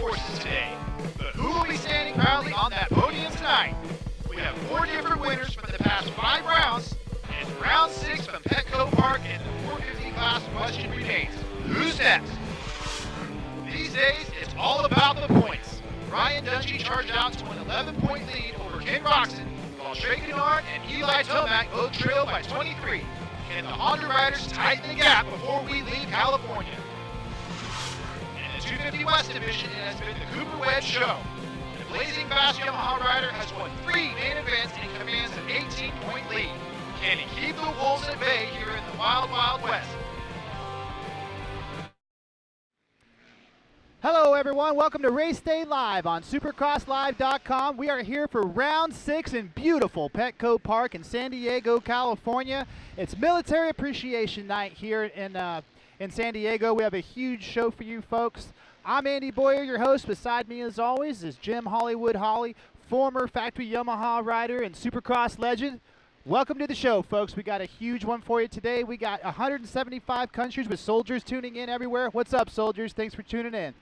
forces today. But who will be standing proudly on that podium tonight? We have 4 different winners from the past 5 rounds, and round 6 from Petco Park and the 450 class question remains. Who's next? These days, it's all about the points. Ryan Dungey charged out to an 11-point lead over Ken Roczen, while Trey Canard and Eli Tomac both trail by 23. Can the Honda riders tighten the gap before we leave California? In the 250 West division, it has been the Cooper Wedge show. The blazing fast Yamaha rider has won 3 main events and commands an 18-point lead. Can he keep the Wolves at bay here in the Wild Wild West? Hello everyone, welcome to Race Day Live on supercrosslive.com. We are here for round 6 in beautiful Petco Park in San Diego, California. It's Military Appreciation Night here in San Diego. We have a huge show for you folks. I'm Andy Boyer, your host. Beside me as always is Jim Hollywood Holly, former factory Yamaha rider and Supercross legend. Welcome to the show, folks. We got a huge one for you today. We got 175 countries with soldiers tuning in everywhere. What's up, soldiers? Thanks for tuning in.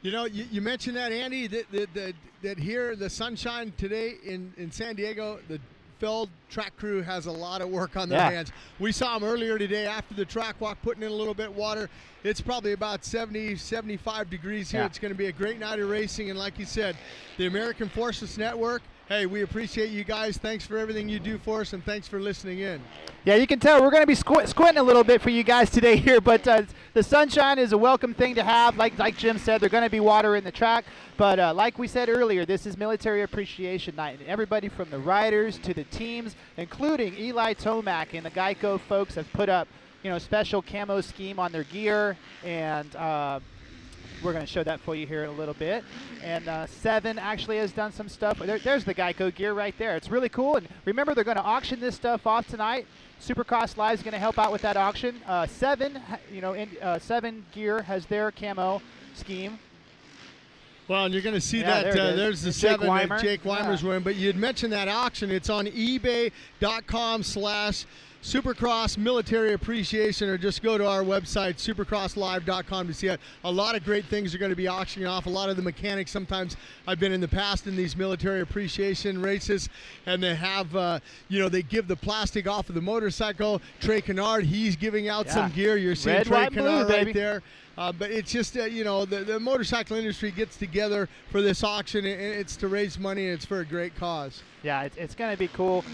You know, you mentioned that, Andy, that here, the sunshine today in San Diego, the Feld track crew has a lot of work on their hands. We saw them earlier today after the track walk, putting in a little bit of water. It's probably about 70, 75 degrees here. It's going to be a great night of racing. And like you said, the American Forces Network, hey, we appreciate you guys. Thanks for everything you do for us, and thanks for listening in. Yeah, you can tell we're going to be squinting a little bit for you guys today here, but the sunshine is a welcome thing to have. Like Jim said, there's going to be water in the track, but like we said earlier, this is Military Appreciation Night, and everybody from the riders to the teams, including Eli Tomac and the Geico folks, have put up, you know, special camo scheme on their gear, and we're going to show that for you here in a little bit. And Seven actually has done some stuff. There's the Geico gear right there. It's really cool. And remember, they're going to auction this stuff off tonight. Supercross Live is going to help out with that auction. Seven Gear has their camo scheme. Well, and you're going to see that there's the Seven that Jake Weimer's wearing. But you had mentioned that auction. It's on ebay.com/Supercross Military Appreciation, or just go to our website, supercrosslive.com, to see it. A lot of great things are going to be auctioning off. A lot of the mechanics, sometimes I've been in the past in these military appreciation races, and they have, they give the plastic off of the motorcycle. Trey Canard, he's giving out some gear. You're seeing Red, Trey white, Canard blue, right baby. there. But it's just, the motorcycle industry gets together for this auction, and it's to raise money, and it's for a great cause. Yeah, it's going to be cool.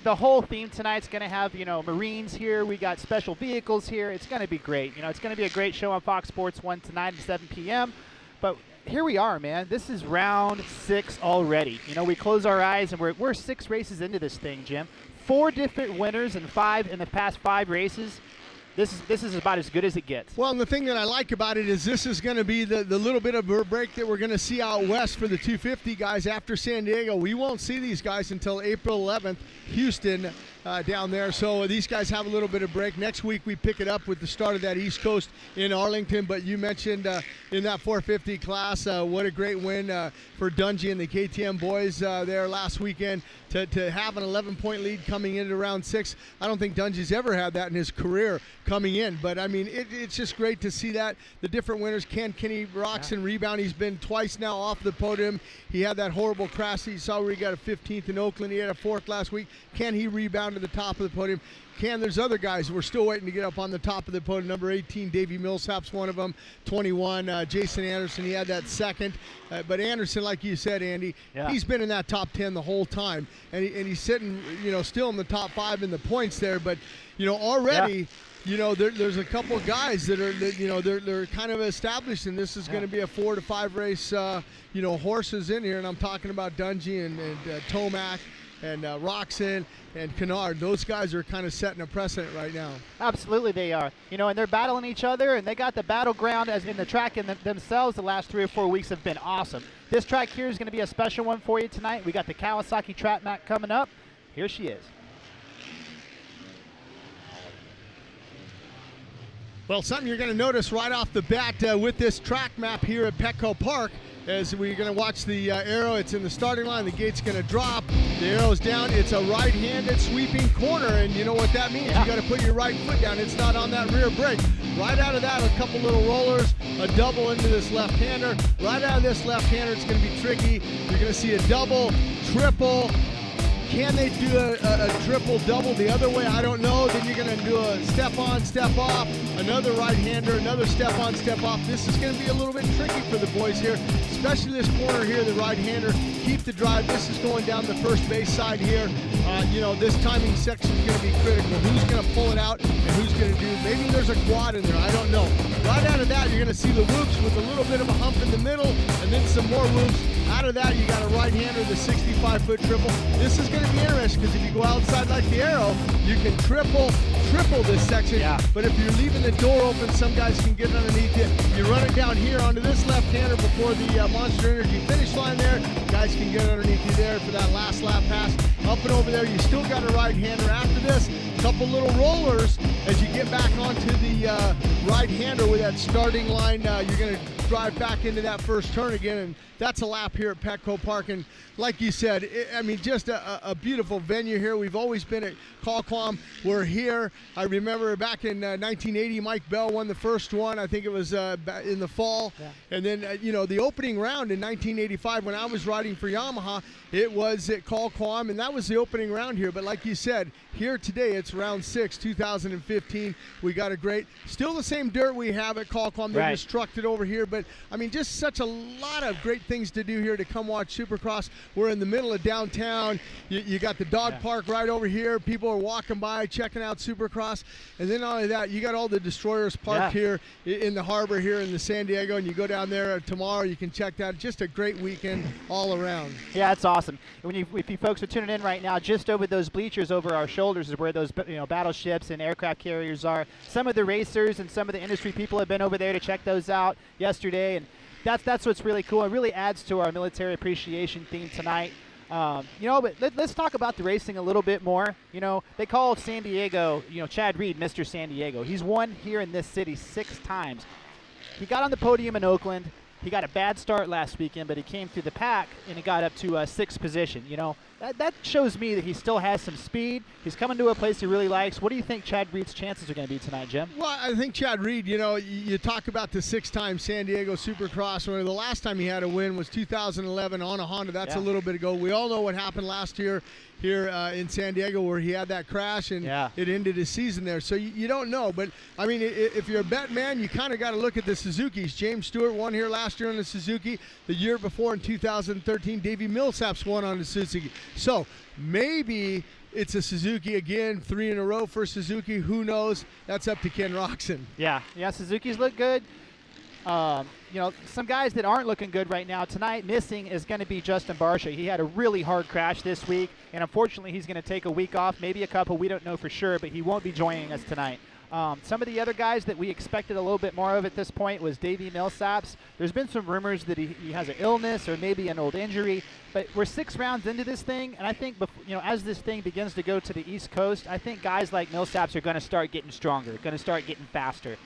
The whole theme tonight's going to have, Marines here. We got special vehicles here. It's going to be great. It's going to be a great show on Fox Sports 1 tonight at 7 p.m. But here we are, man. This is round 6 already. We close our eyes, and we're 6 races into this thing, Jim. 4 different winners in the past 5 races. This is about as good as it gets. Well, and the thing that I like about it is this is going to be the little bit of a break that we're going to see out west for the 250 guys after San Diego. We won't see these guys until April 11th, Houston down there. So these guys have a little bit of break. Next week we pick it up with the start of that East Coast in Arlington. But you mentioned in that 450 class, what a great win for Dungey and the KTM boys there last weekend. To have an 11-point lead coming into round 6. I don't think Dungey's ever had that in his career coming in. But, I mean, it's just great to see that. The different winners, Kenny Roczen rebound. He's been twice now off the podium. He had that horrible crash he saw where he got a 15th in Oakland. He had a 4th last week. Can he rebound to the top of the podium? There's other guys we're still waiting to get up on the top of the podium. Number 18, Davey Millsaps, one of them. 21, Jason Anderson, he had that 2nd. But Anderson, like you said, Andy, he's been in that top 10 the whole time. And he's sitting, still in the top 5 in the points there. But, already, there's a couple of guys that are, they're kind of established, and this is going to be a 4 to 5 race, horses in here. And I'm talking about Dungey and Tomac and Roczen and Canard. Those guys are kind of setting a precedent right now. Absolutely they are. And they're battling each other, and they got the battleground as in the track in themselves. The last 3 or 4 weeks have been awesome. This track here is going to be a special one for you tonight. We got the Kawasaki track map coming up. Here she is. Well, something you're going to notice right off the bat with this track map here at Petco Park as we're going to watch the arrow. It's in the starting line. The gate's going to drop. The arrow's down. It's a right-handed sweeping corner, and you know what that means. You got to put your right foot down. It's not on that rear brake. Right out of that, a couple little rollers, a double into this left-hander. Right out of this left-hander, it's going to be tricky. You're going to see a double, triple. Can they do a triple double the other way? I don't know. Then you're going to do a step on, step off, another right-hander, another step on, step off. This is going to be a little bit tricky for the boys here, especially this corner here, the right-hander. Keep the drive. This is going down the first base side here. You know, this timing section is going to be critical. Who's going to pull it out and who's going to do? Maybe there's a quad in there. I don't know. Right out of that, you're going to see the whoops with a little bit of a hump in the middle, and then some more whoops. Out of that, you got a right-hander, the 65-foot triple. This is going to be interesting because if you go outside like the arrow, you can triple this section. Yeah. But if you're leaving the door open, some guys can get underneath you. You run it down here onto this left-hander before the Monster Energy finish line there. Guys can get underneath you there for that last lap pass. Up and over there, you still got a right-hander. After this, a couple little rollers as you get back onto the right-hander with that starting line. You're going to drive back into that first turn again, and that's a lap here at PETCO Park. And like you said, I mean, just a beautiful venue here. We've always been at Qualcomm. We're here. I remember back in 1980, Mike Bell won the first one. I think it was in the fall. Yeah. And then, you know, the opening round in 1985 when I was riding for Yamaha, it was at Qualcomm, and that was the opening round here. But like you said, here today, it's round 6, 2015. We got a great, still the same dirt we have at Qualcomm. They just trucked it over here. But, I mean, just such a lot of great things to do here to come watch Supercross. We're in the middle of downtown. You got the dog park right over here. People are walking by, checking out Supercross. And then not only that, you got all the destroyers parked here in the harbor here in the San Diego. And you go down there tomorrow, you can check that. Just a great weekend all around. Yeah, it's awesome. If you folks are tuning in right now, just over those bleachers over our shoulders is where those battleships and aircraft carriers are. Some of the racers and some of the industry people have been over there to check those out yesterday, and that's what's really cool. It really adds to our military appreciation theme tonight. But let's talk about the racing a little bit more. You know, they call San Diego, Chad Reed, Mr. San Diego. He's won here in this city 6 times. He got on the podium in Oakland. He got a bad start last weekend, but he came through the pack and he got up to 6th position. You know, that shows me that he still has some speed. He's coming to a place he really likes. What do you think Chad Reed's chances are going to be tonight, Jim? Well, I think Chad Reed, you talk about the 6-time San Diego Supercross, where the last time he had a win was 2011 on a Honda. That's a little bit ago. We all know what happened last year here in San Diego, where he had that crash and it ended his season there. So you don't know. But, I mean, if you're a bet man, you kind of got to look at the Suzukis. James Stewart won here last year on the Suzuki. The year before in 2013, Davey Millsaps won on the Suzuki. So maybe it's a Suzuki again, 3 in a row for Suzuki. Who knows? That's up to Ken Roczen. Yeah, Suzuki's look good. Some guys that aren't looking good right now tonight, missing is going to be Justin Barsha. He had a really hard crash this week, and unfortunately he's going to take a week off, maybe a couple, we don't know for sure, but he won't be joining us tonight. Some of the other guys that we expected a little bit more of at this point was Davey Millsaps. There's been some rumors that he has an illness or maybe an old injury, but we're 6 rounds into this thing, and I think as this thing begins to go to the East Coast, I think guys like Millsaps are going to start getting stronger, going to start getting faster.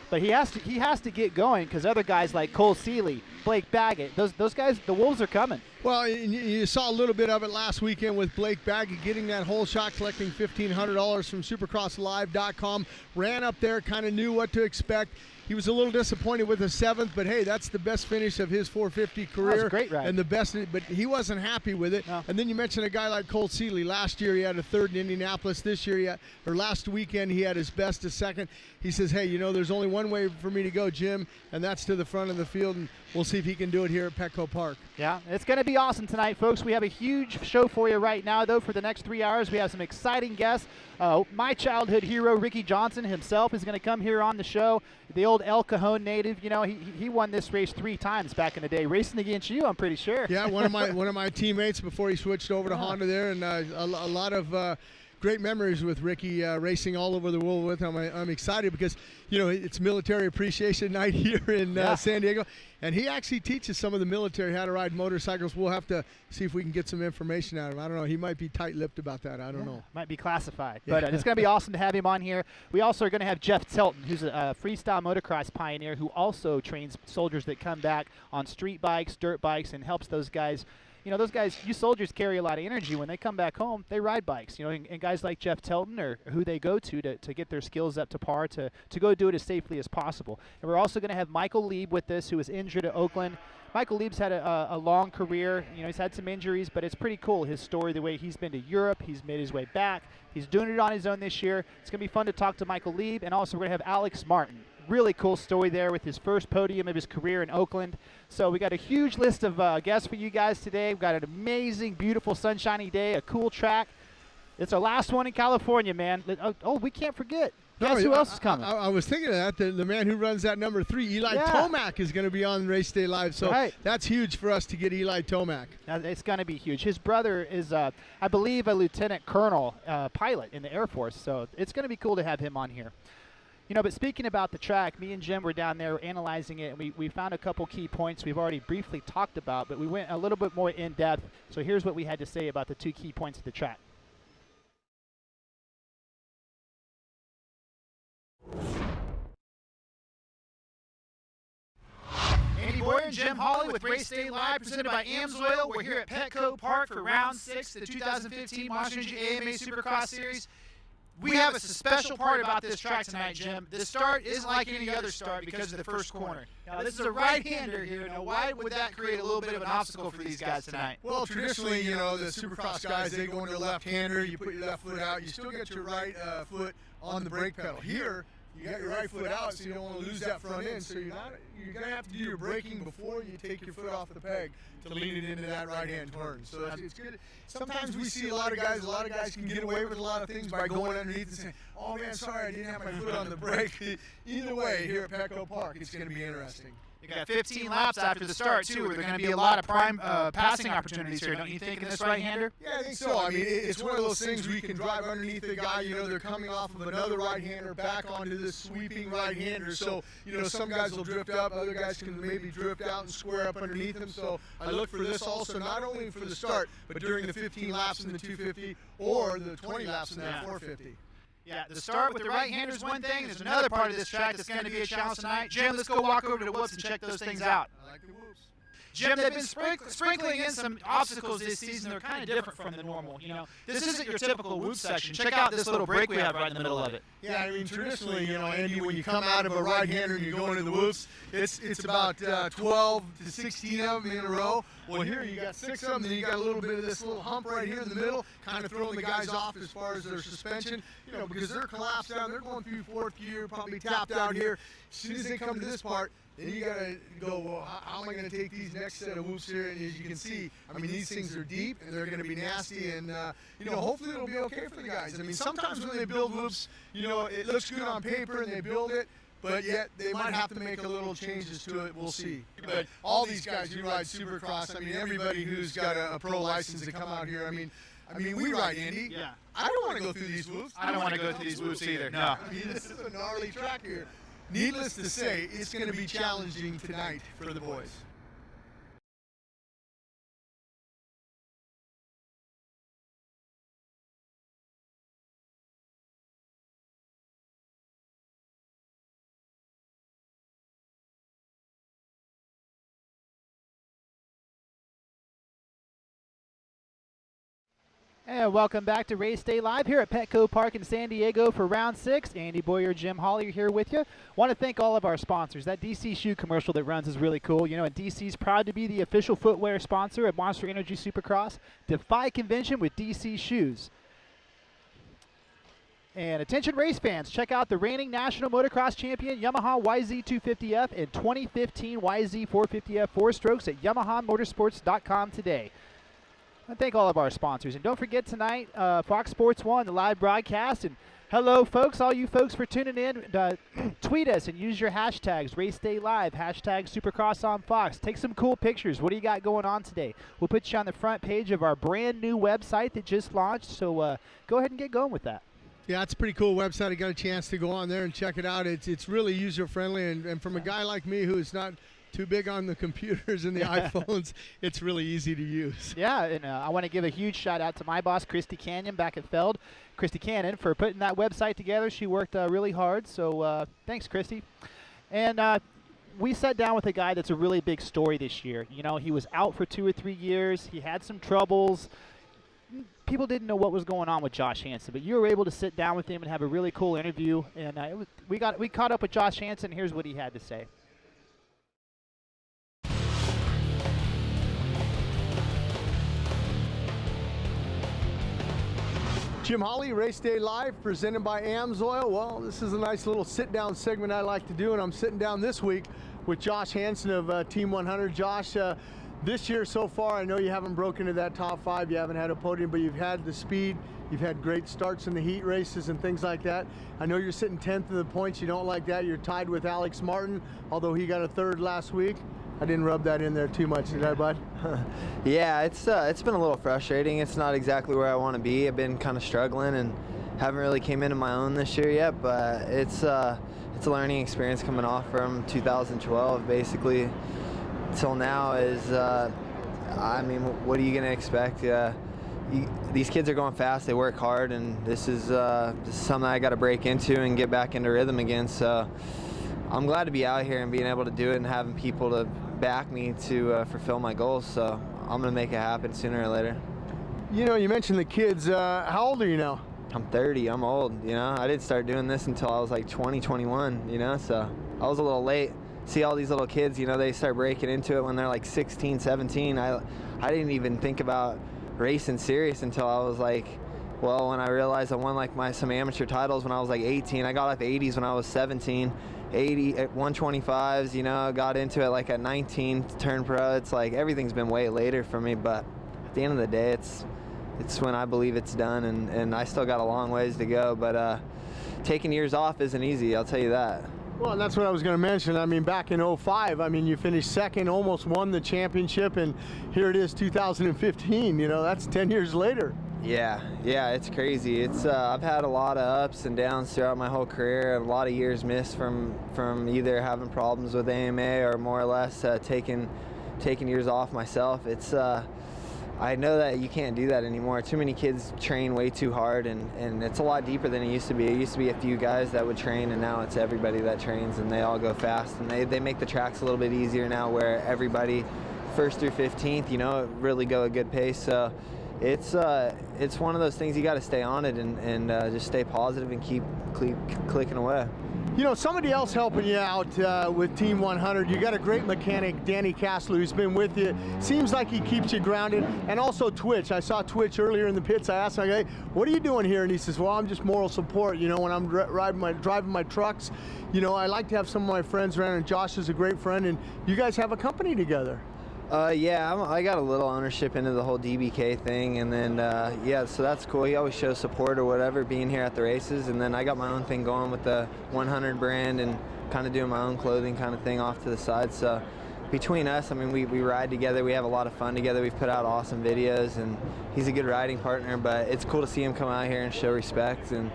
But he has to get going because other guys like Cole Seeley, Blake Baggett, those guys, the Wolves are coming. Well, you saw a little bit of it last weekend with Blake Baggett getting that whole shot, collecting $1,500 from SupercrossLive.com. Ran up there, kind of knew what to expect. He was a little disappointed with the 7th, but hey, that's the best finish of his 450 career. That was a great ride. And the best, but he wasn't happy with it. No. And then you mentioned a guy like Cole Seeley. Last year he had a 3rd in Indianapolis. This year, last weekend, he had his best, a 2nd. He says, hey, there's only one way for me to go, Jim, and that's to the front of the field, and we'll see if he can do it here at PETCO Park. Yeah, it's going to be awesome tonight, folks. We have a huge show for you right now, though. For the next 3 hours, we have some exciting guests. My childhood hero, Ricky Johnson himself, is going to come here on the show. The old El Cajon native, he won this race 3 times back in the day, racing against you, I'm pretty sure. Yeah, one of my teammates before he switched over to Honda there, and a lot of great memories with Ricky, racing all over the world with him. I'm excited because, you know, it's Military Appreciation Night here in San Diego, and he actually teaches some of the military how to ride motorcycles. We'll have to see if we can get some information out of him. I don't know. He might be tight-lipped about that. I don't know. Might be classified. But it's going to be awesome to have him on here. We also are going to have Jeff Tilton, who's a freestyle motocross pioneer who also trains soldiers that come back on street bikes, dirt bikes, and helps those guys. You know, those guys, you soldiers carry a lot of energy. When they come back home, they ride bikes. You know, and guys like Jeff Tilton are who they go to get their skills up to par to go do it as safely as possible. And we're also going to have Michael Leib with us, who was injured at Oakland. Michael Leib's had a long career. You know, he's had some injuries, but it's pretty cool, his story, the way he's been to Europe. He's made his way back. He's doing it on his own this year. It's going to be fun to talk to Michael Leib. And also we're going to have Alex Martin. Really cool story there with his first podium of his career in Oakland. So we got a huge list of guests for you guys today. We've got an amazing, beautiful, sunshiny day, a cool track. It's our last one in California, man. Oh, we can't forget. Guess who else is coming? I was thinking of that. The man who runs that number 3, Eli Tomac, is going to be on Race Day Live. So that's huge for us to get Eli Tomac. It's going to be huge. His brother is, I believe, a lieutenant colonel pilot in the Air Force. So it's going to be cool to have him on here. You know, but speaking about the track, me and Jim were down there analyzing it, and we found a couple key points we've already briefly talked about, but we went a little bit more in depth. So here's what we had to say about the 2 key points of the track. Andy Boyer and Jim Hawley with Race Day Live, presented by AMSOIL. We're here at PETCO Park for round 6 of the 2015 Monster Energy AMA Supercross Series. We have a special part about this track tonight, Jim. The start isn't like any other start because of the first corner. Now, this is a right-hander here. Now, why would that create a little bit of an obstacle for these guys tonight? Well, traditionally, you know, the Supercross guys, they go into left-hander. You put your left foot out. You still get your right foot on the brake pedal. Here, you got your right foot out, so you don't want to lose that front end. So you're going to have to do your braking before you take your foot off the peg to lean it into that right-hand turn. So it's good. Sometimes we see a lot of guys can get away with a lot of things by going underneath and saying, oh man, sorry, I didn't have my foot on the brake. Either way, here at PETCO Park, it's going to be interesting. You got 15 laps after the start, too, where there are going to be a lot of prime passing opportunities here, don't you think, in this right-hander? Yeah, I think so. I mean, it's one of those things where you can drive underneath the guy. You know, they're coming off of another right-hander back onto this sweeping right-hander. So, you know, some guys will drift up, other guys can maybe drift out and square up underneath them. So I look for this also, not only for the start, but during the 15 laps in the 250 or the 20 laps in that 450. Yeah, the start with the right-hander is one thing. There's another part of this track that's going to be a challenge tonight. Jim, let's go walk over to the whoops and check those things out. I like the whoops. Jim, they've been sprinkling in some obstacles this season. They're kind of different from the normal. You know, this isn't your typical whoop section. Check out this little break we have right in the middle of it. Yeah, I mean, traditionally, you know, Andy, when you come out of a right-hander and you go into the whoops, it's about 12 to 16 of them in a row. Well, here you got 6 of them, then you got a little bit of this little hump right here in the middle, kind of throwing the guys off as far as their suspension, you know, because they're collapsed down. They're going through 4th gear, probably tapped out here. As soon as they come to this part, then you got to go, well, how am I going to take these next set of whoops here? And as you can see, I mean, these things are deep and they're going to be nasty. And, you know, hopefully it'll be okay for the guys. I mean, sometimes when they build whoops, you know, it looks good on paper and they build it, but yet they might have to make a little changes to it. We'll see. But all these guys who ride Supercross, I mean, everybody who's got a pro license to come out here, I mean, we ride, Andy. Yeah. I don't want to go through these whoops. I don't want to go through these whoops either. No. I mean, this is a gnarly track here. Needless to say, it's going to be challenging tonight for the boys. And welcome back to Race Day Live here at PETCO Park in San Diego for round 6. Andy Boyer, Jim Hawley are here with you. Want to thank all of our sponsors. That DC shoe commercial that runs is really cool. You know, and DC's proud to be the official footwear sponsor of Monster Energy Supercross. Defy convention with DC shoes. And attention race fans, check out the reigning national motocross champion Yamaha YZ250F and 2015 YZ450F 4-strokes at YamahaMotorsports.com today. And thank all of our sponsors. And don't forget tonight, Fox Sports 1, the live broadcast. And Hello, folks. All you folks for tuning in. Tweet us and use your hashtags. Race Day Live, hashtag Supercross on Fox. Take some cool pictures. What do you got going on today? We'll put you on the front page of our brand new website that just launched. So go ahead and get going with that. Yeah, it's a pretty cool website. I got a chance to go on there and check it out. It's really user-friendly, and from a guy like me who's not too big on the computers and the iPhones, it's really easy to use. Yeah, and I want to give a huge shout out to my boss, Christy Canyon, back at Feld. Christy Cannon, for putting that website together. She worked really hard, so thanks, Christy. And we sat down with a guy that's a really big story this year. You know, he was out for 2 or 3 years. He had some troubles. People didn't know what was going on with Josh Hansen, but you were able to sit down with him and have a really cool interview. And we caught up with Josh Hansen. Here's what he had to say. Jim Hawley, Race Day Live, presented by AMSOIL. Well, this is a nice little sit-down segment I like to do, and I'm sitting down this week with Josh Hansen of Team 100. Josh, this year so far, I know you haven't broken into that top 5, you haven't had a podium, but you've had the speed, you've had great starts in the heat races and things like that. I know you're sitting 10th in the points, you don't like that. You're tied with Alex Martin, although he got a 3rd last week. I didn't rub that in there too much, did I, bud? Yeah, it's been a little frustrating. It's not exactly where I want to be. I've been kind of struggling and haven't really came into my own this year yet, but it's a learning experience coming off from 2012 basically till now. I mean, what are you going to expect? These kids are going fast, they work hard, and this is something I got to break into and get back into rhythm again. So I'm glad to be out here and being able to do it and having people to back me to fulfill my goals. So I'm going to make it happen sooner or later. You know, you mentioned the kids. How old are you now? I'm 30. I'm old, you know. I didn't start doing this until I was like 20, 21, you know, so I was a little late. See all these little kids, you know, they start breaking into it when they're like 16, 17. I didn't even think about racing serious until I was like, well, when I realized I won like some amateur titles when I was like 18. I got like the 80s when I was 17. 80 at 125s, you know, got into it like at 19 to turn pro. It's like everything's been way later for me, but at the end of the day, it's when I believe it's done, and I still got a long ways to go, but taking years off isn't easy, I'll tell you that. Well, and that's what I was going to mention. I mean, back in 05, I mean, you finished 2nd, almost won the championship, and here it is 2015, you know, that's 10 years later. Yeah, it's crazy. It's I've had a lot of ups and downs throughout my whole career. A lot of years missed from either having problems with AMA or more or less taking years off myself. It's I know that you can't do that anymore. Too many kids train way too hard, and it's a lot deeper than it used to be. It used to be a few guys that would train, and now it's everybody that trains, and they all go fast, and they make the tracks a little bit easier now, where everybody 1st through 15th, you know, really go a good pace. So it's one of those things you got to stay on it and just stay positive and keep clicking away. You know, somebody else helping you out with Team 100, you got a great mechanic, Danny Castle, who's been with you. Seems like he keeps you grounded. And also Twitch. I saw Twitch earlier in the pits. I asked him, hey, what are you doing here? And he says, well, I'm just moral support. You know, when I'm driving my trucks, you know, I like to have some of my friends around, and Josh is a great friend, and you guys have a company together. Yeah, I got a little ownership into the whole DBK thing, and then yeah, so that's cool. He always shows support or whatever, being here at the races, and then I got my own thing going with the 100 brand and kind of doing my own clothing kind of thing off to the side. So between us, I mean, we ride together, we have a lot of fun together, we've put out awesome videos, and he's a good riding partner, but it's cool to see him come out here and show respect and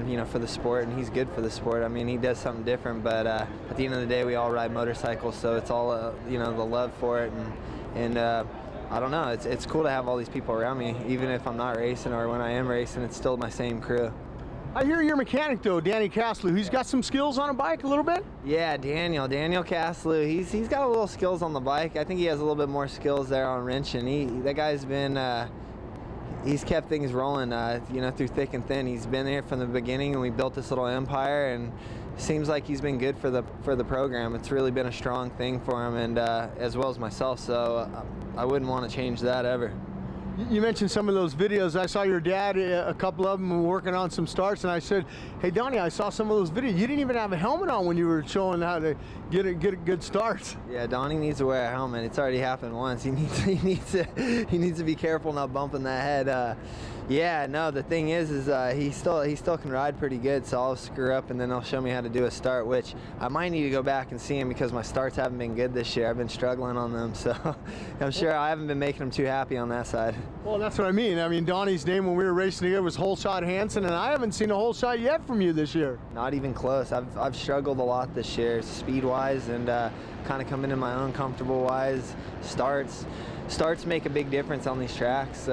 you know, for the sport, and he's good for the sport. I mean, he does something different, but at the end of the day, we all ride motorcycles, so it's all you know, the love for it, and I don't know, it's cool to have all these people around me, even if I'm not racing or when I am racing, it's still my same crew. I hear your mechanic though, Danny Castle, he's got some skills on a bike a little bit? Yeah, Daniel Castle, he's got a little skills on the bike. I think he has a little bit more skills there on wrenching. That guy's been he's kept things rolling, you know, through thick and thin. He's been there from the beginning, and we built this little empire, and it seems like he's been good for the program. It's really been a strong thing for him, and as well as myself, so I wouldn't want to change that ever. You mentioned some of those videos. I saw your dad, a couple of them, working on some starts, and I said, hey, Donnie, I saw some of those videos. You didn't even have a helmet on when you were showing how to get a good start. Yeah, Donnie needs to wear a helmet. It's already happened once. He needs to be careful not bumping that head. Yeah, no, the thing is he still can ride pretty good, so I'll screw up and then he'll show me how to do a start, which I might need to go back and see him because my starts haven't been good this year. I've been struggling on them, so I'm sure I haven't been making him too happy on that side. Well, that's what I mean. I mean, Donnie's name when we were racing together was Whole Shot Hansen, and I haven't seen a whole shot yet from you this year. Not even close. I've struggled a lot this year, speed-wise, and kind of coming in my own comfortable-wise. Starts make a big difference on these tracks.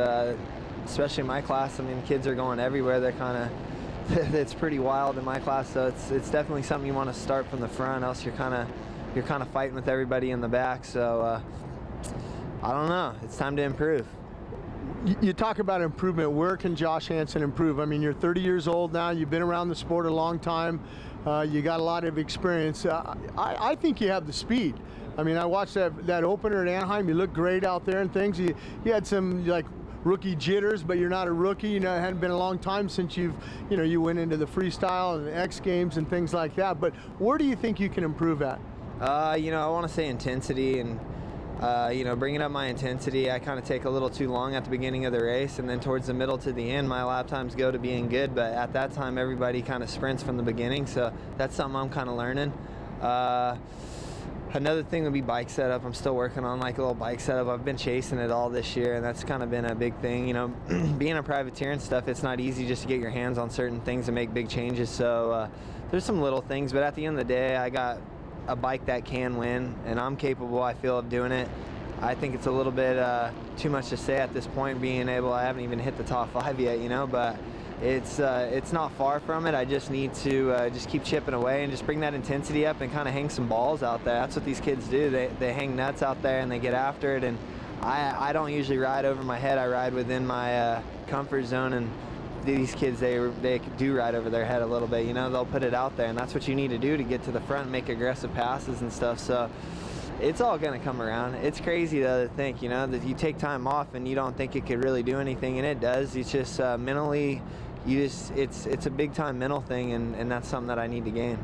Especially in my class. I mean, kids are going everywhere. They're kind of, it's pretty wild in my class. So it's definitely something you want to start from the front, else you're kind of fighting with everybody in the back. So I don't know. It's time to improve. You talk about improvement. Where can Josh Hansen improve? I mean, you're 30 years old now. You've been around the sport a long time. You got a lot of experience. I think you have the speed. I mean, I watched that opener at Anaheim. You look great out there and things. You had some like rookie jitters, but you're not a rookie. You know, it hadn't been a long time since you went into the freestyle and the X Games and things like that. But where do you think you can improve at? I want to say intensity and, bringing up my intensity. I kind of take a little too long at the beginning of the race, and then towards the middle to the end, my lap times go to being good. But at that time, everybody kind of sprints from the beginning, so that's something I'm kind of learning. Another thing would be bike setup. I'm still working on like a little bike setup. I've been chasing it all this year, and that's kind of been a big thing. You know, being a privateer and stuff, it's not easy just to get your hands on certain things and make big changes. So there's some little things, but at the end of the day, I got a bike that can win, and I'm capable, I feel, of doing it. I think it's a little bit too much to say at this point, being able, I haven't even hit the top 5 yet, but it's not far from it. I just need to just keep chipping away and just bring that intensity up and kind of hang some balls out there. That's what these kids do. They hang nuts out there and they get after it, and I don't usually ride over my head. I ride within my comfort zone, and these kids, they do ride over their head a little bit. They'll put it out there, and that's what you need to do to get to the front and make aggressive passes and stuff. So it's all going to come around. It's crazy though to think, that you take time off and you don't think it could really do anything, and it does. It's just mentally, it's a big time mental thing, and that's something that I need to gain.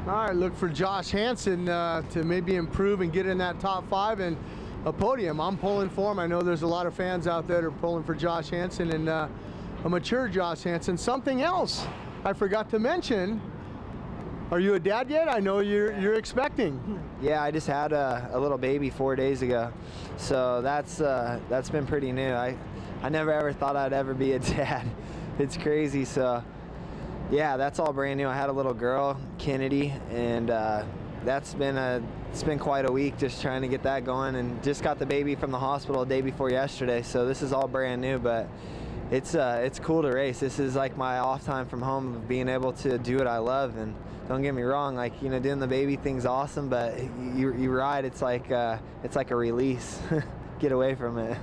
All right, look for Josh Hansen to maybe improve and get in that top 5 and a podium. I'm pulling for him. I know there's a lot of fans out there that are pulling for Josh Hansen, and a mature Josh Hansen. Something else I forgot to mention. Are you a dad yet? I know you're expecting. Yeah, I just had a little baby 4 days ago, so that's been pretty new. I never ever thought I'd ever be a dad. It's crazy. So yeah, that's all brand new. I had a little girl, Kiniry, and it's been quite a week just trying to get that going, and just got the baby from the hospital the day before yesterday. So this is all brand new, but it's cool to race. This is like my off time from home, of being able to do what I love. And don't get me wrong, like, doing the baby thing's awesome, but you ride, it's like a release. Get away from it.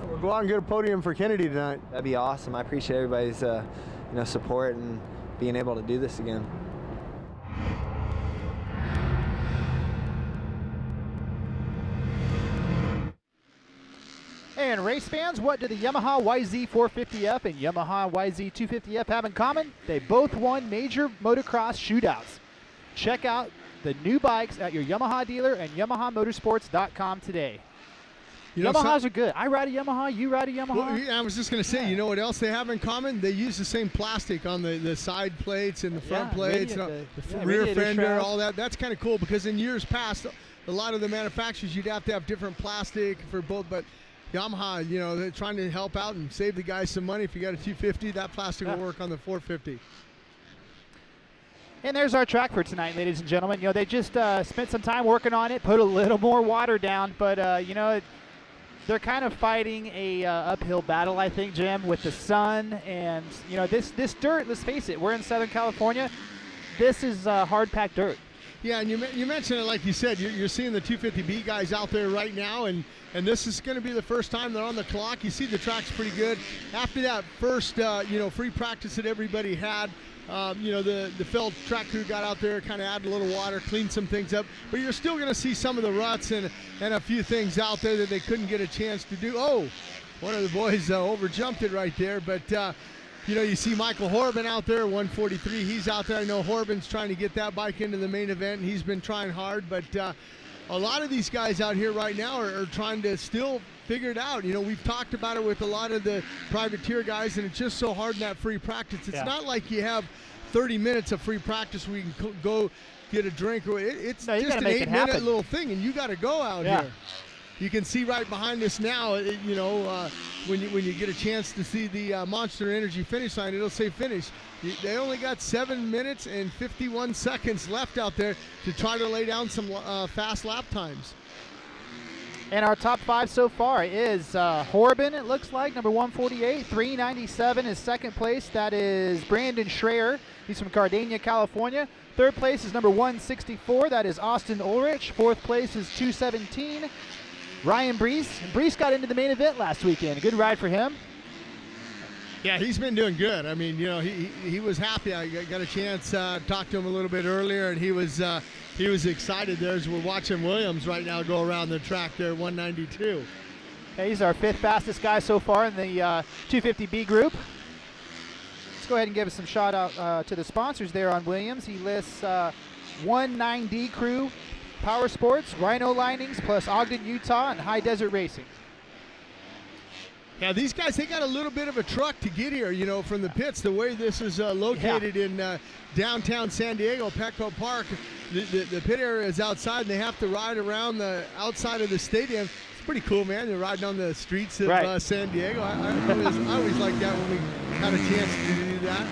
We'll go out and get a podium for Kennedy tonight. That'd be awesome. I appreciate everybody's support and being able to do this again. And race fans, what do the Yamaha YZ450F and Yamaha YZ250F have in common? They both won major motocross shootouts. Check out the new bikes at your Yamaha dealer and YamahaMotorsports.com today. Yamahas are good. I ride a Yamaha, you ride a Yamaha. Well, I was just going to say, you know what else they have in common? They use the same plastic on the side plates and the front plates, the rear fender, shrouds. All that. That's kind of cool, because in years past, a lot of the manufacturers, you'd have to have different plastic for both, but Yamaha, they're trying to help out and save the guys some money. If you got a 250, that plastic will work on the 450. And there's our track for tonight, ladies and gentlemen. They just spent some time working on it, put a little more water down, but they're kind of fighting a uphill battle, I think, Jim, with the sun and this dirt. Let's face it, we're in Southern California. This is hard packed dirt. Yeah, and you mentioned it, like you said, you're seeing the 250B guys out there right now, and this is going to be the first time they're on the clock. You see the track's pretty good. After that first, free practice that everybody had, the field track crew got out there, kind of added a little water, cleaned some things up, but you're still going to see some of the ruts and a few things out there that they couldn't get a chance to do. Oh, One of the boys overjumped it right there, but you know, you see Michael Horban out there, 143. He's out there. I know Horban's trying to get that bike into the main event. He's been trying hard, but a lot of these guys out here right now are trying to still figure it out. You know, we've talked about it with a lot of the privateer guys, and it's just so hard in that free practice. It's not like you have 30 minutes of free practice where you can go get a drink. Or it's just an 8-minute little thing, and you got to go out here. You can see right behind us now, you know, when you get a chance to see the Monster Energy finish line, it'll say finish. They only got 7 minutes and 51 seconds left out there to try to lay down some fast lap times. And our top 5 so far is Horban, it looks like, number 148. 397 is second place. That is Brandon Schreier. He's from Gardena, California. Third place is number 164. That is Austin Ulrich. Fourth place is 217. Ryan Brees. Brees got into the main event last weekend. A good ride for him. Yeah, he's been doing good. I mean, you know, he was happy. I got a chance to talk to him a little bit earlier, and he was excited there as we're watching Williams right now go around the track there, 192. Okay, he's our 5th fastest guy so far in the 250B group. Let's go ahead and give us some shout out to the sponsors there on Williams. He lists 19D Crew, Power Sports, Rhino Linings, plus Ogden, Utah, and High Desert Racing. Yeah, these guys, they got a little bit of a truck to get here, you know, from the pits. The way this is located in downtown San Diego, PETCO Park, the pit area is outside, and they have to ride around the outside of the stadium. It's pretty cool, man. They're riding on the streets of San Diego. I always like that when we had a chance to do that.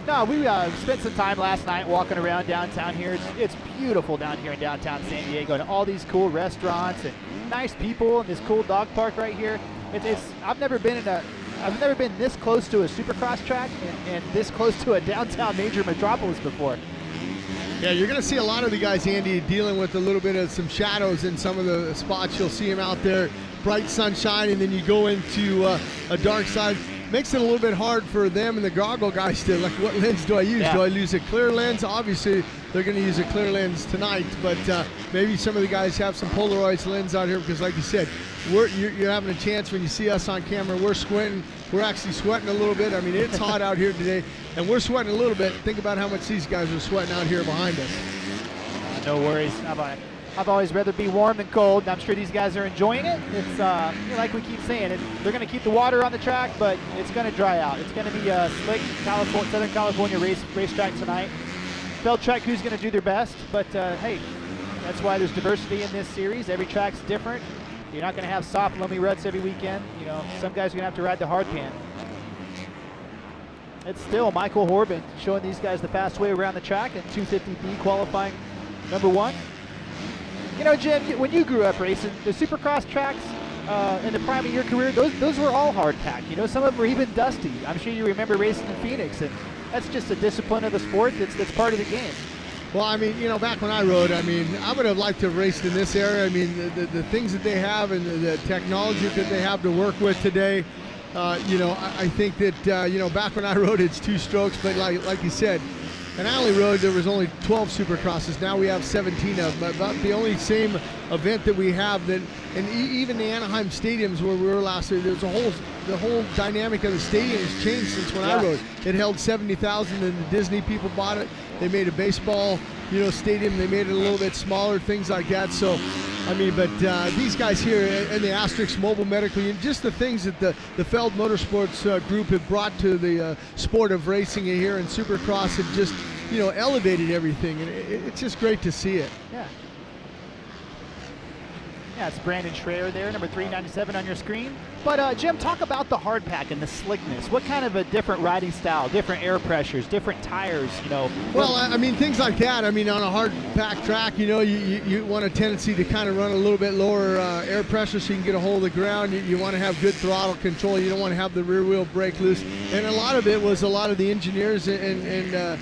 No, we spent some time last night walking around downtown here. It's beautiful down here in downtown San Diego, and all these cool restaurants and nice people, and this cool dog park right here. I've never been this close to a Supercross track and this close to a downtown major metropolis before. Yeah, you're going to see a lot of the guys, Andy, dealing with a little bit of some shadows in some of the spots. You'll see them out there, bright sunshine, and then you go into a dark side. Makes it a little bit hard for them and the goggle guys to, like, what lens do I use? Do I use a clear lens? Obviously, they're going to use a clear lens tonight, but maybe some of the guys have some Polaroid lens out here because, like you said, you're having a chance when you see us on camera. We're squinting. We're actually sweating a little bit. I mean, it's hot out here today, and we're sweating a little bit. Think about how much these guys are sweating out here behind us. No worries. I've always rather be warm than cold, and I'm sure these guys are enjoying it. It's like we keep saying, they're going to keep the water on the track, but it's going to dry out. It's going to be a slick Southern California racetrack tonight. Feld track who's going to do their best, but hey, that's why there's diversity in this series. Every track's different. You're not going to have soft, loamy ruts every weekend. You know, some guys are going to have to ride the hard pan. It's still Michael Horban showing these guys the fast way around the track in 250B qualifying number 1. You know, Jim, when you grew up racing, the Supercross tracks in the prime of your career, those were all hard-packed. You know, some of them were even dusty. I'm sure you remember racing in Phoenix, and that's just a discipline of the sport that's part of the game. Well, I mean, you know, back when I rode, I mean, I would have liked to have raced in this area. I mean, the things that they have and the technology that they have to work with today, you know, I think that, you know, back when I rode, it's 2 strokes, but like you said, and I only rode, there was only 12 Supercrosses. Now we have 17 of them. About the only same event that we have that, and even the Anaheim stadiums where we were last year, the whole dynamic of the stadium has changed since when I rode. It held 70,000, and the Disney people bought it. They made a baseball, you know, stadium. They made it a little bit smaller, things like that. So, I mean, but these guys here and the Asterix Mobile Medical Unit, just the things that the Feld Motorsports group have brought to the sport of racing here in Supercross have just, you know, elevated everything. And it's just great to see it. Yeah. Yeah, it's Brandon Schreier there, number 397 on your screen. But Jim, talk about the hard pack and the slickness. What kind of a different riding style, different air pressures, different tires, you know? Well, I mean, things like that. I mean, on a hard pack track, you know, you want a tendency to kind of run a little bit lower air pressure so you can get a hold of the ground. You want to have good throttle control. You don't want to have the rear wheel brake loose. And a lot of it was a lot of the engineers and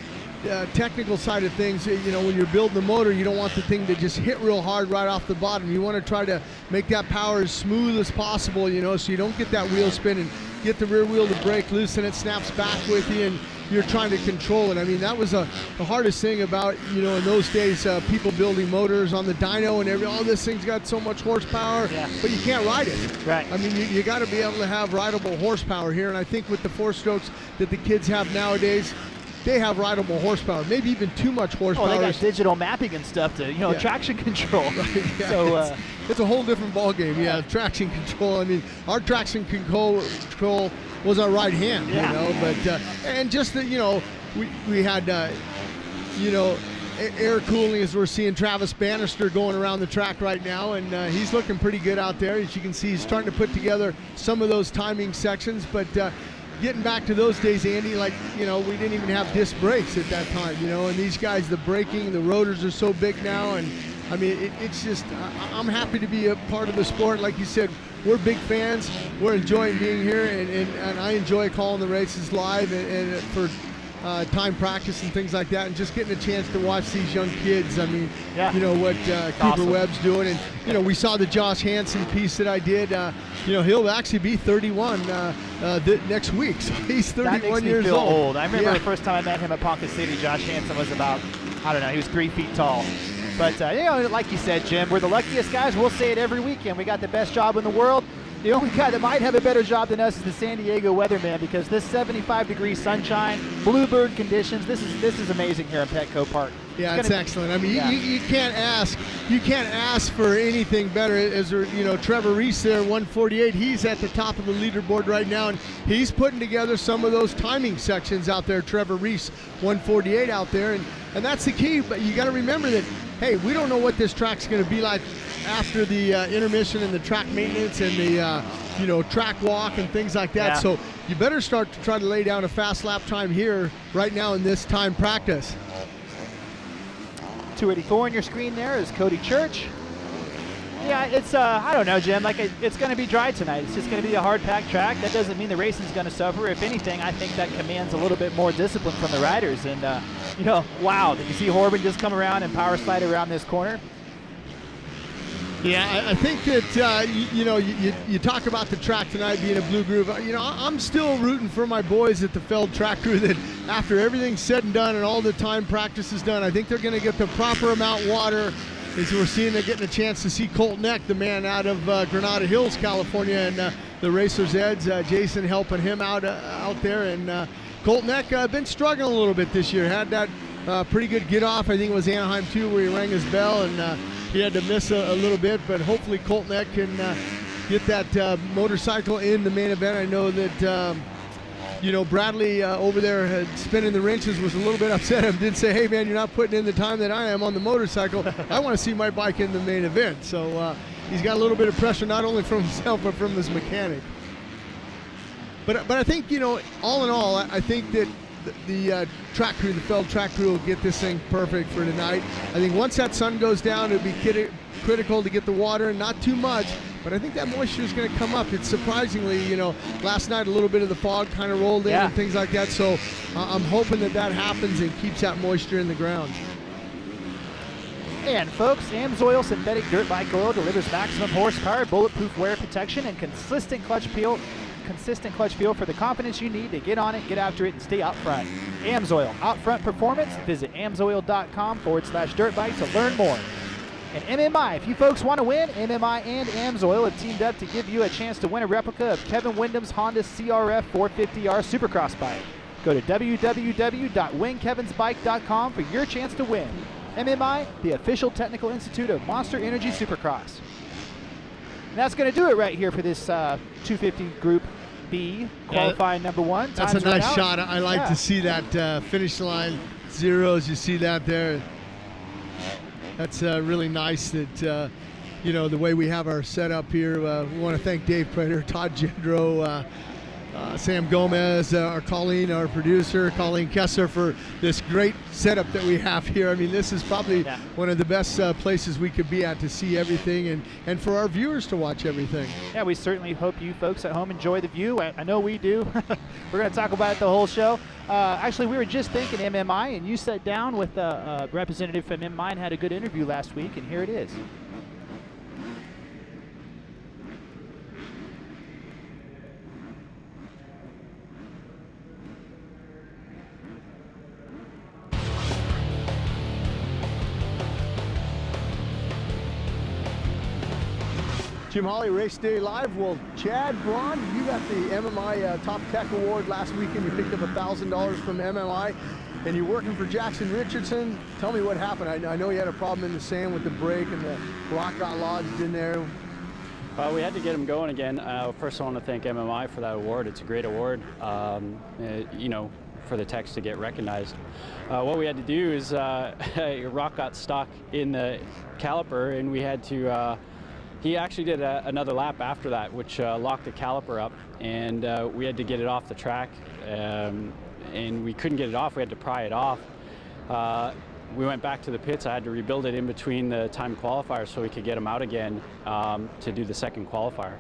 technical side of things. You know, when you're building the motor, you don't want the thing to just hit real hard right off the bottom. You want to try to make that power as smooth as possible, you know, so you don't get that wheel spin and get the rear wheel to break loose and it snaps back with you, you're trying to control it. I mean, that was the hardest thing about, in those days, people building motors on the dyno and all this thing's got so much horsepower, but you can't ride it. Right. I mean, you got to be able to have rideable horsepower here, and I think with the 4-strokes that the kids have nowadays, they have rideable horsepower, maybe even too much horsepower. Oh, they got digital mapping and stuff to, traction control. Right, yeah. So it's a whole different ball game. Yeah, traction control. I mean, our traction control was our right hand, but and just that, we had air cooling, as we're seeing Travis Bannister going around the track right now, and he's looking pretty good out there. As you can see, he's starting to put together some of those timing sections, but getting back to those days, Andy, we didn't even have disc brakes at that time, and these guys, the braking, the rotors are so big now, and I mean, it's just, I'm happy to be a part of the sport. Like you said, we're big fans. We're enjoying being here, and I enjoy calling the races live and for time practice and things like that, and just getting a chance to watch these young kids. I mean, what Cooper Webb's doing, and we saw the Josh Hansen piece that I did. He'll actually be 31 next week, so he's 31 years feel old. old. I remember the first time I met him at Ponca City, Josh Hansen was about, he was 3 feet tall. But, like you said, Jim, we're the luckiest guys. We'll say it every weekend. We got the best job in the world. The only guy that might have a better job than us is the San Diego weatherman, because this 75-degree sunshine, bluebird conditions, this is amazing here at Petco Park. Yeah, it's excellent. I mean, you can't ask for anything better. As Trevor Reese there, 148, he's at the top of the leaderboard right now, and he's putting together some of those timing sections out there. Trevor Reese, 148 out there, and that's the key. But you got to remember that, hey, we don't know what this track's going to be like after the intermission and the track maintenance and the track walk and things like that. So you better start to try to lay down a fast lap time here right now in this time practice. 284 on your screen there is Cody Church. Yeah, it's I don't know, Jim. It's going to be dry tonight. It's just going to be a hard-packed track. That doesn't mean the racing's going to suffer. If anything, I think that commands a little bit more discipline from the riders. And wow, did you see Horban just come around and power slide around this corner? Yeah, I think that, you talk about the track tonight being a blue groove. I'm still rooting for my boys at the Feld Track Crew that after everything's said and done and all the time practice is done, I think they're going to get the proper amount of water. As we're seeing, they're getting a chance to see Colt Neck, the man out of Granada Hills, California, and the Racer's Edge. Jason helping him out there. And Colt Neck been struggling a little bit this year. Had that pretty good get off. I think it was Anaheim 2 where he rang his bell, and he had to miss a little bit, but hopefully Colt Neck can get that motorcycle in the main event. I know that Bradley over there spinning the wrenches was a little bit upset. I did say, hey man, you're not putting in the time that I am on the motorcycle. I want to see my bike in the main event. So he's got a little bit of pressure, not only from himself, but from his mechanic. But I think, all in all, I think that the track crew, the Feld Track Crew, will get this thing perfect for tonight. I think once that sun goes down, it'll be critical to get the water, not too much, but I think that moisture is going to come up. It's surprisingly, last night a little bit of the fog kind of rolled in and things like that, so I'm hoping that happens and keeps that moisture in the ground. And folks, AMSOIL synthetic dirt bike oil delivers maximum horsepower, bulletproof wear protection, and consistent clutch feel for the confidence you need to get on it, get after it, and stay out front. AMSOIL, out front performance. Visit amsoil.com/dirtbike to learn more. And MMI, if you folks want to win, MMI and AMSOIL have teamed up to give you a chance to win a replica of Kevin Windham's Honda CRF 450R Supercross bike. Go to www.winkevinsbike.com for your chance to win. MMI, the official technical institute of Monster Energy Supercross. And that's going to do it right here for this 250 Group B, qualifying number 1. That's a nice shot. I like to see that finish line zeros. You see that there. That's really nice that, the way we have our setup here. We want to thank Dave Prater, Todd Gendro, Sam Gomez, our Colleen, our producer, Colleen Kessler, for this great setup that we have here. I mean, this is probably one of the best places we could be at to see everything and for our viewers to watch everything. Yeah, we certainly hope you folks at home enjoy the view. I know we do. We're going to talk about it the whole show. Actually, we were just thinking MMI, and you sat down with a representative from MMI and had a good interview last week, and here it is. Jim Holly, Race Day Live. Well, Chad Braun, you got the MMI Top Tech Award last weekend. You picked up $1,000 from MMI, and you're working for Jackson Richardson. Tell me what happened. I know you had a problem in the sand with the brake, and the rock got lodged in there. We had to get him going again. First, I want to thank MMI for that award. It's a great award, you know, for the techs to get recognized. What we had to do is rock got stuck in the caliper, and we had to he actually did another lap after that, which locked the caliper up, and we had to get it off the track, and we couldn't get it off. We had to pry it off. We went back to the pits. I had to rebuild it in between the time qualifiers so we could get him out again to do the second qualifier.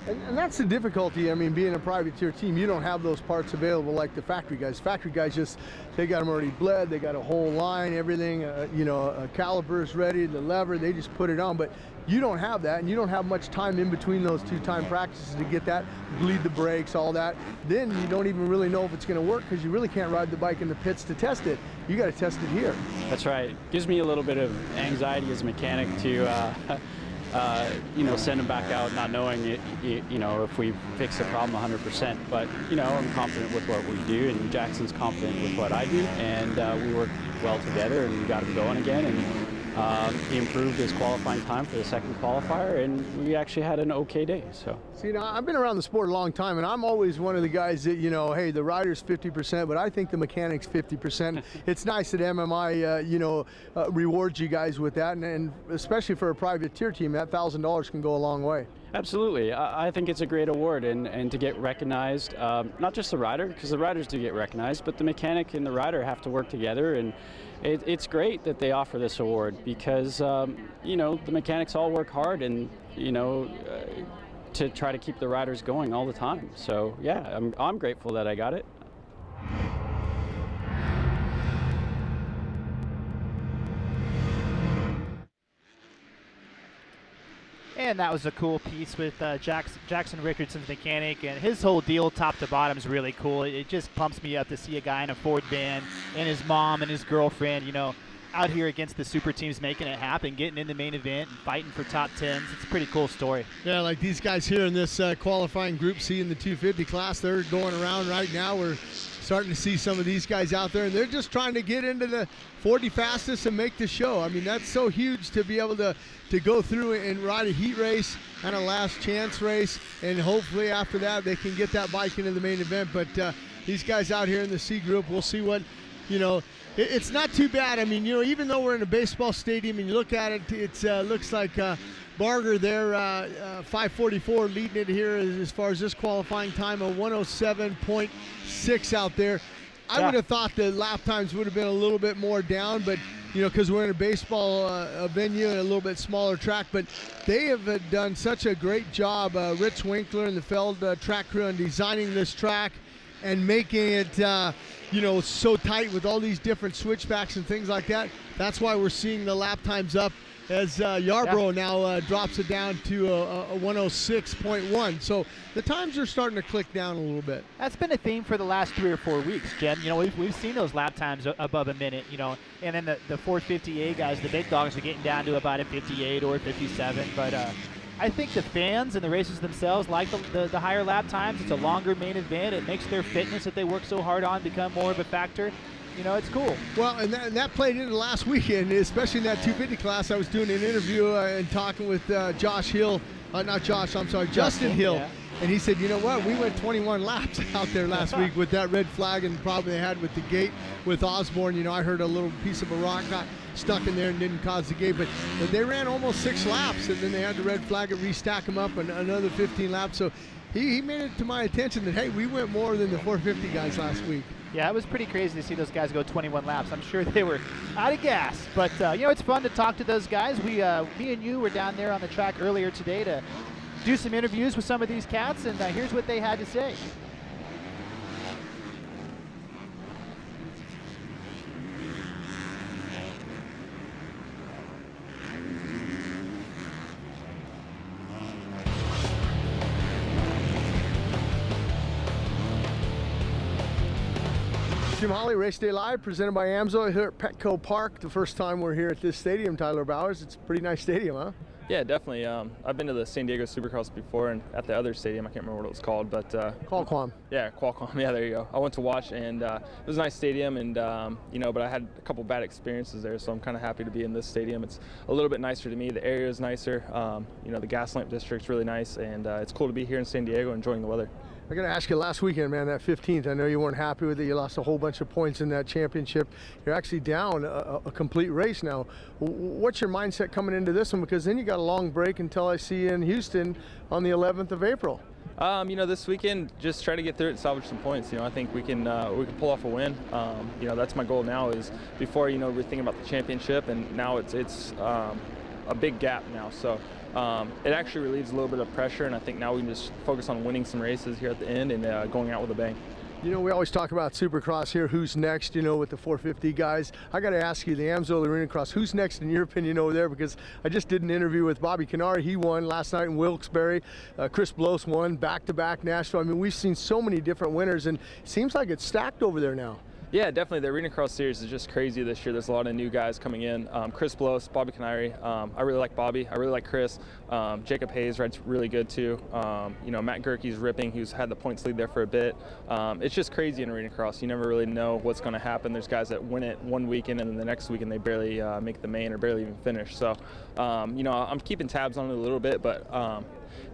And that's the difficulty. I mean, being a privateer team, you don't have those parts available like the factory guys. Factory guys just, they got them already bled, they got a whole line, everything, you know, a caliper's ready, the lever, they just put it on. But you don't have that, and you don't have much time in between those two time practices to get that, bleed the brakes, all that. Then you don't even really know if it's going to work because you really can't ride the bike in the pits to test it. You got to test it here. That's right. It gives me a little bit of anxiety as a mechanic to you know, send them back out not knowing it, you know, if we fix the problem 100%. But, you know, I'm confident with what we do, and Jackson's confident with what I do, and we work well together, and we got him going again. And he improved his qualifying time for the second qualifier, and we actually had an okay day. So, see, now I've been around the sport a long time, and I'm always one of the guys that, you know, hey, the rider's 50%, but I think the mechanic's 50%. It's nice that MMI, you know, rewards you guys with that, and especially for a privateer team, that $1,000 can go a long way. Absolutely. I think it's a great award, and to get recognized, not just the rider, because the riders do get recognized, but the mechanic and the rider have to work together, and it's great that they offer this award because, you know, the mechanics all work hard and, you know, to try to keep the riders going all the time. So, yeah, I'm grateful that I got it. And that was a cool piece with Jackson Richardson's mechanic, and his whole deal top to bottom is really cool. It just pumps me up to see a guy in a Ford van and his mom and his girlfriend, you know, out here against the super teams making it happen, getting in the main event and fighting for top 10s. It's a pretty cool story. Yeah, like these guys here in this qualifying Group C in the 250 class, they're going around right now. We're starting to see some of these guys out there, and they're just trying to get into the 40 fastest and make the show. I mean, that's so huge to be able to go through and ride a heat race and a last chance race, and hopefully after that they can get that bike into the main event. But these guys out here in the C group, we'll see what, you know, it's not too bad. I mean, you know, even though we're in a baseball stadium and you look at it, it looks like Barger there, 5:44 leading it here as far as this qualifying time, a 107.6 out there. I would have thought the lap times would have been a little bit more down, but you know, because we're in a baseball venue and a little bit smaller track, but they have done such a great job, Rich Winkler and the Feld track crew, on designing this track and making it, you know, so tight with all these different switchbacks and things like that. That's why we're seeing the lap times up as Yarborough now drops it down to a 106.1. So the times are starting to click down a little bit. That's been a theme for the last 3 or 4 weeks, Jen. You know, we've seen those lap times above a minute, you know, and then the 450A guys, the big dogs, are getting down to about a 58 or 57. But I think the fans and the races themselves like the higher lap times. It's a longer main event. It makes their fitness that they work so hard on become more of a factor. You know, it's cool. Well, and that played into last weekend, especially in that 250 class. I was doing an interview and talking with Josh Hill, not Josh, I'm sorry, Justin Hill. Yeah. And he said, you know what, we went 21 laps out there last week with that red flag and the problem they had with the gate with Osborne. You know, I heard a little piece of a rock got stuck in there and didn't cause the gate, but they ran almost 6 laps, and then they had the red flag and restack them up and another 15 laps. So he made it to my attention that, hey, we went more than the 450 guys last week. Yeah, it was pretty crazy to see those guys go 21 laps. I'm sure they were out of gas. But, you know, it's fun to talk to those guys. Me and you were down there on the track earlier today to do some interviews with some of these cats, and here's what they had to say. Jim Holly, Race Day Live, presented by AMSO here at PETCO Park. The first time we're here at this stadium, Tyler Bowers. It's a pretty nice stadium, huh? Yeah, definitely. I've been to the San Diego Supercross before, and at the other stadium, I can't remember what it was called, but Qualcomm. Yeah, Qualcomm. Yeah, there you go. I went to watch, and it was a nice stadium, and but I had a couple bad experiences there, so I'm kind of happy to be in this stadium. It's a little bit nicer to me. The area is nicer. The gas lamp district's really nice, and it's cool to be here in San Diego enjoying the weather. I got to ask you, last weekend, man, that 15th, I know you weren't happy with it. You lost a whole bunch of points in that championship. You're actually down a complete race now. What's your mindset coming into this one? Because then you got a long break until I see you in Houston on the 11th of April. This weekend, just try to get through it and salvage some points. I think we can pull off a win. That's my goal now. Is before we're thinking about the championship, and now it's a big gap now. So it actually relieves a little bit of pressure, and I think now we can just focus on winning some races here at the end and going out with a bang. We always talk about Supercross here. Who's next, with the 450 guys? I got to ask you, the AMSOIL Arena Cross, who's next in your opinion over there? Because I just did an interview with Bobby Kiniry. He won last night in Wilkes-Barre. Chris Bloss won back-to-back Nashville. I mean, we've seen so many different winners, and it seems like it's stacked over there now. Yeah, definitely. The Arena Cross Series is just crazy this year. There's a lot of new guys coming in. Chris Bloss, Bobby Kiniry. I really like Bobby. I really like Chris. Jacob Hayes rides really good too. Matt Gerke's ripping, who's had the points lead there for a bit. It's just crazy in Arena Cross. You never really know what's going to happen. There's guys that win it one weekend, and then the next weekend they barely make the main or barely even finish. So, I'm keeping tabs on it a little bit, but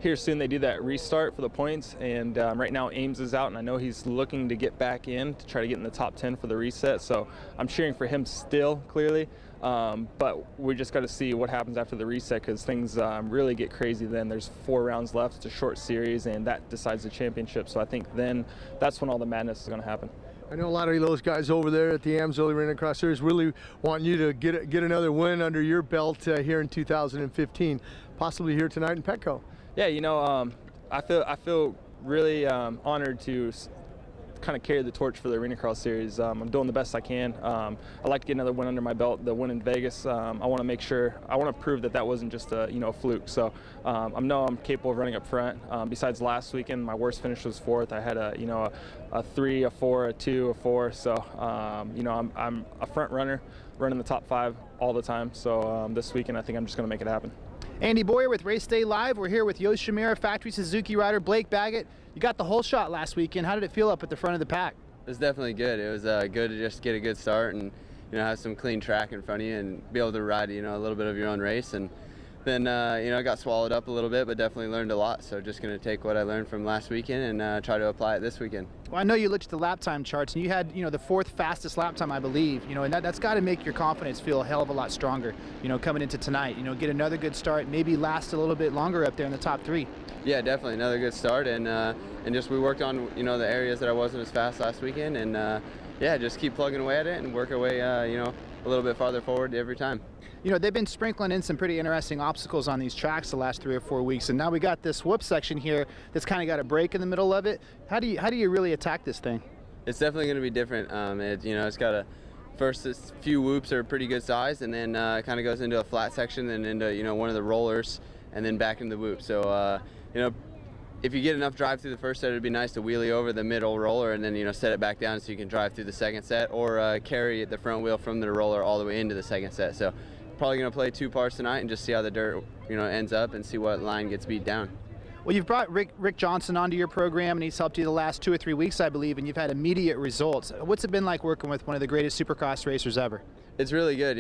here soon they do that restart for the points, and right now Ames is out, and I know he's looking to get back in to try to get in the top 10 for the reset, so I'm cheering for him still, clearly, but we just got to see what happens after the reset, because things really get crazy then. There's 4 rounds left. It's a short series, and that decides the championship, so I think then that's when all the madness is going to happen. I know a lot of those guys over there at the AMSOIL Arena Cross Series really want you to get another win under your belt here in 2015, possibly here tonight in PETCO. Yeah, I feel really honored to kind of carry the torch for the Arena Cross Series. I'm doing the best I can. I'd like to get another win under my belt. The win in Vegas, I want to prove that wasn't just a fluke. So I know I'm capable of running up front. Besides last weekend, my worst finish was 4th. I had a 3, a 4, a 2, a 4. So I'm a front runner, running the top 5 all the time. So this weekend, I think I'm just going to make it happen. Andy Boyer with Race Day Live. We're here with Yoshimura Factory Suzuki rider Blake Baggett. You got the whole shot last weekend. How did it feel up at the front of the pack? It was definitely good. It was good to just get a good start and have some clean track in front of you and be able to ride a little bit of your own race. And then I got swallowed up a little bit, but definitely learned a lot. So just going to take what I learned from last weekend and try to apply it this weekend. Well, I know you looked at the lap time charts, and you had the 4th fastest lap time, I believe. And that's got to make your confidence feel a hell of a lot stronger. Coming into tonight. Get another good start, maybe last a little bit longer up there in the top 3. Yeah, definitely another good start, and just we worked on the areas that I wasn't as fast last weekend, and yeah, just keep plugging away at it and work our way a little bit farther forward every time. They've been sprinkling in some pretty interesting obstacles on these tracks the last 3 or 4 weeks, and now we got this whoop section here that's kind of got a break in the middle of it. How do you really attack this thing? It's definitely going to be different. It's got a first few whoops are pretty good size, and then it kind of goes into a flat section, and into one of the rollers, and then back into the whoop. So if you get enough drive through the first set, it'd be nice to wheelie over the middle roller and then set it back down so you can drive through the second set, or carry the front wheel from the roller all the way into the second set. So probably going to play 2 parts tonight and just see how the dirt ends up and see what line gets beat down. Well, you've brought Rick Johnson onto your program, and he's helped you the last 2 or 3 weeks, I believe, and you've had immediate results. What's it been like working with one of the greatest Supercross racers ever? It's really good.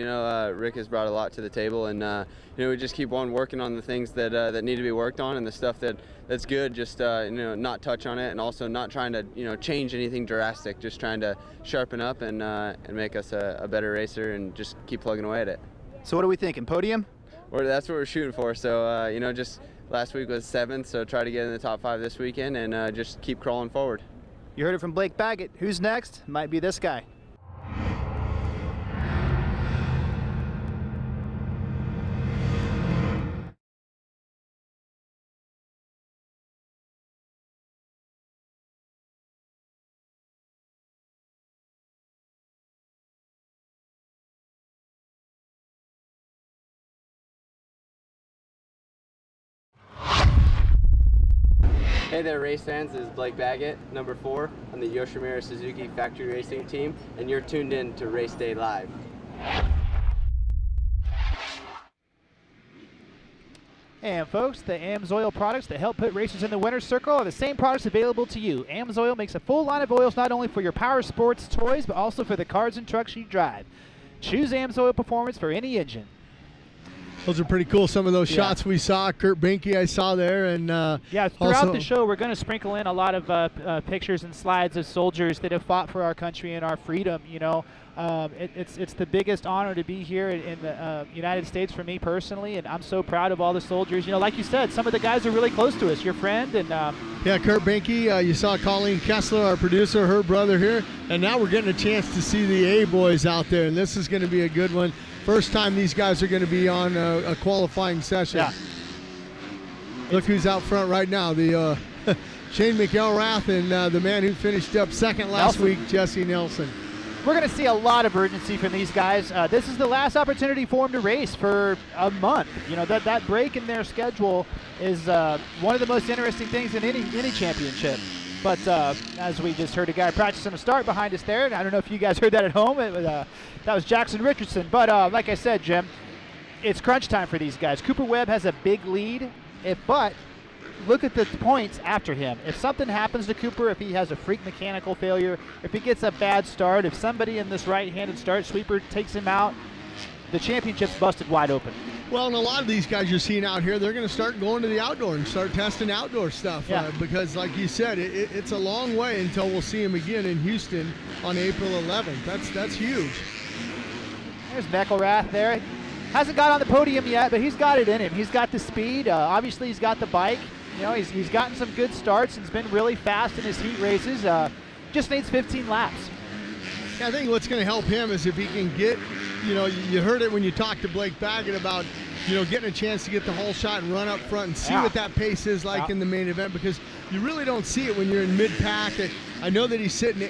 Rick has brought a lot to the table, and we just keep on working on the things that need to be worked on, and the stuff that's good. Just not touch on it, and also not trying to change anything drastic. Just trying to sharpen up and make us a better racer, and just keep plugging away at it. So what are we thinking? Podium? That's what we're shooting for. So just last week was 7th, so try to get in the top 5 this weekend, and just keep crawling forward. You heard it from Blake Baggett. Who's next? Might be this guy. Hey there, race fans. This is Blake Baggett, number 4 on the Yoshimura Suzuki Factory Racing Team, and you're tuned in to Race Day Live. And folks, the AMSOIL products that help put racers in the winner's circle are the same products available to you. AMSOIL makes a full line of oils not only for your power sports toys, but also for the cars and trucks you drive. Choose AMSOIL Performance for any engine. Those are pretty cool. Some of those shots we saw. Kurt Benke I saw there. And throughout the show, we're going to sprinkle in a lot of pictures and slides of soldiers that have fought for our country and our freedom. You know, it's the biggest honor to be here in the United States for me personally, and I'm so proud of all the soldiers. You know, like you said, some of the guys are really close to us. Your friend and yeah, Kurt Benke. You saw Colleen Kessler, our producer, her brother here, and now we're getting a chance to see the A boys out there, and this is going to be a good one. First time these guys are going to be on a qualifying session. Yeah. Look who's out front right now. The Shane McElrath and the man who finished up second last week, Jesse Nelson. We're going to see a lot of urgency from these guys. This is the last opportunity for them to race for a month. You know, that break in their schedule is one of the most interesting things in any championship. But as we just heard a guy practicing a start behind us there, and I don't know if you guys heard that at home. That was Jackson Richardson. But like I said, Jim, it's crunch time for these guys. Cooper Webb has a big lead, but look at the points after him. If something happens to Cooper, if he has a freak mechanical failure, if he gets a bad start, if somebody in this right-handed start sweeper takes him out, the championship's busted wide open. Well, and a lot of these guys you're seeing out here, they're going to start going to the outdoor and start testing outdoor stuff. Yeah. Because, like you said, it's a long way until we'll see him again in Houston on April 11th. That's huge. There's McElrath there. Hasn't got on the podium yet, but he's got it in him. He's got the speed. Obviously, he's got the bike. You know, he's gotten some good starts and he's been really fast in his heat races. Just needs 15 laps. Yeah, I think what's going to help him is if he can get, you know, you heard it when you talked to Blake Baggett about, you know, getting a chance to get the whole shot and run up front and see what that pace is like in the main event, because you really don't see it when you're in mid-pack. I know that he's sitting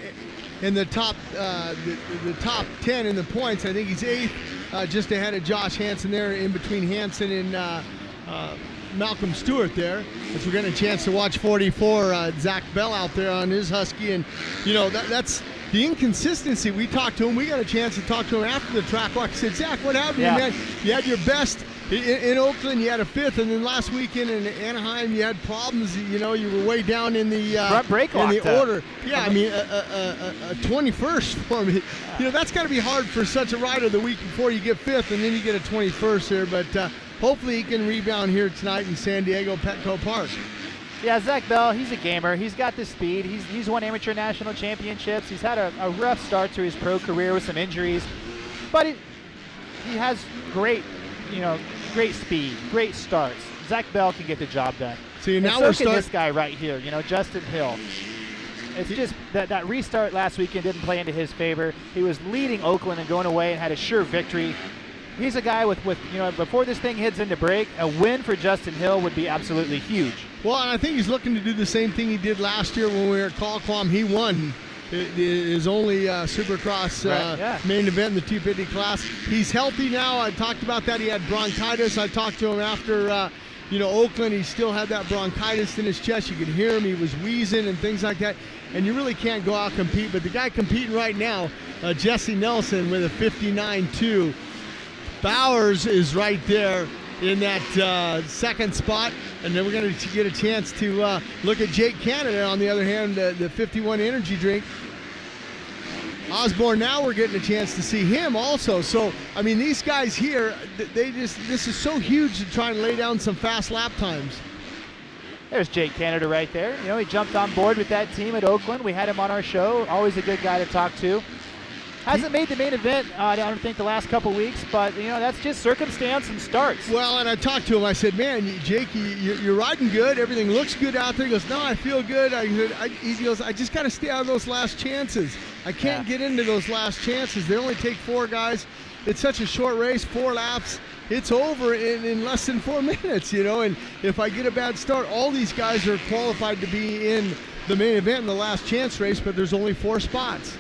in the top the top 10 in the points. I think he's 8th, just ahead of Josh Hansen there, in between Hansen and Malcolm Stewart there. As we're getting a chance to watch 44 Zach Bell out there on his Husky, and you know that's the inconsistency. We talked to him. We got a chance to talk to him after the track walk. I said, Zach, what happened, man? You had your best in Oakland. You had a 5th, and then last weekend in Anaheim, you had problems. You know, you were way down in the front brake in the order. Yeah, I mean, a 21st for me. You know, that's got to be hard for such a rider the week before you get 5th, and then you get a 21st here. But hopefully, he can rebound here tonight in San Diego Petco Park. Yeah, Zach Bell, he's a gamer. He's got the speed. He's won amateur national championships. He's had a rough start to his pro career with some injuries, but he has great speed, great starts. Zach Bell can get the job done. See, now we're starting this guy right here, you know, Justin Hill. It's just that restart last weekend didn't play into his favor. He was leading Oakland and going away and had a sure victory. He's a guy with you know, before this thing heads into break, a win for Justin Hill would be absolutely huge. Well, and I think he's looking to do the same thing he did last year when we were at Qualcomm. He won his only Supercross main event in the 250 class. He's healthy now. I talked about that. He had bronchitis. I talked to him after you know, Oakland. He still had that bronchitis in his chest. You could hear him. He was wheezing and things like that. And you really can't go out and compete. But the guy competing right now, Jesse Nelson, with a 59.2. Bowers is right there in that second spot, and then we're going to get a chance to look at Jake Canada on the other hand, the 51 energy drink. Osborne, now we're getting a chance to see him also. So, I mean, these guys here, this is so huge to try and lay down some fast lap times. There's Jake Canada right there. You know, he jumped on board with that team at Oakland. We had him on our show. Always a good guy to talk to. Hasn't made the main event, I don't think, the last couple weeks, but, you know, that's just circumstance and starts. Well, and I talked to him. I said, man, Jake, you're riding good. Everything looks good out there. He goes, no, I feel good. He goes, I just got to stay out of those last chances. I can't get into those last chances. They only take 4 guys. It's such a short race, 4 laps. It's over in less than 4 minutes, you know, and if I get a bad start, all these guys are qualified to be in the main event in the last chance race, but there's only 4 spots.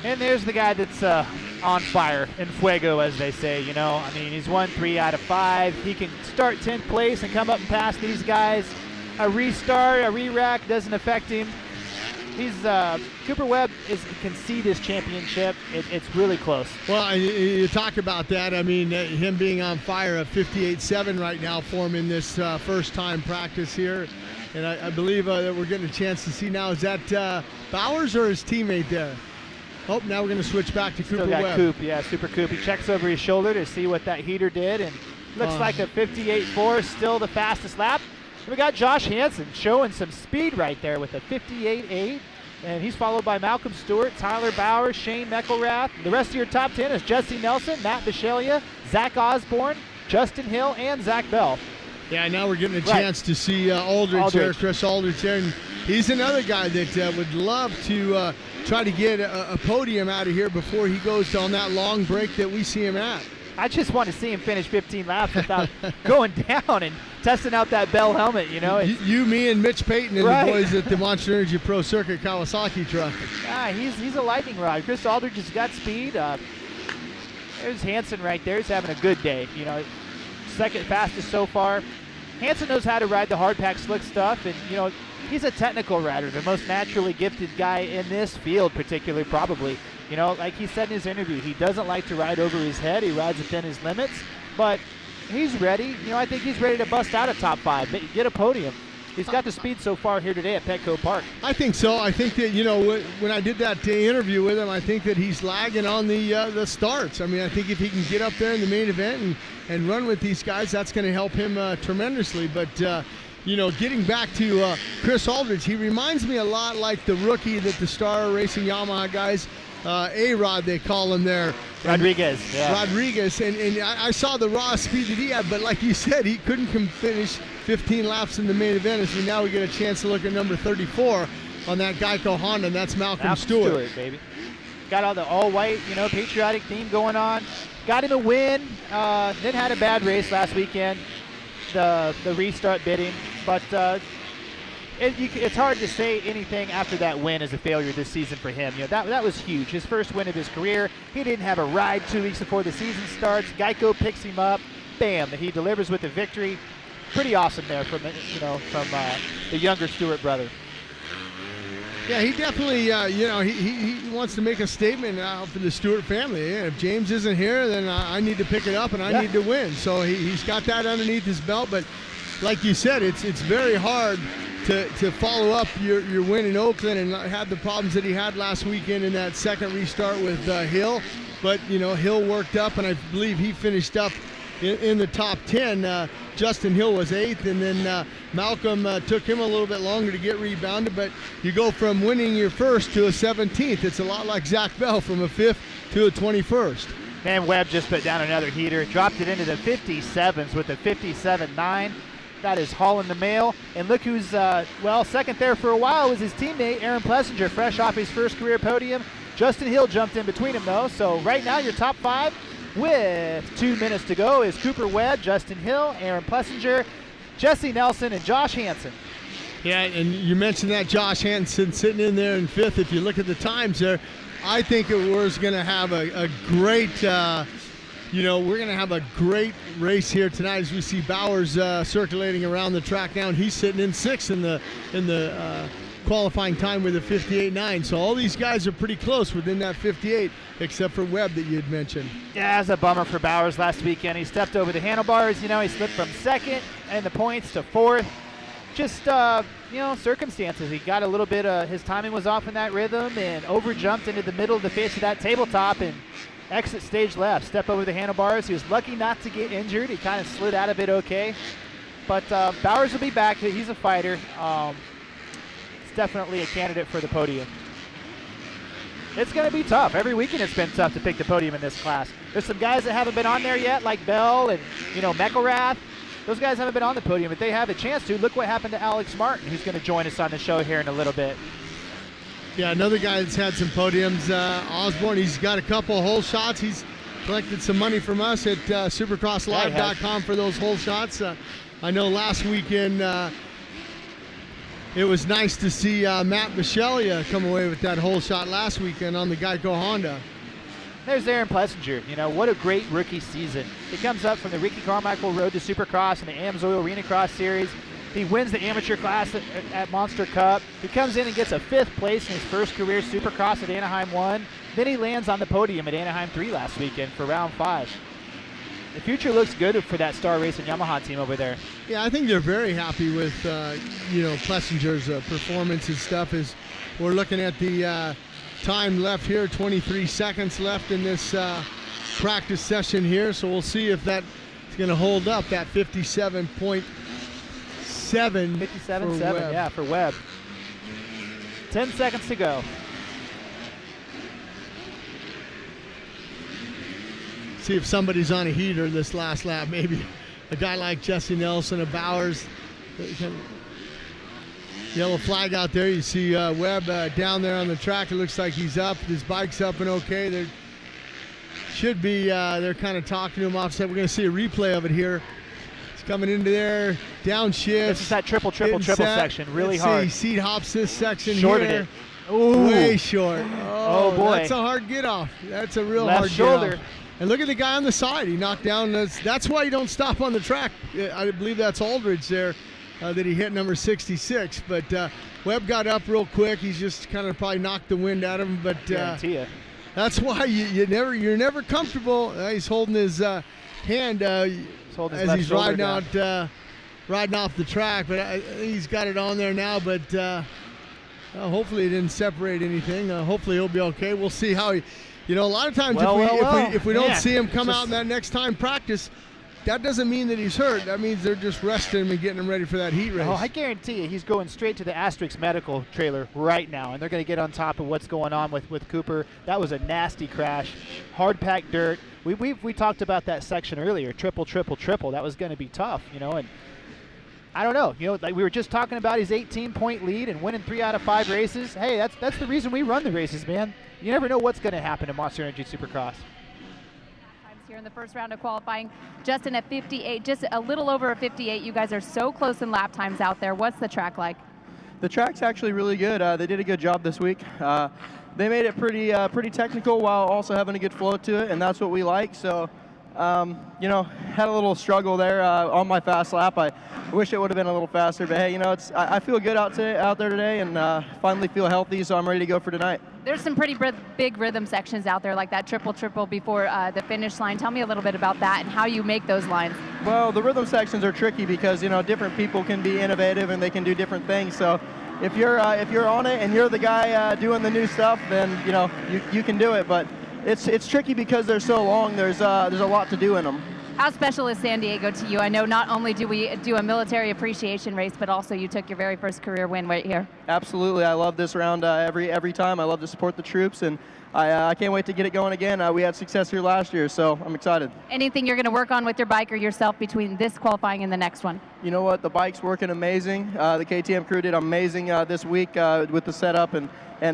And there's the guy that's on fire, in fuego, as they say, you know. I mean, he's won 3 out of 5. He can start 10th place and come up and pass these guys. A restart, a re-rack doesn't affect him. he's Cooper Webb can see this championship. It's really close. Well, you talk about that. I mean, him being on fire at 58.7 right now for him in this first time practice here. And I believe that we're getting a chance to see now. Is that Bowers or his teammate there? Oh, now we're going to switch back to Cooper Webb. Coop, yeah, Super Coop. He checks over his shoulder to see what that heater did, and looks like a 58.4, still the fastest lap. And we got Josh Hansen showing some speed right there with a 58.8, and he's followed by Malcolm Stewart, Tyler Bowers, Shane McGrath. The rest of your top 10 is Jesse Nelson, Matt Bisceglia, Zach Osborne, Justin Hill, and Zach Bell. Yeah, now we're getting a chance to see Aldridge there, Chris Aldridge there. And he's another guy that would love to try to get a podium out of here before he goes on that long break that we see him at. I just want to see him finish 15 laps without going down and testing out that Bell helmet, you know. You, me, and Mitch Payton and the boys at the Monster Energy Pro Circuit Kawasaki truck. Yeah, he's a lightning rod. Chris Aldridge has got speed. There's Hansen right there. He's having a good day. You know, second fastest so far. Hansen knows how to ride the hard pack slick stuff, and you know he's a technical rider, the most naturally gifted guy in this field, particularly probably. You know, like he said in his interview, he doesn't like to ride over his head. He rides within his limits, but he's ready. You know, I think he's ready to bust out a top 5, get a podium. He's got the speed so far here today at Petco Park. I think so. I think that, you know, when I did that interview with him, I think that he's lagging on the starts. I mean, I think if he can get up there in the main event and run with these guys, that's going to help him tremendously. But, you know, getting back to Chris Aldridge, he reminds me a lot like the rookie that the Star Racing Yamaha guys, A-Rod they call him there. Rodriguez. Yeah. Rodriguez. And I saw the raw speed that he had, but like you said, he couldn't finish 15 laps in the main event. And so now we get a chance to look at number 34 on that Geico Honda, and that's Malcolm Stewart. Baby. Got all the all-white, you know, patriotic theme going on. Got him a win. Then had a bad race last weekend, the restart bidding. But it's hard to say anything after that win as a failure this season for him. You know, that was huge. His first win of his career. He didn't have a ride 2 weeks before the season starts. Geico picks him up. Bam! He delivers with a victory. Pretty awesome there from the younger Stewart brother. Yeah, he definitely, you know, he wants to make a statement for the Stewart family. Yeah, if James isn't here, then I need to pick it up and I need to win. So he's got that underneath his belt. But like you said, it's very hard to follow up your win in Oakland and not have the problems that he had last weekend in that second restart with Hill. But, you know, Hill worked up, and I believe he finished up in the top 10. Justin Hill was 8th, and then Malcolm took him a little bit longer to get rebounded. But you go from winning your first to a 17th. It's a lot like Zach Bell from a 5th to a 21st. Man, Webb just put down another heater, dropped it into the 57s with a 57.9. That is hauling the mail. And look who's, second there for a while was his teammate, Aaron Plessinger, fresh off his first career podium. Justin Hill jumped in between them, though. So right now, your top 5 with 2 minutes to go is Cooper Webb, Justin Hill, Aaron Plessinger, Jesse Nelson, and Josh Hansen. Yeah, and you mentioned that Josh Hansen sitting in there in 5th. If you look at the times there, I think we're going to have a great, we're going to have a great race here tonight as we see Bowers circulating around the track now, and he's sitting in 6th in the qualifying time with a 58.9. So all these guys are pretty close within that 58, except for Webb that you had mentioned. Yeah, it's a bummer for Bowers last weekend. He stepped over the handlebars. You know, he slipped from 2nd in the points to 4th. Just, circumstances. He got a little bit his timing was off in that rhythm and over-jumped into the middle of the face of that tabletop and exit stage left. Step over the handlebars. He was lucky not to get injured. He kind of slid out of it okay. But Bowers will be back. He's a fighter. Definitely a candidate for the podium. It's going to be tough. Every weekend it's been tough to pick the podium in this class. There's some guys that haven't been on there yet, like Bell and, McGrath. Those guys haven't been on the podium, but they have a chance to. Look what happened to Alex Martin, who's going to join us on the show here in a little bit. Yeah, another guy that's had some podiums, Osborne. He's got a couple of hole shots. He's collected some money from us at supercrosslive.com for those hole shots. I know last weekend it was nice to see Matt Bisceglia come away with that hole shot last weekend on the Geico Honda. There's Aaron Plessinger. What a great rookie season. He comes up from the Ricky Carmichael Road to Supercross and the AMS Oil Arena Cross Series. He wins the amateur class at Monster Cup. He comes in and gets a 5th place in his first career Supercross at Anaheim 1. Then he lands on the podium at Anaheim 3 last weekend for round 5. The future looks good for that Star Racing Yamaha team over there. Yeah, I think they're very happy with, Plessinger's performance and stuff. As we're looking at the time left here, 23 seconds left in this practice session here. So we'll see if that is going to hold up, that 57.7. 57.7, yeah, for Webb. 10 seconds to go. See if somebody's on a heater this last lap. Maybe a guy like Jesse Nelson, a Bowers. Yellow flag out there. You see Webb down there on the track. It looks like he's up. His bike's up and okay. There should be, they're kind of talking to him offset. We're going to see a replay of it here. He's coming into there, downshift. This is that triple section, really hard. Seat hops this section Shorted here. it. Ooh. Way short. Oh boy. That's a hard get off. That's a real Left hard shoulder. get off. And look at the guy on the side. He knocked down. That's why you don't stop on the track. I believe that's Aldridge there that he hit, number 66. But Webb got up real quick. He's just kind of probably knocked the wind out of him. But that's why you're never comfortable. He's holding his hand as he's riding off the track. But he's got it on there now. But hopefully it didn't separate anything. Hopefully he'll be okay. We'll see how he. A lot of times if we don't see him come out in that next time practice, that doesn't mean that he's hurt. That means they're just resting him and getting him ready for that heat race. Oh, I guarantee you he's going straight to the Asterix medical trailer right now, and they're going to get on top of what's going on with Cooper. That was a nasty crash, hard-packed dirt. We talked about that section earlier, triple. That was going to be tough, and I don't know. Like we were just talking about his 18-point lead and winning 3 out of 5 races. Hey, that's the reason we run the races, man. You never know what's going to happen in Monster Energy Supercross. Here in the first round of qualifying, Justin at 58, just a little over a 58. You guys are so close in lap times out there. What's the track like? The track's actually really good. They did a good job this week. They made it pretty technical while also having a good flow to it, and that's what we like. So, had a little struggle there on my fast lap. I wish it would have been a little faster, but hey, I feel good out there today, and finally feel healthy, so I'm ready to go for tonight. There's some pretty big rhythm sections out there, like that triple before the finish line. Tell me a little bit about that and how you make those lines. Well, the rhythm sections are tricky because different people can be innovative and they can do different things. So if you're on it and you're the guy doing the new stuff, then you can do it. But it's tricky because they're so long. There's a lot to do in them. How special is San Diego to you? I know not only do we do a military appreciation race, but also you took your very first career win right here. Absolutely. I love this round every time. I love to support the troops, and I can't wait to get it going again. We had success here last year, so I'm excited. Anything you're going to work on with your bike or yourself between this qualifying and the next one? You know what? The bike's working amazing. The KTM crew did amazing this week with the setup and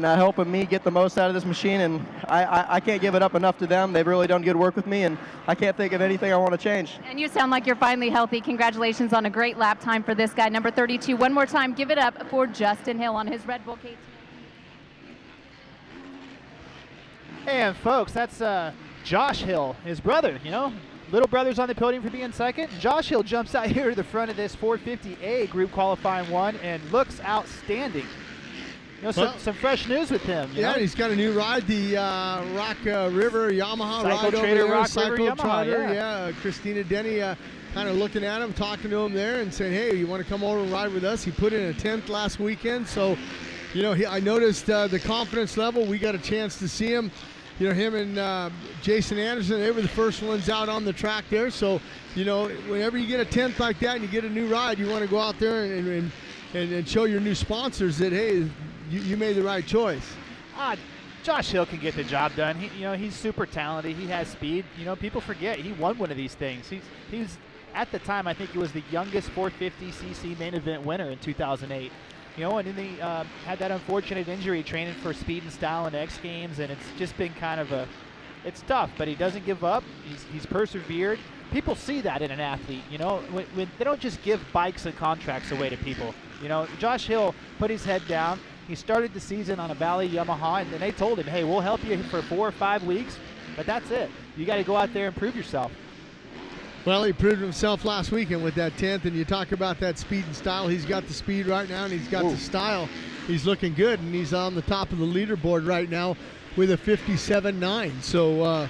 helping me get the most out of this machine, and I can't give it up enough to them. They've really done good work with me, and I can't think of anything I want to change. And you sound like you're finally healthy. Congratulations on a great lap time for this guy, number 32. One more time, give it up for Justin Hill on his Red Bull KTM. And folks, that's Josh Hill, his brother, little brother's on the podium for being second. Josh Hill jumps out here to the front of this 450A group qualifying 1 and looks outstanding. Some fresh news with him. Yeah, he's got a new ride, the Rock River Yamaha ride over there. Rock River Yamaha, yeah. Christina Denny kind of looking at him, talking to him there and saying, hey, you want to come over and ride with us? He put in a 10th last weekend, so I noticed the confidence level. We got a chance to see him. Him and Jason Anderson, they were the first ones out on the track there. So, whenever you get a 10th like that and you get a new ride, you want to go out there and show your new sponsors that, hey, you made the right choice. Josh Hill can get the job done. He's super talented. He has speed. People forget he won one of these things. He's at the time, I think he was the youngest 450cc main event winner in 2008. And then he had that unfortunate injury training for speed and style in X Games, and it's just been kind of it's tough, but he doesn't give up. He's persevered. People see that in an athlete, when they don't just give bikes and contracts away to people. Josh Hill put his head down. He started the season on a Valley Yamaha, and then they told him, hey, we'll help you for 4 or 5 weeks, but that's it. You got to go out there and prove yourself. Well, he proved himself last weekend with that 10th, and you talk about that speed and style. He's got the speed right now, and he's got the style. He's looking good, and he's on the top of the leaderboard right now with a 57.9. So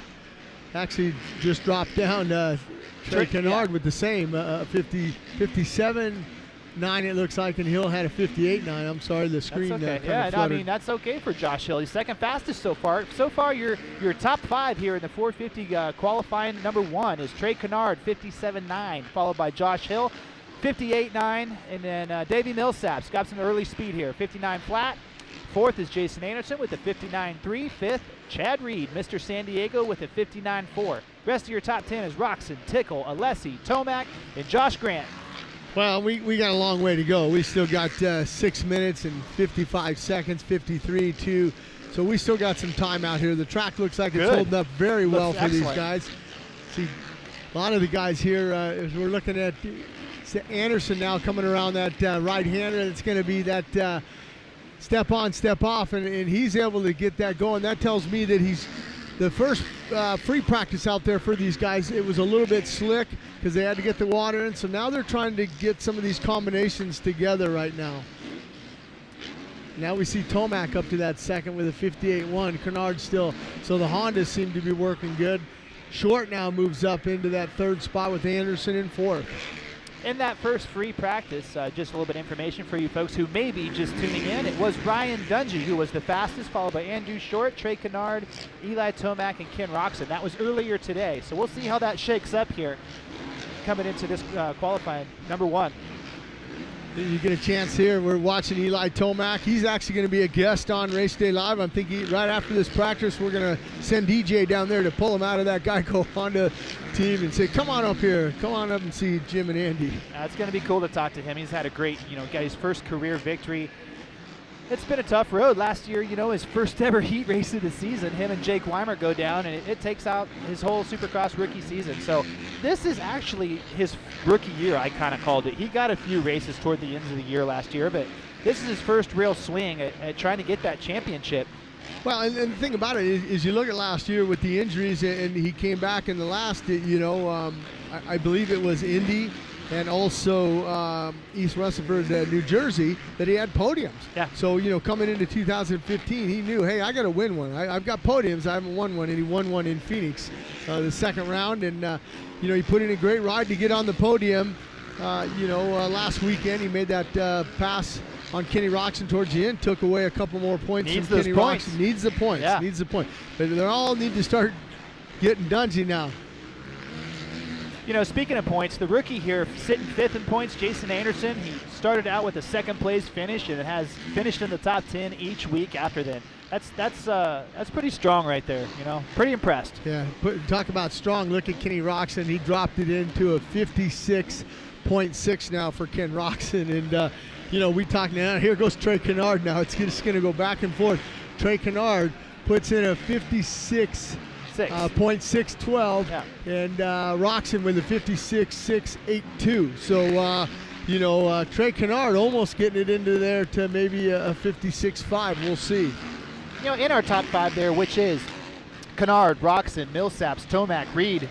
actually just dropped down Trey Canard with the same 57.9 it looks like, and Hill had a 58.9. I'm sorry, the screen. That's okay. Yeah, no, I mean, that's okay for Josh Hill. He's second fastest so far. So far, your top 5 here in the 450 qualifying. Number 1 is Trey Canard, 57.9, followed by Josh Hill, 58.9, and then Davey Millsaps got some early speed here, 59 flat. 4th is Jason Anderson with a 59.3. 5th, Chad Reed, Mr. San Diego, with a 59.4. Rest of your top 10 is Roczen, Tickle, Alessi, Tomac, and Josh Grant. Well, we got a long way to go. We still got 6 minutes and 55 seconds, 53.2. So we still got some time out here. The track looks like it's holding up very well for these guys. See, a lot of the guys here, as we're looking at Anderson now coming around that right-hander, it's going to be that step on, step off, and he's able to get that going. That tells me that he's the first free practice out there for these guys. It was a little bit slick because they had to get the water in. So now they're trying to get some of these combinations together right now. Now we see Tomac up to that second with a 58.1. Canard still. So the Hondas seem to be working good. Short now moves up into that 3rd spot with Anderson in 4th. In that first free practice, just a little bit of information for you folks who may be just tuning in. It was Ryan Dungey who was the fastest, followed by Andrew Short, Trey Canard, Eli Tomac, and Ken Roczen. That was earlier today. So we'll see how that shakes up here coming into this qualifying number 1. You get a chance here. We're watching Eli Tomac. He's actually going to be a guest on Race Day Live. I'm thinking right after this practice, we're going to send DJ down there to pull him out of that Geico Honda team and say, come on up here. Come on up and see Jim and Andy. It's going to be cool to talk to him. He's had a great, got his first career victory. It's been a tough road. Last year, his first ever heat race of the season, him and Jake Weimer go down, and it takes out his whole Supercross rookie season. So this is actually his rookie year, I kind of called it. He got a few races toward the end of the year last year, but this is his first real swing at trying to get that championship. Well, and the thing about it is you look at last year with the injuries, and he came back in the last, I believe it was Indy and also East Rutherford, New Jersey, that he had podiums. Yeah. So, coming into 2015, he knew, hey, I got to win one. I've got podiums. I haven't won one, and he won one in Phoenix the second round. And, he put in a great ride to get on the podium. Last weekend he made that pass on Kenny Roczen towards the end, took away a couple more points from Kenny Roczen. Needs the points. Yeah. Needs the point. But they all need to start getting Dungey now. Speaking of points, the rookie here sitting 5th in points, Jason Anderson. He started out with a 2nd place finish and has finished in the top 10 each week after then. That's pretty strong right there. Pretty impressed. Yeah, talk about strong. Look at Kenny Roczen. He dropped it into a 56.6 now for Ken Roczen, and we talk now. Here goes Trey Canard now. It's just going to go back and forth. Trey Canard puts in a 56.612, and Roczen with a 56.682. So, Trey Canard almost getting it into there to maybe a 56.5. We'll see. In our top 5 there, which is Canard, Roczen, Millsaps, Tomac, Reed.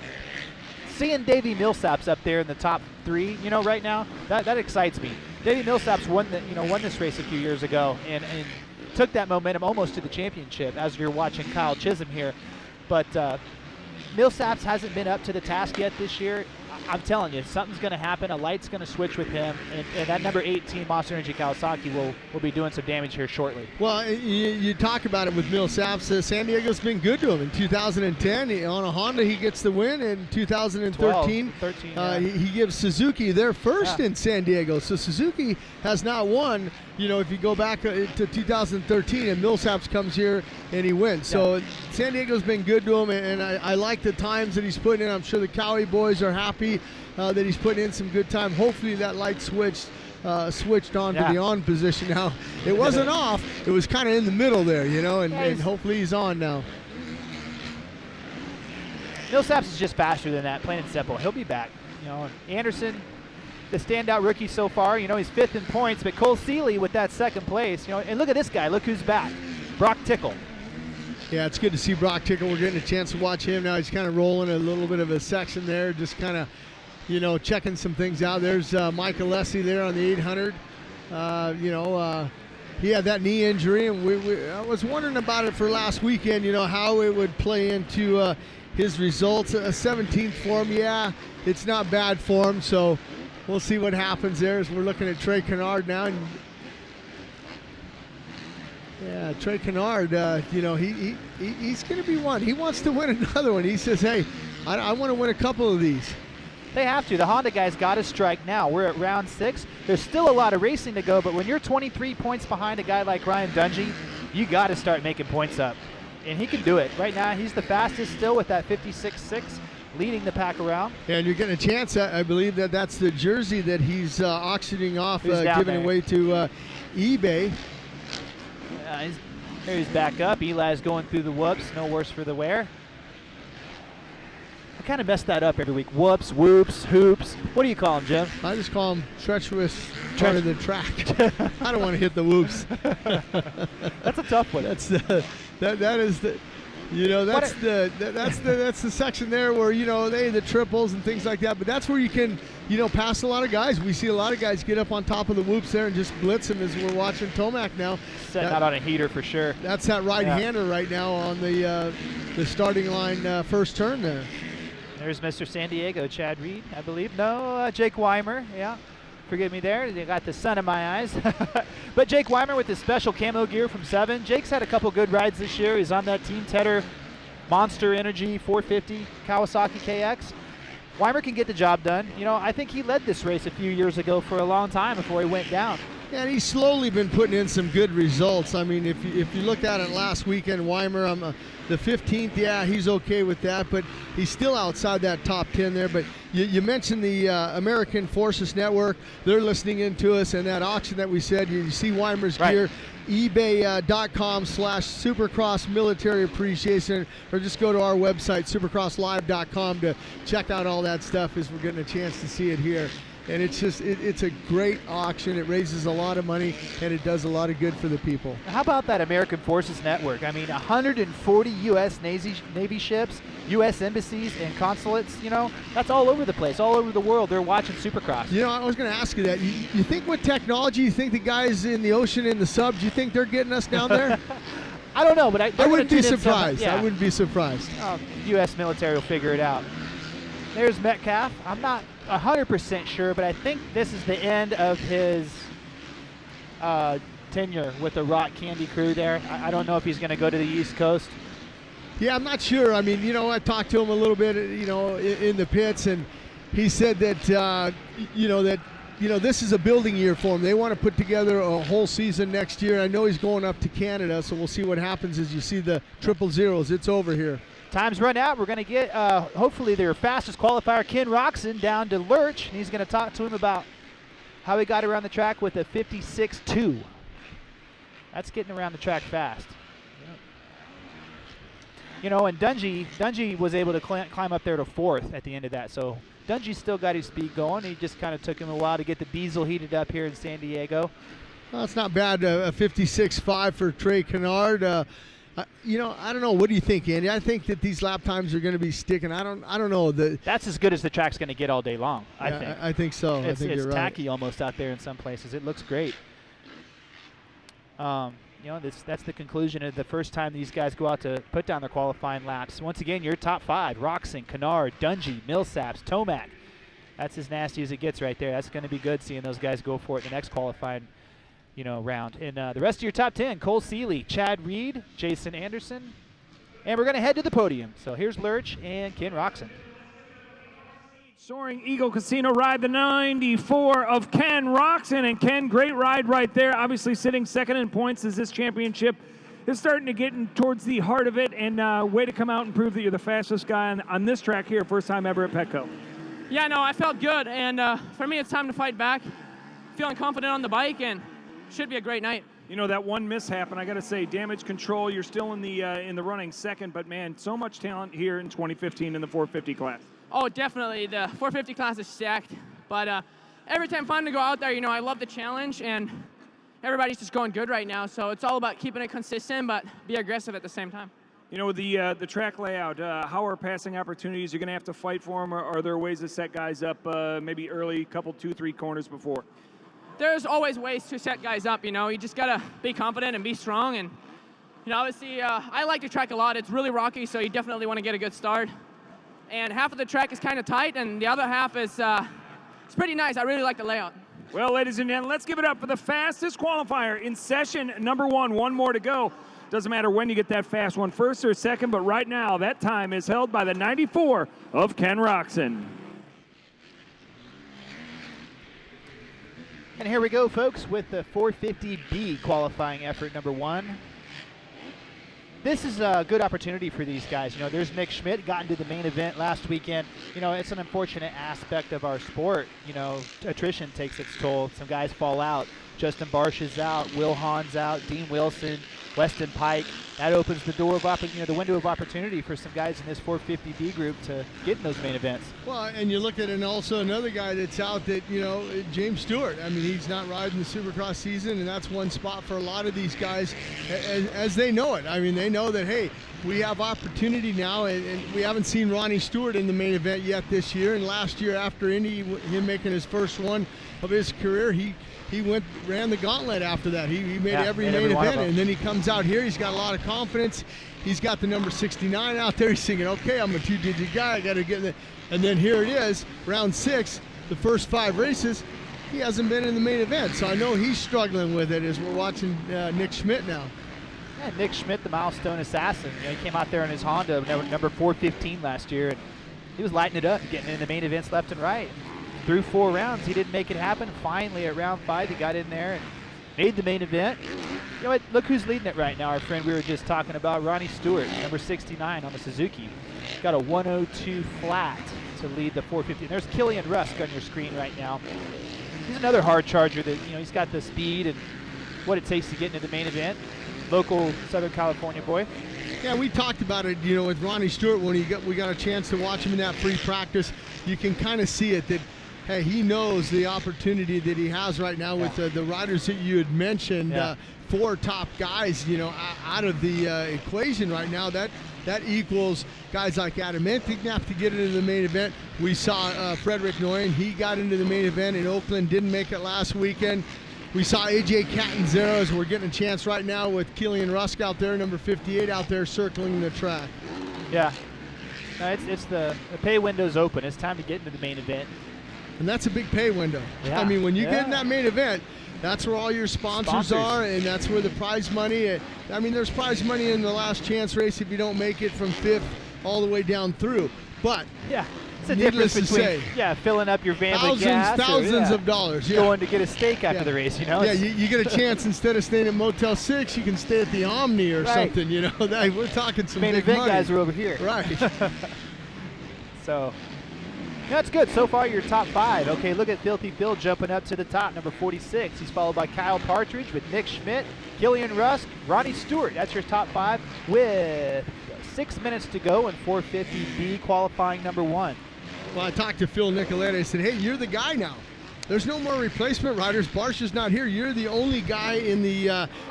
Seeing Davey Millsaps up there in the top 3, right now, that excites me. Davey Millsaps won this race a few years ago and took that momentum almost to the championship, as you're watching Kyle Chisholm here. But Millsaps hasn't been up to the task yet this year. I'm telling you, something's going to happen. A light's going to switch with him, and that number 18 Monster Energy Kawasaki will be doing some damage here shortly. Well, you talk about it with Millsaps. San Diego's been good to him. In 2010, on a Honda, he gets the win. In 2013, he gives Suzuki their first in San Diego. So Suzuki has not won. If you go back to 2013, and Millsaps comes here and he wins. So San Diego's been good to him, and I like the times that he's putting in. I'm sure the Cowie boys are happy that he's putting in some good time. Hopefully that light switched on to the on position now. It wasn't off. It was kind of in the middle there, and hopefully he's on now. Millsaps is just faster than that, plain and simple. He'll be back. Anderson, the standout rookie so far. He's 5th in points, but Cole Seeley with that 2nd place. And look at this guy. Look who's back. Brock Tickle. Yeah, it's good to see Brock Tickle. We're getting a chance to watch him now. He's kind of rolling a little bit of a section there, just kind of, you know, checking some things out. There's Michael Leib there on the 800. He had that knee injury, and I was wondering about it for last weekend, you know, how it would play into his results. A 17th for him, yeah, it's not bad for him, so we'll see what happens there as we're looking at Trey Canard now. And yeah, Trey Canard, you know, he's going to be one. He wants to win another one. He says, hey, I want to win a couple of these. They have to. The Honda guys got to strike now. We're at round 6. There's still a lot of racing to go, but when you're 23 points behind a guy like Ryan Dungey, you got to start making points up. And he can do it. Right now, he's the fastest still with that 56.6, leading the pack around. And you're getting a chance. I believe that's the jersey that he's auctioning off, giving away to eBay. He's back up. Eli's going through the whoops. No worse for the wear. I kind of mess that up every week. Whoops, whoops, hoops. What do you call them, Jim? I just call them treacherous part of the track. I don't want to hit the whoops. That's a tough one. That's that is the, you know, that's the section there where, you know, the triples and things like that. But that's where you can, you know, pass a lot of guys. We see a lot of guys get up on top of the whoops there and just blitz them as we're watching Tomac now. Setting out on a heater for sure. That's that right-hander right now on the starting line first turn there. There's Mr. San Diego, Chad Reed, I believe. No, Jake Weimer, yeah. Forgive me there. They got the sun in my eyes. But Jake Weimer with his special camo gear from 7. Jake's had a couple good rides this year. He's on that Team Tedder Monster Energy 450 Kawasaki KX. Weimer can get the job done. You know, I think he led this race a few years ago for a long time before he went down. Yeah, and he's slowly been putting in some good results. I mean, if you looked at it last weekend, Weimer on the 15th, yeah, he's okay with that, but he's still outside that top 10 there. But you mentioned the American Forces Network. They're listening into us, and that auction that we said, you see Weimer's gear, ebay.com/Supercross Military Appreciation, or just go to our website, supercrosslive.com, to check out all that stuff as we're getting a chance to see it here. And it's just, it's a great auction. It raises a lot of money, and it does a lot of good for the people. How about that American Forces Network? I mean, 140 U.S. Navy ships, U.S. embassies, and consulates, you know, that's all over the place, all over the world. They're watching Supercross. You know, I was going to ask you that. You think with technology, you think the guys in the ocean in the subs, you think they're getting us down there? I don't know, but I wouldn't be surprised. Yeah. I wouldn't be surprised. U.S. military will figure it out. There's Metcalf. I'm not 100% sure, but I think this is the end of his tenure with the Rock Candy crew there. I don't know if he's going to go to the East Coast. Yeah, I'm not sure. I mean, you know, I talked to him a little bit, you know, in the pits, and he said that, this is a building year for him. They want to put together a whole season next year. I know he's going up to Canada, so we'll see what happens as you see the 000s. It's over here. Time's run out. We're going to get, hopefully, their fastest qualifier, Ken Roczen, down to Lurch. And he's going to talk to him about how he got around the track with a 56.2. That's getting around the track fast. Yep. You know, and Dungey was able to climb up there to 4th at the end of that. So Dungey's still got his speed going. He just kind of took him a while to get the diesel heated up here in San Diego. Well, it's not bad, a 56.5 for Trey Canard. You know, I don't know. What do you think, Andy? I think that these lap times are going to be sticking. I don't know. That's as good as the track's going to get all day long, I think. I think so. It's you're right. tacky almost out there in some places. It looks great. You know, that's the conclusion of the first time these guys go out to put down their qualifying laps. Once again, your top 5, Roczen, Canard, Dungey, Millsaps, Tomac. That's as nasty as it gets right there. That's going to be good seeing those guys go for it in the next qualifying round. And the rest of your top 10, Cole Seeley, Chad Reed, Jason Anderson. And we're going to head to the podium. So here's Lurch and Ken Roczen. Soaring Eagle Casino ride, the 94 of Ken Roczen. And Ken, great ride right there. Obviously sitting second in points as this championship is starting to get towards the heart of it. And way to come out and prove that you're the fastest guy on this track here, first time ever at PETCO. Yeah, no, I felt good. And for me, it's time to fight back. Feeling confident on the bike, and should be a great night. You know, that one mishap, and I got to say, damage control, you're still in the running second, but man, so much talent here in 2015 in the 450 class. Oh, definitely. The 450 class is stacked, but every time fun to go out there, you know, I love the challenge, and everybody's just going good right now, so it's all about keeping it consistent, but be aggressive at the same time. You know, the track layout, how are passing opportunities? You're going to have to fight for them, or are there ways to set guys up maybe early, couple, 2-3 corners before? There's always ways to set guys up, you know. You just got to be confident and be strong. And, you know, obviously, I like the track a lot. It's really rocky, so you definitely want to get a good start. And half of the track is kind of tight, and the other half is it's pretty nice. I really like the layout. Well, ladies and gentlemen, let's give it up for the fastest qualifier in session number 1. One more to go. Doesn't matter when you get that fast one, first or second, but right now that time is held by the 94 of Ken Roczen. And here we go, folks, with the 450B qualifying effort number 1. This is a good opportunity for these guys. You know, there's Nick Schmidt, got into the main event last weekend. You know, it's an unfortunate aspect of our sport. You know, attrition takes its toll. Some guys fall out. Justin Barsh is out, Will Hahn's out, Dean Wilson, Weston Pike. That opens the door of the window of opportunity for some guys in this 450B group to get in those main events. Well, and you look at it, and also another guy that's out that, you know, James Stewart. I mean, he's not riding the Supercross season, and that's one spot for a lot of these guys as they know it. I mean, they know that, hey, we have opportunity now, and we haven't seen Ronnie Stewart in the main event yet this year. And last year, after Indy, him making his first one of his career, he ran the gauntlet after that. He made every main event, and then he comes out here. He's got a lot of confidence. He's got the number 69 out there. He's thinking, okay, I'm a 2-digit guy. I got to get in and then here it is, round 6, the first 5 races. He hasn't been in the main event, so I know he's struggling with it as we're watching Nick Schmidt now. Yeah, Nick Schmidt, the milestone assassin. You know, he came out there in his Honda, number 415 last year, and he was lighting it up, getting in the main events left and right. Through 4 rounds, he didn't make it happen. Finally, at round 5, he got in there and made the main event. You know what? Look who's leading it right now. Our friend we were just talking about, Ronnie Stewart, number 69 on the Suzuki. Got a 102 flat to lead the 450. And there's Killian Rusk on your screen right now. He's another hard charger that, you know, he's got the speed and what it takes to get into the main event. Local Southern California boy. Yeah, we talked about it, you know, with Ronnie Stewart when we got a chance to watch him in that free practice. You can kind of see it that, hey, he knows the opportunity that he has right now with the riders that you had mentioned. 4 top guys, you know, out of the equation right now. That equals guys like Adam Entignap to get into the main event. We saw Frederick Nguyen. He got into the main event in Oakland, didn't make it last weekend. We saw AJ Catanzaro as we're getting a chance right now with Killian Rusk out there, number 58 out there circling the track. Yeah, no, it's the pay window's open. It's time to get into the main event. And that's a big pay window. Yeah. I mean, when you get in that main event, that's where all your sponsors are, and that's where the prize money. I mean, there's prize money in the last chance race if you don't make it from 5th all the way down through. But yeah, it's a difference between filling up your van with gas, thousands of dollars, going to get a steak after the race. You know, yeah, you get a chance instead of staying at Motel 6, you can stay at the Omni or something. You know, we're talking some main big event money. guys are over here, right? So. That's good. So far, your top 5. Okay, look at Filthy Phil jumping up to the top, number 46. He's followed by Kyle Partridge with Nick Schmidt, Killian Rusk, Ronnie Stewart. That's your top 5 with 6 minutes to go in 450B qualifying number 1. Well, I talked to Phil Nicoletti. I said, hey, you're the guy now. There's no more replacement riders. Barsh is not here. You're the only guy in the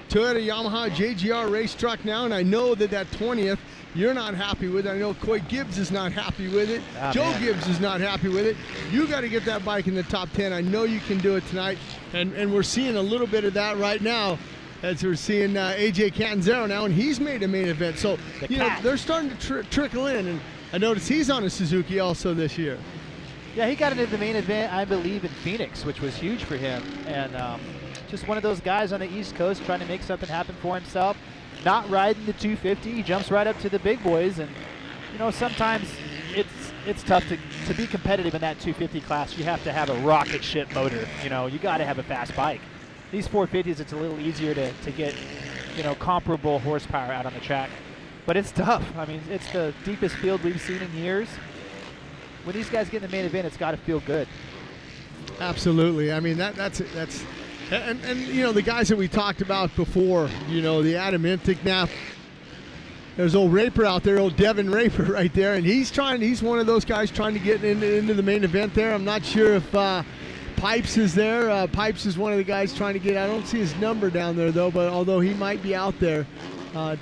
Toyota Yamaha JGR race truck now, and I know that 20th you're not happy with it. I know Coy Gibbs is not happy with it. Joe Gibbs is not happy with it. You got to get that bike in the top 10. I know you can do it tonight, and we're seeing a little bit of that right now as we're seeing AJ Catanzaro now, and he's made a main event. So, you know, they're starting to trickle in, and I noticed he's on a Suzuki also this year. Yeah, he got into the main event, I believe, in Phoenix, which was huge for him. And just one of those guys on the East Coast trying to make something happen for himself. Not riding the 250, he jumps right up to the big boys. And, you know, sometimes it's tough to be competitive in that 250 class. You have to have a rocket ship motor. You know, you got to have a fast bike. These 450s, it's a little easier to get, you know, comparable horsepower out on the track. But it's tough. I mean, it's the deepest field we've seen in years. When these guys get in the main event, it's got to feel good. Absolutely. I mean, that's and you know, the guys that we talked about before, you know, the Adam Entignap. There's old Raper out there, old Devin Raper right there, and he's one of those guys trying to get into the main event there. I'm not sure if Pipes is there. Pipes is one of the guys trying to get. I don't see his number down there though, but although he might be out there.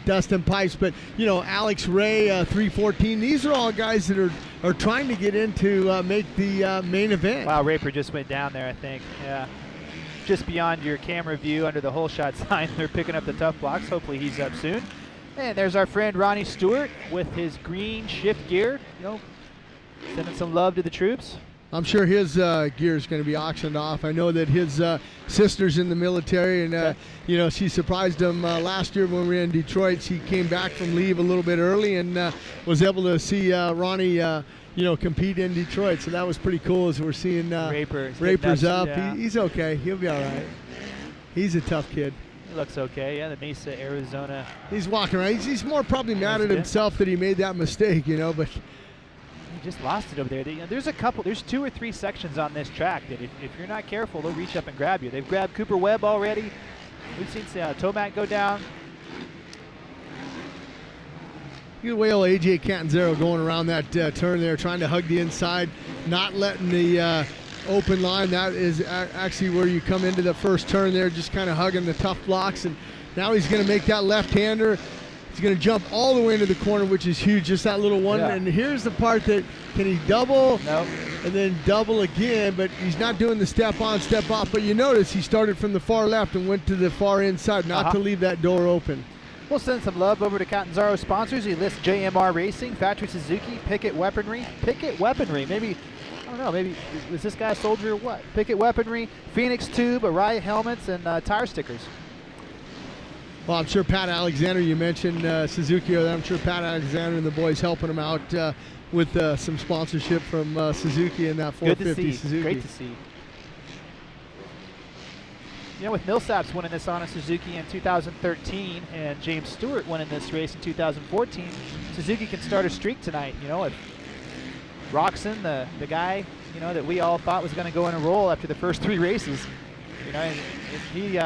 Dustin Pipes, but Alex Ray, 314. These are all guys that are trying to get into make the main event. Wow, Raper just went down there, I think. Yeah, just beyond your camera view under the hole shot sign. They're picking up the tough blocks. Hopefully he's up soon. And there's our friend Ronnie Stewart with his green shift gear. Sending some love to the troops. I'm sure his gear is going to be auctioned off. I know that his sister's in the military, and she surprised him last year when we were in Detroit. She came back from leave a little bit early and was able to see Ronnie, compete in Detroit. So that was pretty cool. As we're seeing Raper's up. Yeah. He's okay. He'll be all right. He's a tough kid. He looks okay. Yeah, the Mesa, Arizona. He's walking around. He's more probably mad at himself that he made that mistake, but. He just lost it over there. There's 2 or 3 sections on this track that if you're not careful, they'll reach up and grab you. They've grabbed Cooper Webb already. We've seen Tomac go down. You whale AJ Catanzaro going around that turn there, trying to hug the inside, not letting the open line. That is actually where you come into the first turn there, just kind of hugging the tough blocks. And now he's going to make that left-hander. He's going to jump all the way into the corner, which is huge, just that little one. Yeah. And here's the part that, can he double? Nope. And then double again, but he's not doing the step on, step off. But you notice he started from the far left and went to the far inside, not to leave that door open. We'll send some love over to Catanzaro sponsors. He lists JMR Racing, Factory Suzuki, Pickett Weaponry. Pickett Weaponry, maybe, I don't know, maybe was this guy a soldier or what? Pickett Weaponry, Phoenix Tube, Araya Helmets, and tire stickers. Well, I'm sure Pat Alexander, you mentioned Suzuki, I'm sure Pat Alexander and the boys helping him out with some sponsorship from Suzuki and that 450 Suzuki. Great to see. With Millsaps winning this on a Suzuki in 2013 and James Stewart winning this race in 2014, Suzuki can start a streak tonight. If Roczen, the guy, that we all thought was going to go in a roll after the first 3 races, and he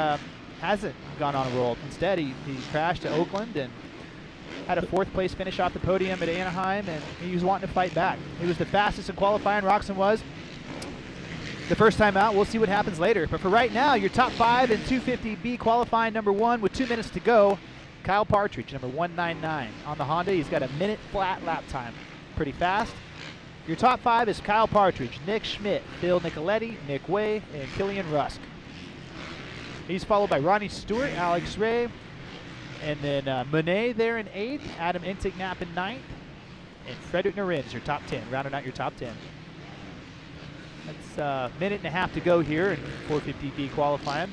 hasn't gone on a roll. Instead, he crashed at Oakland and had a 4th place finish off the podium at Anaheim, and he was wanting to fight back. He was the fastest in qualifying, Roczen was. The first time out, we'll see what happens later. But for right now, your top 5 in 250B qualifying number 1 with 2 minutes to go. Kyle Partridge, number 199 on the Honda. He's got a minute flat lap time. Pretty fast. Your top 5 is Kyle Partridge, Nick Schmidt, Phil Nicoletti, Nick Way, and Killian Rusk. He's followed by Ronnie Stewart, Alex Ray, and then Monet there in 8th, Adam Entignap in 9th, and Frederick Narin is your top 10, rounding out your top 10. That's a minute and a half to go here in 450B qualifying.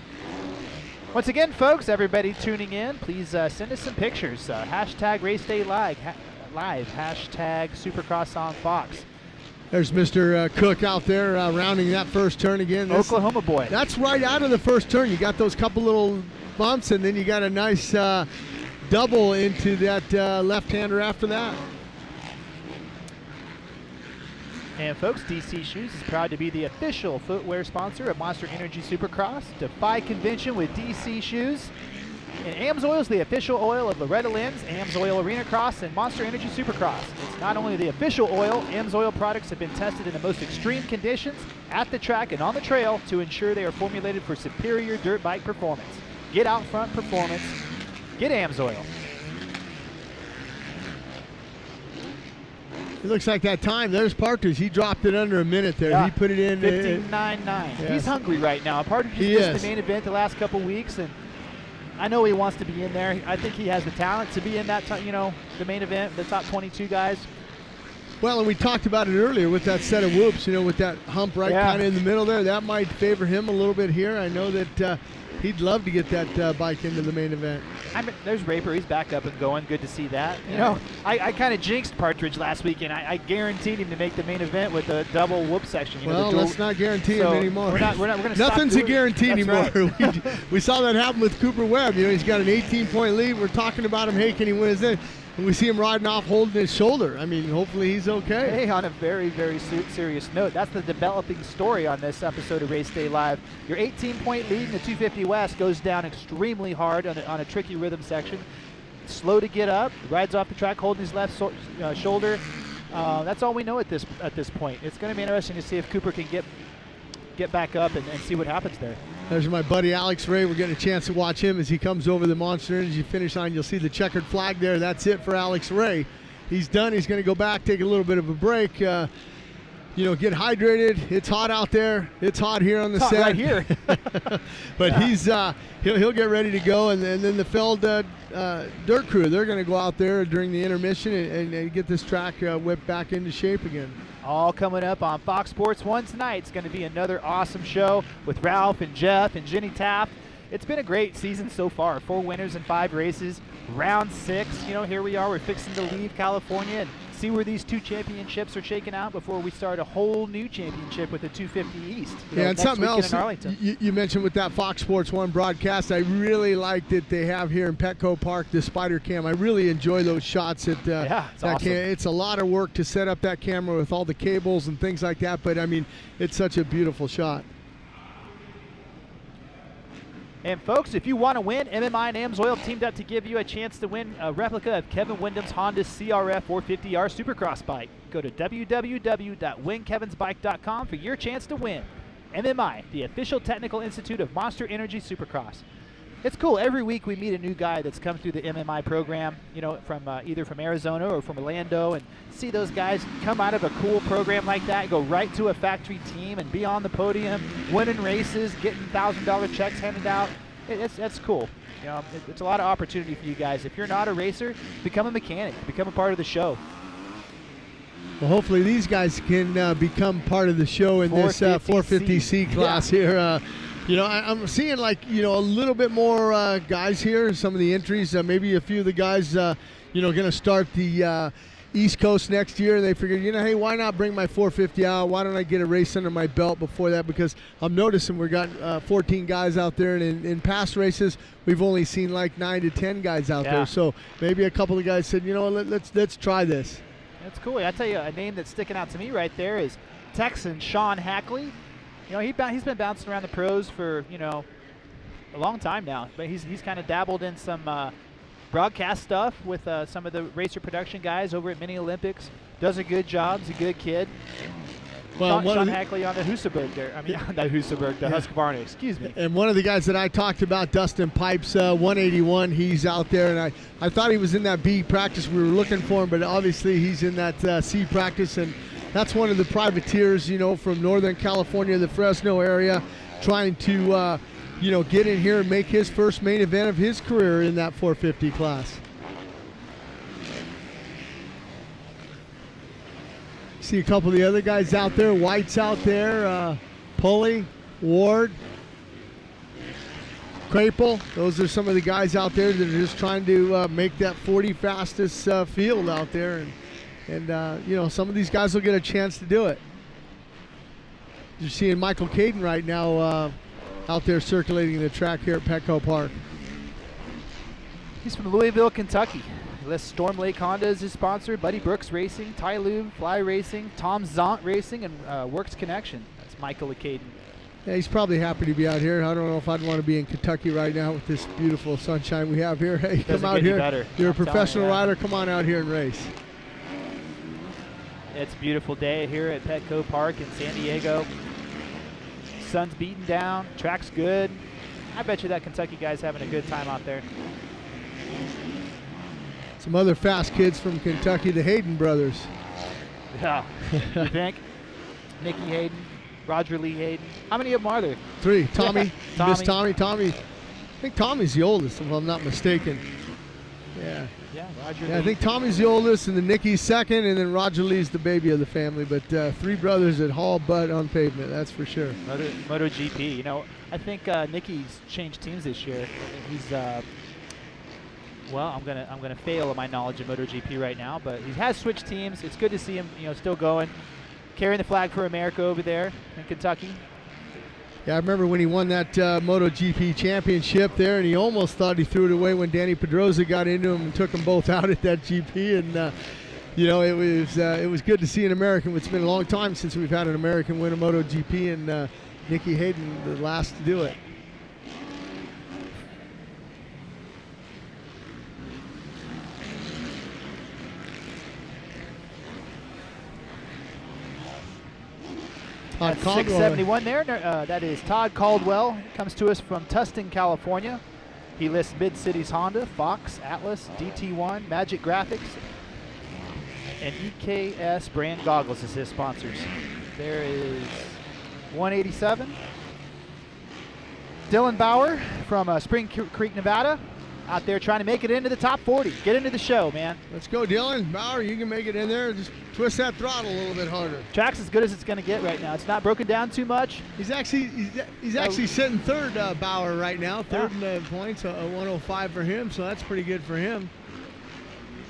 Once again, folks, everybody tuning in, please send us some pictures. Hashtag Race Day Live, hashtag Supercross on Fox. There's Mr. Cook out there rounding that first turn again. Oklahoma boy. That's right out of the first turn. You got those couple little bumps, and then you got a nice double into that left-hander after that. And folks, DC Shoes is proud to be the official footwear sponsor of Monster Energy Supercross. Defy convention with DC Shoes. And AMSOIL is the official oil of Loretta Lynn's, AMSOIL Arena Cross, and Monster Energy Supercross. It's not only the official oil, AMSOIL products have been tested in the most extreme conditions at the track and on the trail to ensure they are formulated for superior dirt bike performance. Get out front performance. Get AMSOIL. It looks like that time. There's Partridge. He dropped it under a minute there. Yeah. He put it in. 15.99. Yeah. He's hungry right now. Partridge has missed the main event the last couple weeks, and I know he wants to be in there. I think he has the talent to be in that, the main event, the top 22 guys. Well, and we talked about it earlier with that set of whoops, with that hump right kind of in the middle there. That might favor him a little bit here. I know that he'd love to get that bike into the main event. There's Raper. He's back up and going. Good to see that. I kind of jinxed Partridge last week, and I guaranteed him to make the main event with a double whoop section. Well, let's not guarantee him anymore. We're gonna Nothing's a guarantee anymore. Right. We saw that happen with Cooper Webb. He's got an 18-point lead. We're talking about him. Hey, can he win his thing? And we see him riding off holding his shoulder. Hopefully he's okay. Hey, on a very, very serious note, that's the developing story on this episode of Race Day Live. Your 18-point lead in the 250 West goes down extremely hard on a tricky rhythm section. Slow to get up, rides off the track holding his left shoulder. That's all we know at this point. It's going to be interesting to see if Cooper can get back up and see what happens there. There's my buddy Alex Ray. We're getting a chance to watch him as he comes over the Monster Energy finish line. You'll see the checkered flag there. That's it for Alex Ray. He's done. He's going to go back, take a little bit of a break. Get hydrated. It's hot out there. It's hot here on the set. Right here. But he'll get ready to go, and then the Feld dirt crew, they're going to go out there during the intermission and get this track whipped back into shape again. All coming up on Fox Sports 1 tonight. It's going to be another awesome show with Ralph and Jeff and Jenny Taft. It's been a great season so far. 4 winners and 5 races. Round 6, here we are. We're fixing to leave California and see where these 2 championships are shaking out before we start a whole new championship with the 250 East. And something else you mentioned with that Fox Sports 1 broadcast, I really like that they have here in Petco Park the Spider Cam. I really enjoy those shots. It's awesome. It's a lot of work to set up that camera with all the cables and things like that, but I mean, it's such a beautiful shot. And folks, if you want to win, MMI and AMSOIL teamed up to give you a chance to win a replica of Kevin Windham's Honda CRF 450R Supercross bike. Go to www.winkevinsbike.com for your chance to win. MMI, the official technical institute of Monster Energy Supercross. It's cool. Every week we meet a new guy that's come through the MMI program, from either from Arizona or from Orlando, and see those guys come out of a cool program like that, go right to a factory team and be on the podium, winning races, getting $1,000 checks handed out. That's cool. It's a lot of opportunity for you guys. If you're not a racer, become a mechanic, become a part of the show. Well, hopefully these guys can become part of the show in this 450C class here. I'm seeing a little bit more guys here. Some of the entries, maybe a few of the guys, going to start the East Coast next year. They figured, hey, why not bring my 450 out? Why don't I get a race under my belt before that? Because I'm noticing we've got 14 guys out there, and in past races we've only seen like 9 to 10 guys out there. So maybe a couple of guys said, let's try this. That's cool. I tell you, a name that's sticking out to me right there is Texan Sean Hackley. He's been bouncing around the pros for a long time now, but he's kind of dabbled in some broadcast stuff with some of the racer production guys over at Mini Olympics. Does a good job. He's a good kid. Well, Sean Hackley on the Husaberg there. The Husqvarna, excuse me. And one of the guys that I talked about, Dustin Pipes, 181, he's out there, and I thought he was in that B practice. We were looking for him, but obviously he's in that C practice, and that's one of the privateers, from Northern California, the Fresno area, trying to, get in here and make his first main event of his career in that 450 class. See a couple of the other guys out there. White's out there, Pulley, Ward, Crapel. Those are some of the guys out there that are just trying to make that 40 fastest field out there. And some of these guys will get a chance to do it. You're seeing Michael Caden right now out there circulating the track here at Petco Park. He's from Louisville, Kentucky. Storm Lake Honda is his sponsor. Buddy Brooks Racing, Ty Lube, Fly Racing, Tom Zont Racing, and Works Connection. That's Michael Caden. Yeah, he's probably happy to be out here. I don't know if I'd want to be in Kentucky right now with this beautiful sunshine we have here. Hey, come out here. Better. You're a professional rider. Come on out here and race. It's a beautiful day here at Petco Park in San Diego. Sun's beating down. Track's good. I bet you that Kentucky guy's having a good time out there. Some other fast kids from Kentucky, the Hayden brothers. Yeah, you think? Nicky Hayden, Roger Lee Hayden. How many of them are there? 3. Tommy. Tommy. Miss Tommy. I think Tommy's the oldest, if I'm not mistaken. Yeah. Yeah, Roger Lee. I think Tommy's the oldest, and then Nicky's second, and then Roger Lee's the baby of the family. But 3 brothers that haul butt on pavement, that's for sure. MotoGP. I think Nicky's changed teams this year. He's well, I'm gonna fail at my knowledge of MotoGP right now, but he has switched teams. It's good to see him, still going, carrying the flag for America over there in Kentucky. Yeah, I remember when he won that MotoGP championship there, and he almost thought he threw it away when Danny Pedrosa got into him and took them both out at that GP. And it was good to see an American. It's been a long time since we've had an American win a MotoGP, and Nicky Hayden, the last to do it. Todd Caldwell. 671 there. That is Todd Caldwell. Comes to us from Tustin, California. He lists Mid-Cities Honda, Fox, Atlas, DT1, Magic Graphics, and EKS brand goggles as his sponsors. There is 187. Dylan Bauer from Spring Creek, Nevada. Out there trying to make it into the top 40. Get into the show, man. Let's go, Dylan. Bauer, you can make it in there. Just twist that throttle a little bit harder. Track's as good as it's going to get right now. It's not broken down too much. He's actually sitting third, Bauer, right now. Third in the points, a 105 for him, so that's pretty good for him.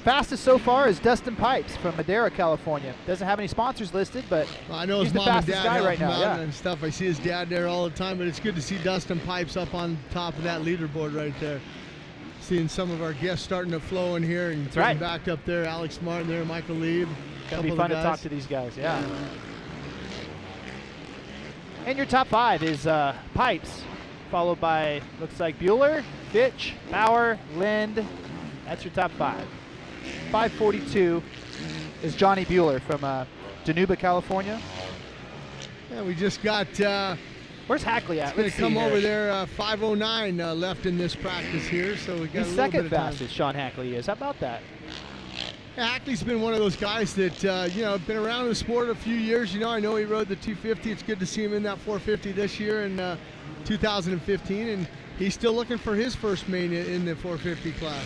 Fastest so far is Dustin Pipes from Madera, California. Doesn't have any sponsors listed, but I know he's his the mom and fastest dad guy help right him now. out and stuff. I see his dad there all the time, but it's good to see Dustin Pipes up on top of that leaderboard right there. Seeing some of our guests starting to flow in here and getting back up there. Alex Martin there, Michael Leib. Gonna be fun to talk to these guys, yeah. And your top 5 is Pipes, followed by, looks like Bueller, Fitch, Bauer, Lind. That's your top 5. 542 is Johnny Bueller from Danuba, California. Yeah, we just got... where's Hackley at? Let's come over there. 509 left in this practice here, so we got He's a little second bit of time. fastest, Sean Hackley is. How about that? Yeah, Hackley's been one of those guys that, been around the sport a few years. I know he rode the 250. It's good to see him in that 450 this year in 2015, and he's still looking for his first main in the 450 class.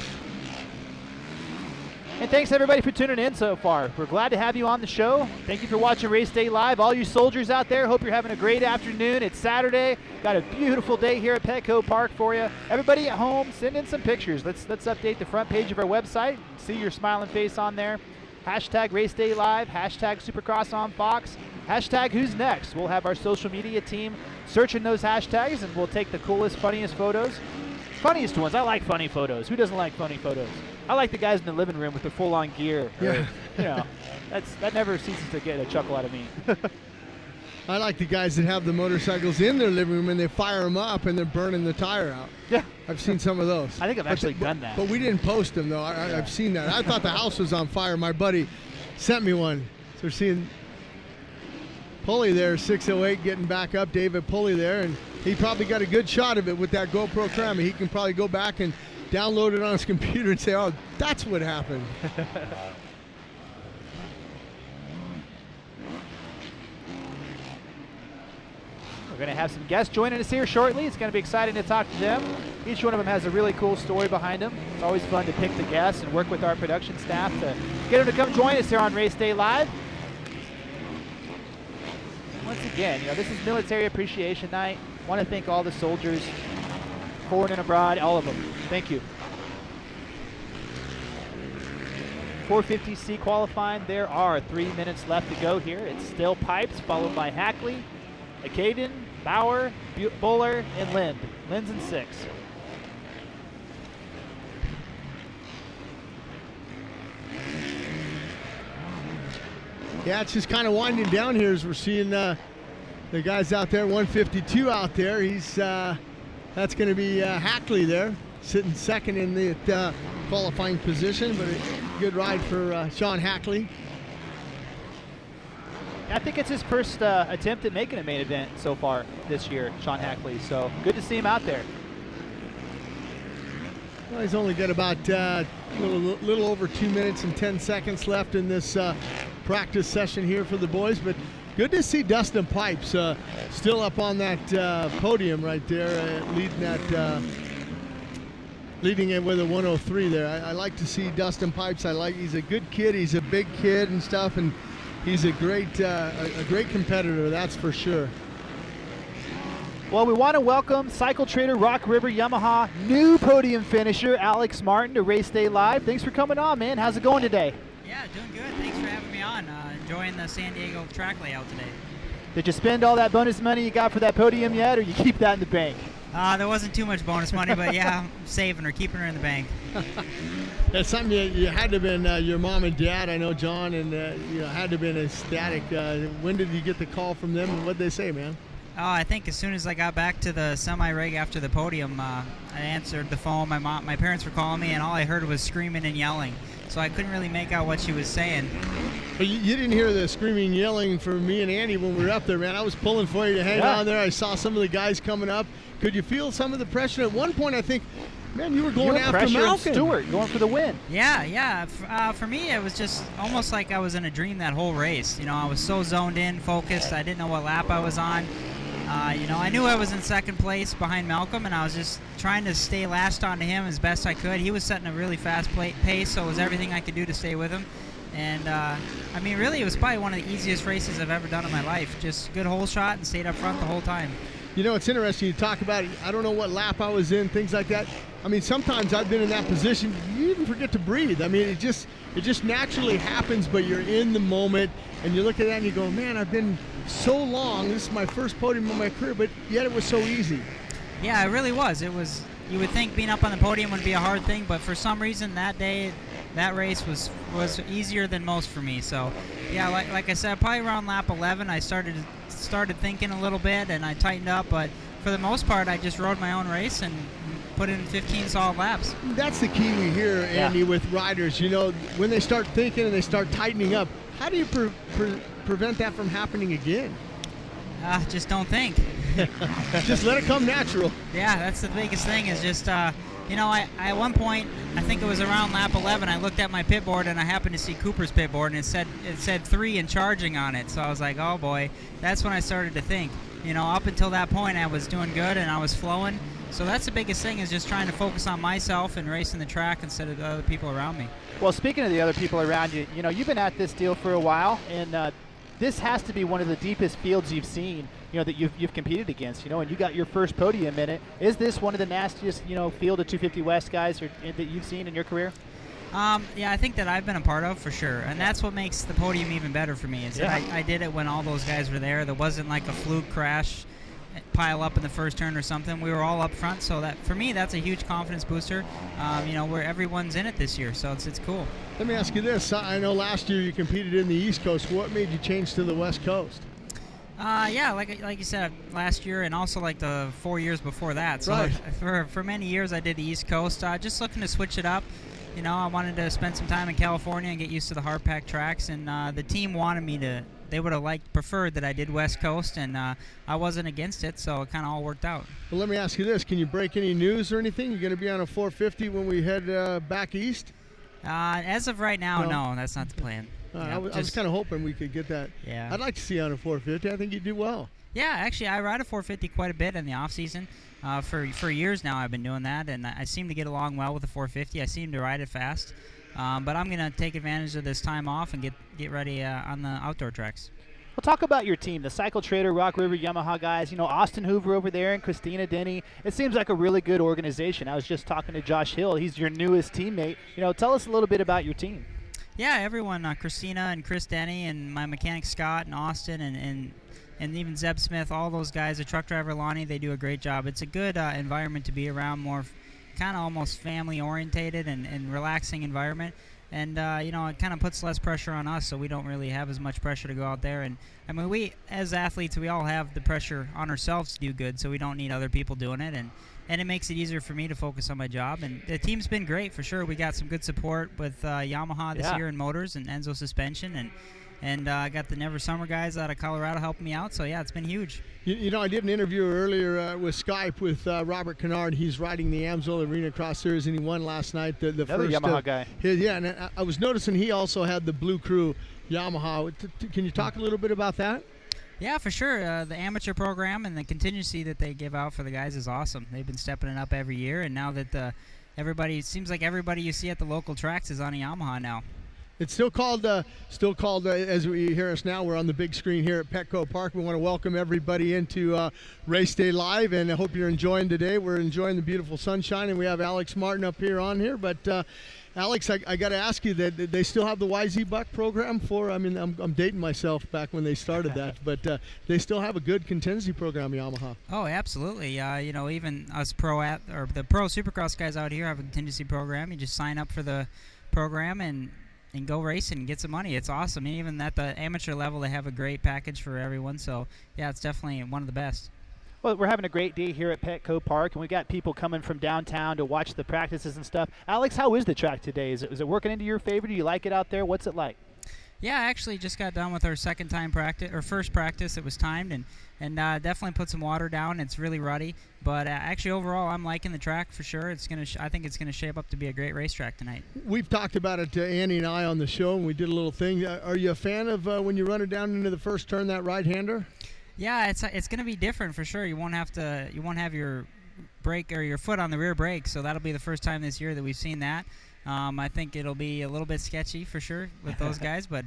And thanks everybody for tuning in so far. We're glad to have you on the show. Thank you for watching Race Day Live. All you soldiers out there, hope you're having a great afternoon. It's Saturday. Got a beautiful day here at Petco Park for you. Everybody at home, send in some pictures. Let's update the front page of our website. See your smiling face on there. Hashtag Race Day Live, hashtag Supercross on Fox, hashtag Who's Next. We'll have our social media team searching those hashtags, and we'll take the coolest, funniest photos. Funniest ones. I like funny photos. Who doesn't like funny photos? I like the guys in the living room with the full-on gear. Yeah. That never ceases to get a chuckle out of me. I like the guys that have the motorcycles in their living room and they fire them up and they're burning the tire out. Yeah. I've seen some of those. I think I've actually done that. But we didn't post them, though. I've seen that. I thought the house was on fire. My buddy sent me one. So we're seeing Pulley there, 608, getting back up. David Pulley there, and he probably got a good shot of it with that GoPro camera. He can probably go back and download it on his computer and say, oh, that's what happened. We're going to have some guests joining us here shortly. It's going to be exciting to talk to them. Each one of them has a really cool story behind them. It's always fun to pick the guests and work with our production staff to get them to come join us here on Race Day Live. Once again, this is Military Appreciation Night. I want to thank all the soldiers, forward and abroad, all of them. Thank you. 450C qualifying. There are 3 minutes left to go here. It's still Pipes, followed by Hackley, Acaden, Bauer, Bueller, and Lind. Lind's in 6. Yeah, it's just kind of winding down here as we're seeing the guys out there. 152 out there. That's going to be Hackley there, sitting second in the qualifying position, but a good ride for Sean Hackley. I think it's his first attempt at making a main event so far this year, Sean Hackley. So good to see him out there. Well, he's only got about a little over 2 minutes and 10 seconds left in this practice session here for the boys, but good to see Dustin Pipes still up on that podium right there, leading it with a 103 there. I like to see Dustin Pipes. He's a good kid. He's a big kid and stuff, and he's a great competitor, that's for sure. Well, we want to welcome Cycle Trader Rock River Yamaha new podium finisher Alex Martin to Race Day Live. Thanks for coming on, man. How's it going today? Yeah, doing good. Thanks for having me on. Enjoying the San Diego track layout today. Did you spend all that bonus money you got for that podium yet, or you keep that in the bank? There wasn't too much bonus money, but yeah, I'm saving her, keeping her in the bank. That's something you had to have been your mom and dad, I know John, and had to have been ecstatic. When did you get the call from them, and what'd they say, man? I think as soon as I got back to the semi-rig after the podium, I answered the phone. My parents were calling me, and all I heard was screaming and yelling. so I couldn't really make out what she was saying. But you didn't hear the screaming, yelling for me and Andy when we were up there, man. I was pulling for you to hang on there. I saw some of the guys coming up. Could you feel some of the pressure? At one point, I think, man, you were going after Malcolm. Stewart going for the win. Yeah. For me, it was just almost like I was in a dream that whole race. You know, I was so zoned in, focused. I didn't know what lap I was on. You know, I knew I was in second place behind Malcolm, and I was just trying to stay lashed onto him as best I could. He was setting a really fast pace, so it was everything I could do to stay with him. And, I mean, really, it was probably one of the easiest races I've ever done in my life. Just good hole shot and stayed up front the whole time. You know, it's interesting. You talk about it. I don't know what lap I was in, things like that. I mean, sometimes I've been in that position. You even forget to breathe. I mean, it just naturally happens, but you're in the moment, and you look at that and you go, man, I've been so long. This is my first podium in my career, but yet it was so easy. Yeah, it really was. It was. You would think being up on the podium would be a hard thing, but for some reason that day, that race was easier than most for me. So, yeah, like I said, probably around lap 11, I started thinking a little bit, and I tightened up. But for the most part, I just rode my own race and put in 15 solid laps. That's the key we hear, Andy, with riders. You know, when they start thinking and they start tightening up, how do you prevent that from happening again? Just don't think. Just let it come natural. Yeah, that's the biggest thing is just, you know, I at one point, I think it was around lap 11, I looked at my pit board and I happened to see Cooper's pit board, and it said 3 and charging on it. So I was like, oh boy, that's when I started to think. You know, up until that point, I was doing good and I was flowing. So that's the biggest thing, is just trying to focus on myself and racing the track instead of the other people around me. Well, speaking of the other people around you, you know, you've been at this deal for a while, and this has to be one of the deepest fields you've seen, you know, that you've competed against, you know, and you got your first podium in it. Is this one of the nastiest, you know, field of 250 West guys that you've seen in your career? Yeah, I think that I've been a part of, for sure, and that's what makes the podium even better for me, is that I did it when all those guys were there. There wasn't like a fluke crash, pile up in the first turn or something. We were all up front, so that for me, that's a huge confidence booster, you know, where everyone's in it this year, so it's cool. Let me ask you this. I know last year you competed in the East Coast. What made you change to the West Coast? Yeah, like you said, last year and also like the 4 years before that. So for many years I did the East Coast, just looking to switch it up. You know, I wanted to spend some time in California and get used to the hard pack tracks, and the team wanted me to. They would have preferred that I did West Coast, and I wasn't against it, so it kind of all worked out. Well, let me ask you this. Can you break any news or anything? You're going to be on a 450 when we head back east? As of right now, no, that's not the plan. I was kind of hoping we could get that. Yeah. I'd like to see you on a 450. I think you'd do well. Yeah, actually, I ride a 450 quite a bit in the off season. For years now, I've been doing that, and I seem to get along well with the 450. I seem to ride it fast, but I'm going to take advantage of this time off and get ready on the outdoor tracks. Well, talk about your team, the Cycle Trader, Rock River, Yamaha guys. You know, Austin Hoover over there and Christina Denny. It seems like a really good organization. I was just talking to Josh Hill. He's your newest teammate. You know, tell us a little bit about your team. Yeah, everyone, Christina and Chris Denny and my mechanic Scott and Austin and even Zeb Smith, all those guys, the truck driver Lonnie, they do a great job. It's a good environment to be around, more kind of almost family orientated and relaxing environment. And, you know, it kind of puts less pressure on us, so we don't really have as much pressure to go out there. And, I mean, we, as athletes, we all have the pressure on ourselves to do good, so we don't need other people doing it. And it makes it easier for me to focus on my job. And the team's been great, for sure. We got some good support with Yamaha this year in motors and Enzo suspension. And I got the Never Summer guys out of Colorado helping me out. So, yeah, it's been huge. You know, I did an interview earlier with Skype with Robert Canard. He's riding the Amsoil Arena Cross Series, and he won last night. The Another first Yamaha guy. Yeah, and I was noticing he also had the Blue Crew Yamaha. Can you talk a little bit about that? Yeah, for sure. The amateur program and the contingency that they give out for the guys is awesome. They've been stepping it up every year, and now that it seems like everybody you see at the local tracks is on a Yamaha now. It's still called as we hear us now, we're on the big screen here at PETCO Park. We want to welcome everybody into Race Day Live, and I hope you're enjoying today. We're enjoying the beautiful sunshine, and we have Alex Martin up here on here. But Alex, I got to ask you that they still have the YZ Buck program for. I mean, I'm dating myself back when they started that, but they still have a good contingency program, Yamaha. Oh, absolutely. You know, even us the pro Supercross guys out here have a contingency program. You just sign up for the program and go racing and get some money. It's awesome. Even at the amateur level, they have a great package for everyone. So, yeah, it's definitely one of the best. Well, we're having a great day here at Petco Park, and we got people coming from downtown to watch the practices and stuff. Alex, how is the track today? Is it working into your favor? Do you like it out there? What's it like? Yeah, I actually just got done with our first practice. It was timed, and definitely put some water down. It's really ruddy, but actually overall, I'm liking the track for sure. I think it's gonna shape up to be a great racetrack tonight. We've talked about it, Annie and I, on the show, and we did a little thing. Are you a fan of when you run it down into the first turn, that right-hander? Yeah, it's gonna be different for sure. You won't have your brake or your foot on the rear brake, so that'll be the first time this year that we've seen that. I think it'll be a little bit sketchy for sure with those guys, but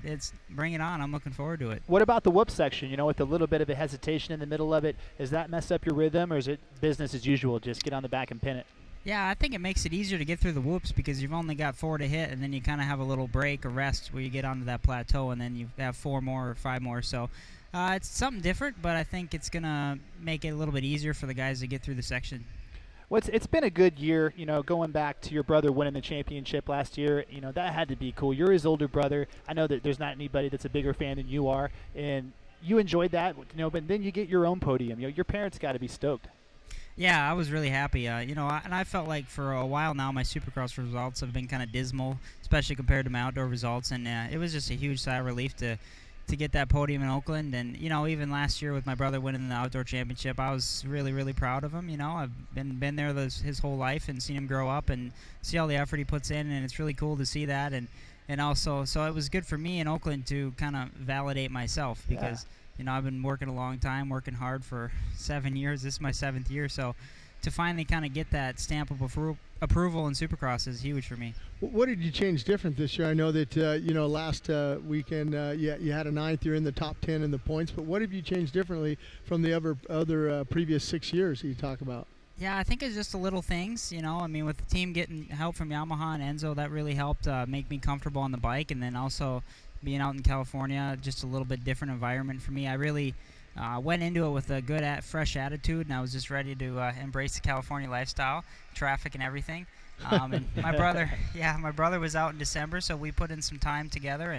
bring it on. I'm looking forward to it. What about the whoop section? You know, with a little bit of a hesitation in the middle of it, does that mess up your rhythm, or is it business as usual? Just get on the back and pin it. Yeah, I think it makes it easier to get through the whoops because you've only got 4 to hit, and then you kind of have a little break or rest where you get onto that plateau, and then you have 4 more or 5 more. So it's something different, but I think it's going to make it a little bit easier for the guys to get through the section. Well, it's been a good year, you know, going back to your brother winning the championship last year. You know, that had to be cool. You're his older brother. I know that there's not anybody that's a bigger fan than you are, and you enjoyed that, you know, but then you get your own podium. You know, your parents got to be stoked. Yeah, I was really happy. You know, and I felt like for a while now my Supercross results have been kind of dismal, especially compared to my outdoor results, and it was just a huge sigh of relief to get that podium in Oakland. And you know, even last year with my brother winning the outdoor championship, I was really, really proud of him. You know, I've been there his whole life and seen him grow up and see all the effort he puts in, and it's really cool to see that. And also, so it was good for me in Oakland to kind of validate myself because you know, I've been working a long time, working hard for 7 years. This is my 7th year, so to finally kind of get that stamp of approval in Supercross is huge for me. What did you change different this year? I know that you know, last weekend you had a 9th. You're in the top 10 in the points, but what have you changed differently from the other previous 6 years that you talk about? Yeah, I think it's just the little things, you know. I mean, with the team getting help from Yamaha and Enzo, that really helped make me comfortable on the bike, and then also being out in California, just a little bit different environment for me. I really went into it with a good, fresh attitude, and I was just ready to embrace the California lifestyle, traffic and everything. And my brother was out in December, so we put in some time together,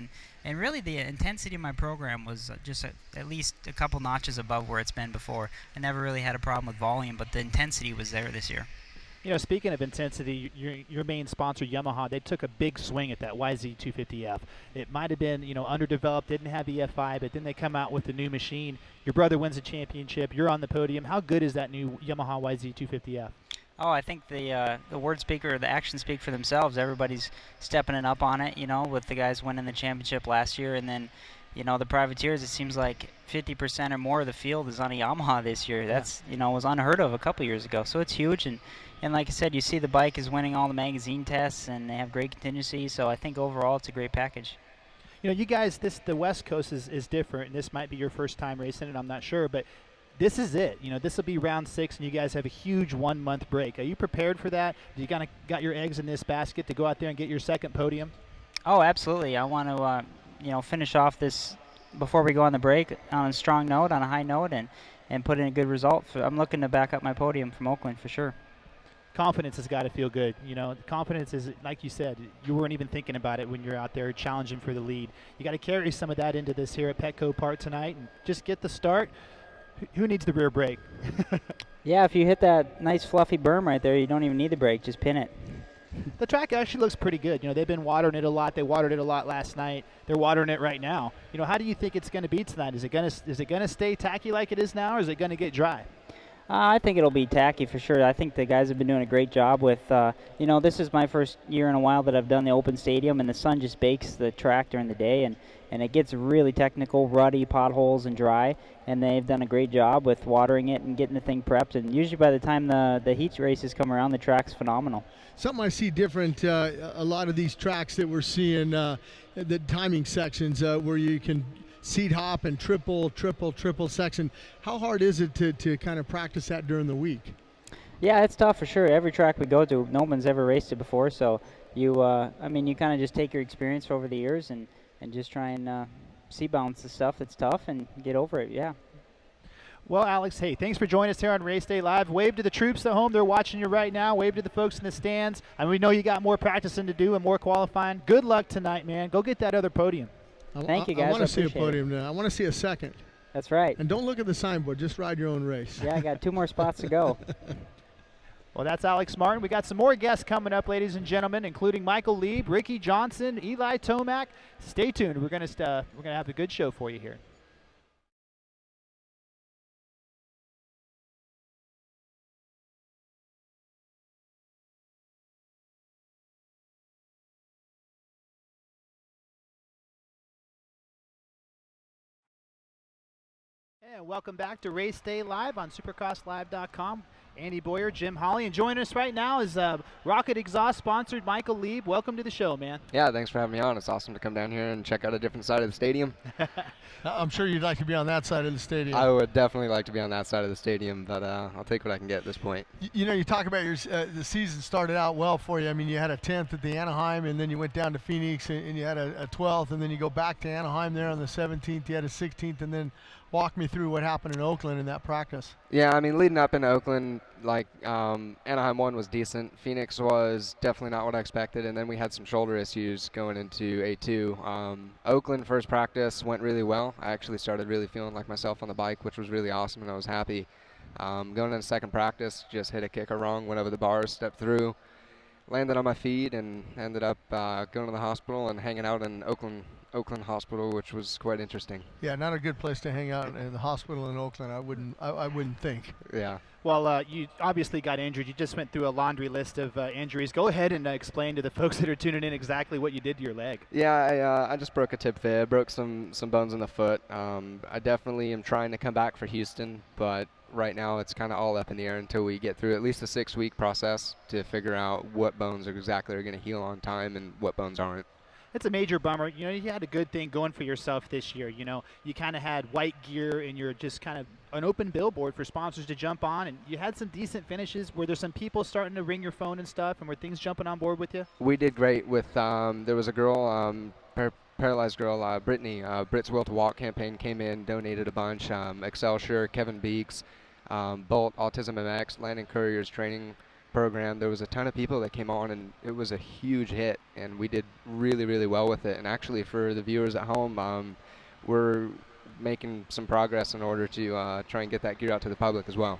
and really the intensity of my program was just at least a couple notches above where it's been before. I never really had a problem with volume, but the intensity was there this year. You know, speaking of intensity, your main sponsor, Yamaha, they took a big swing at that YZ250F. It might have been, you know, underdeveloped, didn't have EFI, but then they come out with the new machine. Your brother wins a championship. You're on the podium. How good is that new Yamaha YZ250F? Oh, I think the word speak or the actions speak for themselves. Everybody's stepping it up on it, you know, with the guys winning the championship last year, and then, you know, the privateers, it seems like 50% or more of the field is on a Yamaha this year. That's, you know, was unheard of a couple years ago. So it's huge, and like I said, you see the bike is winning all the magazine tests, and they have great contingency. So I think overall it's a great package. You know, you guys, the West Coast is different, and this might be your first time racing it, I'm not sure, but this is it. You know, this will be round 6, and you guys have a huge 1-month break. Are you prepared for that? You kind of got your eggs in this basket to go out there and get your second podium? Oh, absolutely. I want to, you know, finish off this before we go on the break on a strong note, on a high note, and put in a good result. I'm looking to back up my podium from Oakland for sure. Confidence has got to feel good. You know, confidence is, like you said, you weren't even thinking about it when you're out there challenging for the lead. You got to carry some of that into this here at Petco Park tonight and just get the start. Who needs the rear brake? Yeah, if you hit that nice fluffy berm right there, you don't even need the brake. Just pin it. The track actually looks pretty good. You know, they've been watering it a lot. They watered it a lot last night. They're watering it right now. You know, how do you think it's going to be tonight? Is it going to stay tacky like it is now, or is it going to get dry? I think it'll be tacky for sure. I think the guys have been doing a great job with, you know, this is my first year in a while that I've done the open stadium, and the sun just bakes the track during the day, and it gets really technical, ruddy, potholes, and dry, and they've done a great job with watering it and getting the thing prepped, and usually by the time the heat races come around, the track's phenomenal. Something I see different, a lot of these tracks that we're seeing, the timing sections where you can seat hop and triple section. How hard is it to kind of practice that during the week? Yeah, it's tough for sure. Every track we go to, no one's ever raced it before, so you, I mean, you kind of just take your experience over the years and just try and seat balance the stuff that's tough and get over it, yeah. Well, Alex, hey, thanks for joining us here on Race Day Live. Wave to the troops at home. They're watching you right now. Wave to the folks in the stands. And we know you got more practicing to do and more qualifying. Good luck tonight, man. Go get that other podium. Thank you, guys. I want to see a podium now. I want to see a second. That's right. And don't look at the signboard, just ride your own race. Yeah, I got 2 more spots to go. Well, that's Alex Martin. We got some more guests coming up, ladies and gentlemen, including Michael Leib, Ricky Johnson, Eli Tomac. Stay tuned. We're gonna have a good show for you here. And welcome back to Race Day Live on supercrosslive.com. Andy Boyer, Jim Holly, and joining us right now is Rocket Exhaust sponsored Michael Leib. Welcome to the show, man. Yeah, thanks for having me on. It's awesome to come down here and check out a different side of the stadium. I'm sure you'd like to be on that side of the stadium. I would definitely like to be on that side of the stadium, but I'll take what I can get at this point. You know, you talk about your the season started out well for you. I mean, you had a 10th at the Anaheim, and then you went down to Phoenix, and you had a 12th, and then you go back to Anaheim there on the 17th. You had a 16th, and then walk me through what happened in Oakland in that practice. Yeah, I mean, leading up into Oakland, like Anaheim 1 was decent. Phoenix was definitely not what I expected, and then we had some shoulder issues going into A2. Oakland first practice went really well. I actually started really feeling like myself on the bike, which was really awesome, and I was happy. Going into second practice, just hit a kicker wrong, went over the bars, stepped through, landed on my feet, and ended up going to the hospital and hanging out in Oakland Hospital, which was quite interesting. Yeah, not a good place to hang out in the hospital in Oakland. I wouldn't think. Yeah. Well, you obviously got injured. You just went through a laundry list of injuries. Go ahead and explain to the folks that are tuning in exactly what you did to your leg. Yeah, I just broke a tib fib, broke some bones in the foot. I definitely am trying to come back for Houston, but right now it's kind of all up in the air until we get through at least a 6-week process to figure out what bones exactly are going to heal on time and what bones aren't. It's a major bummer. You know, you had a good thing going for yourself this year. You know, you kind of had white gear and you're just kind of an open billboard for sponsors to jump on, and you had some decent finishes. Were there some people starting to ring your phone and stuff, and were things jumping on board with you? We did great with, there was a girl, paralyzed girl, Brittany, Brit's Will to Walk campaign came in, donated a bunch, Excelsior, Kevin Beeks, Bolt, Autism MX, Landon Courier's training program. There was a ton of people that came on, and it was a huge hit, and we did really, really well with it. And actually, for the viewers at home, we're making some progress in order to try and get that gear out to the public as well.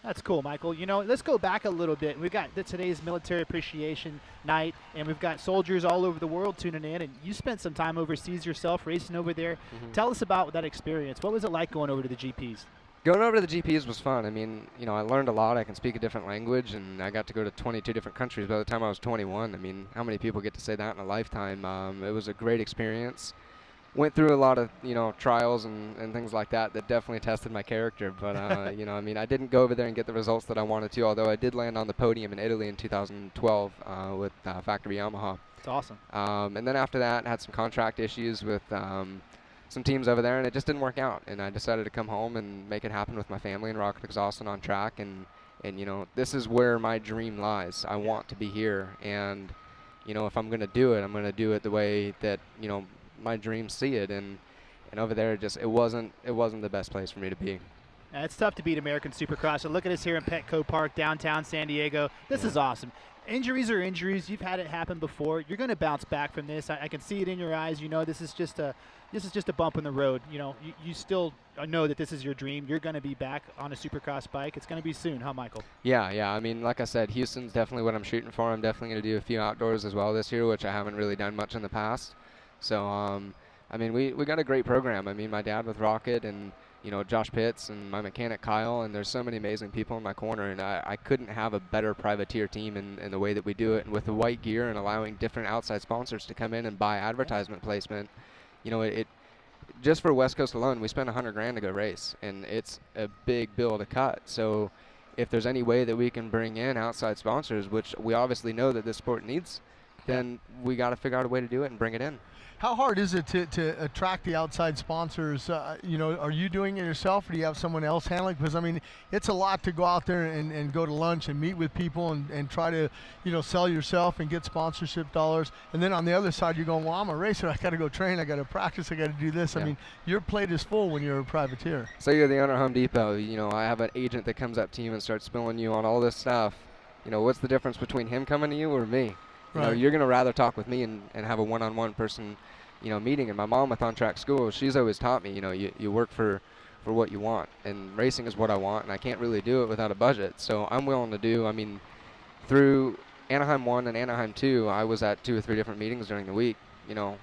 That's cool, Michael. You know, let's go back a little bit. We've got today's Military Appreciation Night, and we've got soldiers all over the world tuning in, and you spent some time overseas yourself, racing over there. Tell us about that experience. What was it like going over to the GPs? Going over to the GPs was fun. I mean, you know, I learned a lot. I can speak a different language, and I got to go to 22 different countries by the time I was 21. I mean, how many people get to say that in a lifetime? It was a great experience. Went through a lot of, you know, trials and things like that definitely tested my character. But, you know, I mean, I didn't go over there and get the results that I wanted to, although I did land on the podium in Italy in 2012 with Factory Yamaha. It's awesome. And then after that, had some contract issues with some teams over there, and it just didn't work out, and I decided to come home and make it happen with my family and Rocket Exhaust and on track, and you know, this is where my dream lies. I want to be here, and you know, if I'm going to do it, I'm going to do it the way that, you know, my dreams see it, and over there it wasn't the best place for me to be. It's tough to beat American Supercross. So look at us here in Petco Park, downtown San Diego. This is awesome. Injuries are injuries. You've had it happen before. You're going to bounce back from this. I can see it in your eyes. You know, this is just a bump in the road. You know, you still know that this is your dream. You're going to be back on a Supercross bike. It's going to be soon, huh, Michael? Yeah. I mean, like I said, Houston's definitely what I'm shooting for. I'm definitely going to do a few outdoors as well this year, which I haven't really done much in the past. So, I mean, we got a great program. I mean, my dad with Rocket, and you know, Josh Pitts, and my mechanic Kyle, and there's so many amazing people in my corner, and I couldn't have a better privateer team in the way that we do it, and with the white gear and allowing different outside sponsors to come in and buy advertisement placement. You know, it just for West Coast alone, we spent $100,000 to go race, and it's a big bill to cut. So if there's any way that we can bring in outside sponsors, which we obviously know that this sport needs, then we got to figure out a way to do it and bring it in. How hard is it to attract the outside sponsors? You know, are you doing it yourself, or do you have someone else handling? Because I mean, it's a lot to go out there and go to lunch and meet with people and try to, you know, sell yourself and get sponsorship dollars. And then on the other side, you're going, well, I'm a racer. I got to go train. I got to practice. I got to do this. Yeah. I mean, your plate is full when you're a privateer. So you're the owner of Home Depot. You know, I have an agent that comes up to you and starts spilling you on all this stuff. You know, what's the difference between him coming to you or me? You know, you're going to rather talk with me and have a one-on-one person meeting. And my mom with On Track School, she's always taught me, you work for what you want, and racing is what I want, and I can't really do it without a budget. So I'm willing to do, through Anaheim 1 and Anaheim 2, I was at 2 or 3 different meetings during the week,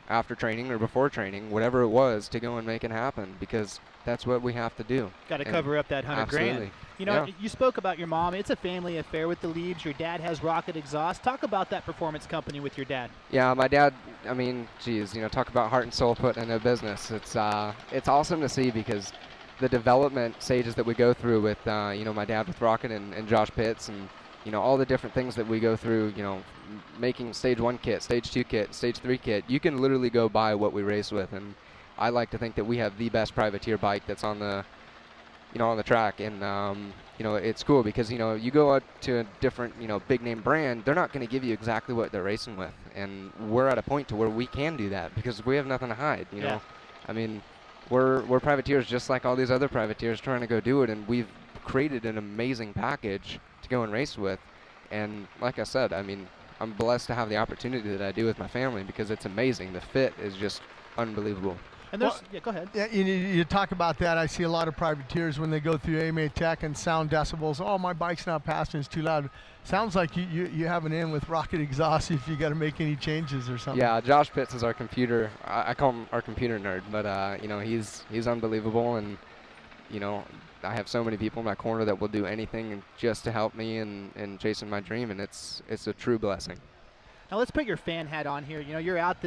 after training or before training, whatever it was, to go and make it happen, because that's what we have to do. Got to cover up that $100 grand. You spoke about your mom. It's a family affair with the Leibs. Your dad has Rocket Exhaust. Talk about that performance company with your dad. Yeah, my dad, talk about heart and soul put in a business. It's awesome to see, because the development stages that we go through with, my dad with Rocket and Josh Pitts, and, all the different things that we go through, making stage 1 kit, stage 2 kit, stage 3 kit. You can literally go buy what we race with, and I like to think that we have the best privateer bike that's on the, on the track. And, it's cool because, you go out to a different, big name brand, they're not going to give you exactly what they're racing with. And we're at a point to where we can do that because we have nothing to hide, know. We're privateers just like all these other privateers trying to go do it, and we've created an amazing package to go and race with. And like I said, I'm blessed to have the opportunity that I do with my family because it's amazing. The fit is just unbelievable. And there's, go ahead. Yeah, you talk about that. I see a lot of privateers when they go through AMA Tech and sound decibels. Oh, my bike's not passing, it's too loud. Sounds like you have an in with Rocket Exhaust if you got to make any changes or something. Yeah, Josh Pitts is our computer. I call him our computer nerd, but he's unbelievable, and I have so many people in my corner that will do anything just to help me and chasing my dream, and it's a true blessing. Now let's put your fan hat on here. You're out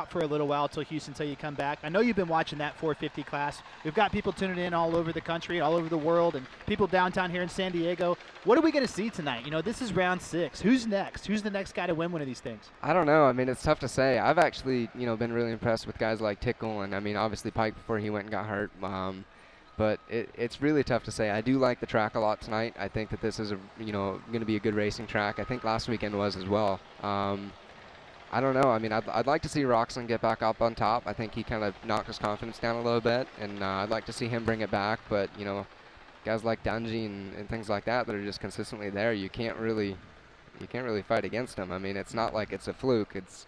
for a little while till Houston, until you come back. I know you've been watching that 450 class. We've got people tuning in all over the country, all over the world, and people downtown here in San Diego. What are we going to see tonight? This is round 6. Who's next? Who's the next guy to win one of these things? I don't know. It's tough to say. I've actually, been really impressed with guys like Tickle, and obviously Pike before he went and got hurt. But it's really tough to say. I do like the track a lot tonight. I think that this is going to be a good racing track. I think last weekend was as well. I don't know. I'd like to see Roczen get back up on top. I think he kind of knocked his confidence down a little bit, and I'd like to see him bring it back. But guys like Dungey and things like that are just consistently there. You can't really fight against them. It's not like it's a fluke. It's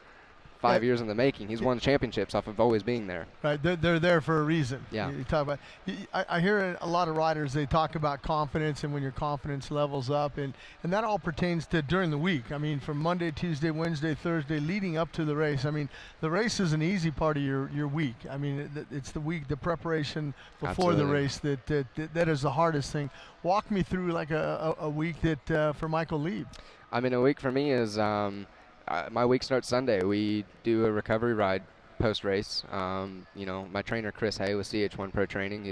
5 years in the making. He's won championships off of always being there. Right, they're there for a reason. Yeah. You talk about. I hear a lot of riders. They talk about confidence and when your confidence levels up, and that all pertains to during the week. From Monday, Tuesday, Wednesday, Thursday, leading up to the race. The race is an easy part of your week. It's the week, the preparation before Absolutely. the race that is the hardest thing. Walk me through like a week that for Michael Leib. A week for me is. My week starts Sunday. We do a recovery ride post-race. My trainer Chris Hay with CH1 Pro Training,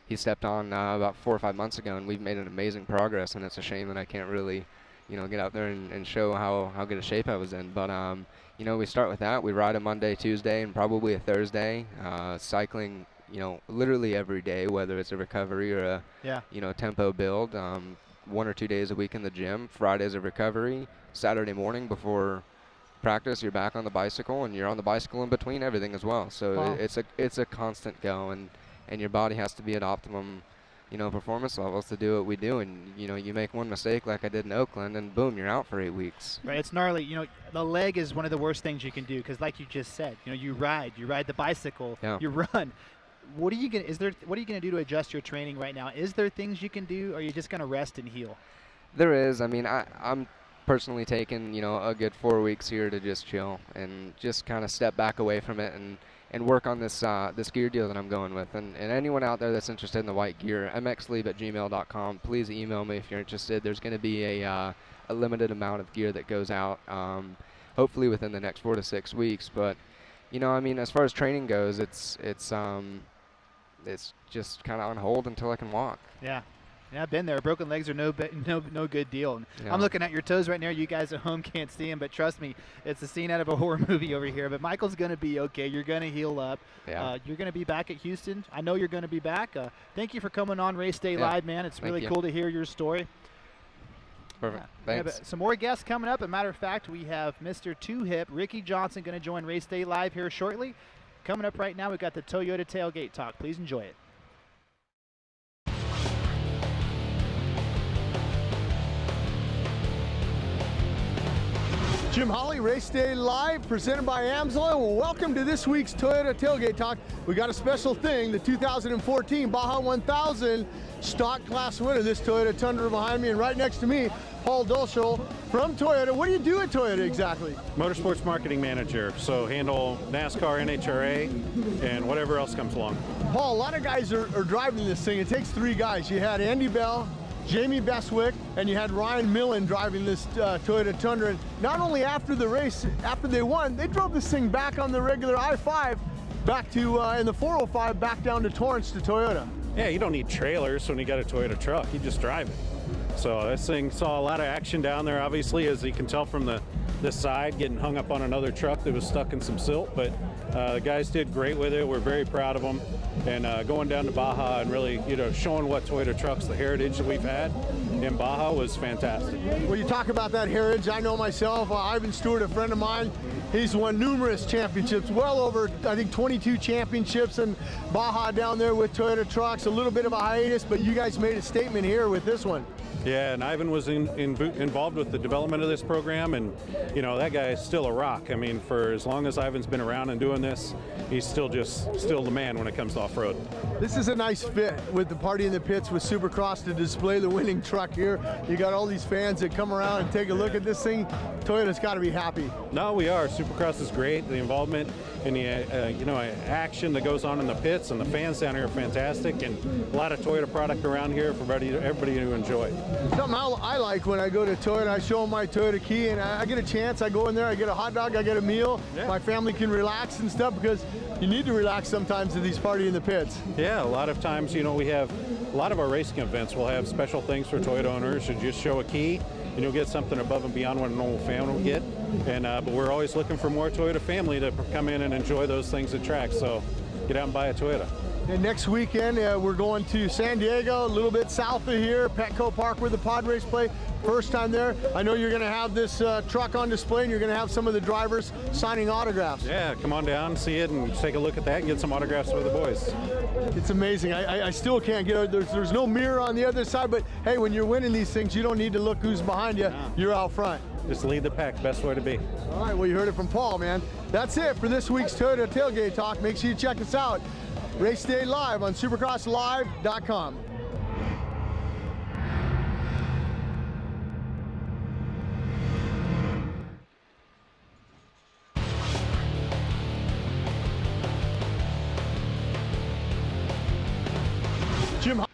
he stepped on about 4 or 5 months ago, and we've made an amazing progress. And it's a shame that I can't really, get out there and show how good a shape I was in. But we start with that. We ride a Monday, Tuesday, and probably a Thursday. Cycling, literally every day, whether it's a recovery or a tempo build. 1 or 2 days a week in the gym. Friday's a recovery. Saturday morning before practice, you're back on the bicycle, and you're on the bicycle in between everything as well. So wow. It's a constant go, and your body has to be at optimum, performance levels to do what we do. And you make one mistake like I did in Oakland, and boom, you're out for 8 weeks. Right, it's gnarly. The leg is one of the worst things you can do because, like you just said, you ride the bicycle, you run. What are you gonna do to adjust your training right now? Is there things you can do, or are you just gonna rest and heal? There is. I'm personally taking a good 4 weeks here to just chill and just kind of step back away from it and work on this gear deal that I'm going with. And anyone out there that's interested in the white gear, mxleib@gmail.com. Please email me if you're interested. There's going to be a limited amount of gear that goes out, hopefully within the next 4 to 6 weeks. But as far as training goes, it's just kind of on hold until I can walk. Yeah, I've been there. Broken legs are no good deal. Yeah. I'm looking at your toes right now. You guys at home can't see them, but trust me, it's a scene out of a horror movie over here. But Michael's going to be okay. You're going to heal up. Yeah. You're going to be back at Houston. I know you're going to be back. Thank you for coming on Race Day Live, man. It's really cool to hear your story. Perfect. We have Thanks. some more guests coming up. As a matter of fact, we have Mr. Two Hip, Ricky Johnson, going to join Race Day Live here shortly. Coming up right now, we've got the Toyota Tailgate Talk. Please enjoy it. Jim Holly, Race Day Live, presented by Amsoil. Well, welcome to this week's Toyota Tailgate Talk. We got a special thing, the 2014 Baja 1000 stock class winner, this Toyota Tundra behind me, and right next to me, Paul Dolschel from Toyota. What do you do at Toyota exactly? Motorsports marketing manager, so handle NASCAR, NHRA, and whatever else comes along. Paul, a lot of guys are driving this thing. It takes 3 guys. You had Andy Bell, Jamie Beswick, and you had Ryan Millen driving this Toyota Tundra. And not only after the race, after they won, they drove this thing back on the regular I-5, back to, in the 405, back down to Torrance to Toyota. Yeah, you don't need trailers when you got a Toyota truck. You just drive it. So this thing saw a lot of action down there, obviously, as you can tell from the side, getting hung up on another truck that was stuck in some silt. But the guys did great with it. We're very proud of them. And going down to Baja and really, showing what Toyota trucks, the heritage that we've had in Baja was fantastic. Well, you talk about that heritage. I know myself, Ivan Stewart, a friend of mine, he's won numerous championships, well over, I think, 22 championships in Baja down there with Toyota trucks. A little bit of a hiatus, but you guys made a statement here with this one. Yeah, and Ivan was involved with the development of this program, and that guy is still a rock. I mean, for as long as Ivan's been around and doing this, he's still the man when it comes to off-road. This is a nice fit with the Party in the Pits with Supercross to display the winning truck here. You got all these fans that come around and take a look at this thing. Toyota's got to be happy. No, we are. Supercross is great. The involvement and the action that goes on in the pits, and the fans down here are fantastic, and a lot of Toyota product around here for everybody to enjoy. Something I like when I go to Toyota, I show them my Toyota key, and I get a chance. I go in there, I get a hot dog, I get a meal. Yeah. My family can relax and stuff, because you need to relax sometimes at these Party in the Pits. Yeah, a lot of times, we have a lot of our racing events. We'll have special things for Toyota owners. You just show a key, and you'll get something above and beyond what a normal family would get. And but we're always looking for more Toyota family to come in and enjoy those things at tracks. So get out and buy a Toyota. And next weekend, we're going to San Diego, a little bit south of here, Petco Park, where the Padres play. First time there. I know you're going to have this truck on display, and you're going to have some of the drivers signing autographs. Yeah, come on down, see it, and take a look at that and get some autographs for the boys. It's amazing. I still can't get it. There's no mirror on the other side, but hey, when you're winning these things, you don't need to look who's behind you. No. You're out front. Just lead the pack, best way to be. All right, well, you heard it from Paul, man. That's it for this week's Toyota Tailgate Talk. Make sure you check us out. Race Day Live on supercrosslive.com. Jim.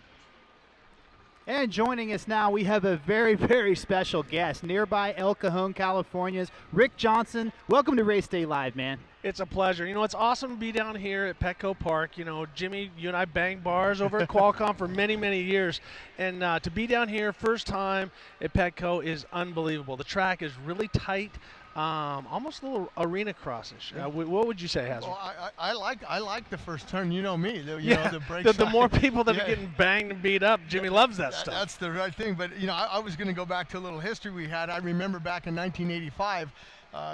And joining us now, we have a very, very special guest, nearby El Cajon, California's Rick Johnson. Welcome to Race Day Live, man. It's a pleasure. It's awesome to be down here at Petco Park. Jimmy, you and I banged bars over at Qualcomm for many, many years. And to be down here first time at Petco is unbelievable. The track is really tight. Almost a little arena crossish. What would you say, Hazard? Well, I like the first turn. You know me. The brake the more people that are getting banged and beat up, Jimmy loves that stuff. That's the right thing. But I was going to go back to a little history we had. I remember back in 1985.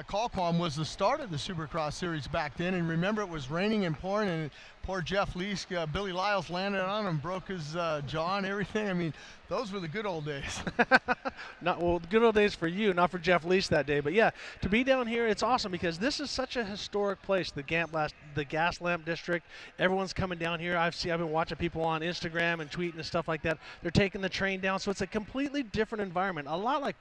Qualcomm was the start of the Supercross series back then, and remember it was raining and pouring, and poor Jeff Leask, Billy Lyles landed on him, broke his jaw and everything. I mean, those were the good old days. The good old days for you, not for Jeff Leask that day. But yeah, to be down here, it's awesome because this is such a historic place, the Gas Lamp District. Everyone's coming down here. I've been watching people on Instagram and tweeting and stuff like that. They're taking the train down, so it's a completely different environment. A lot like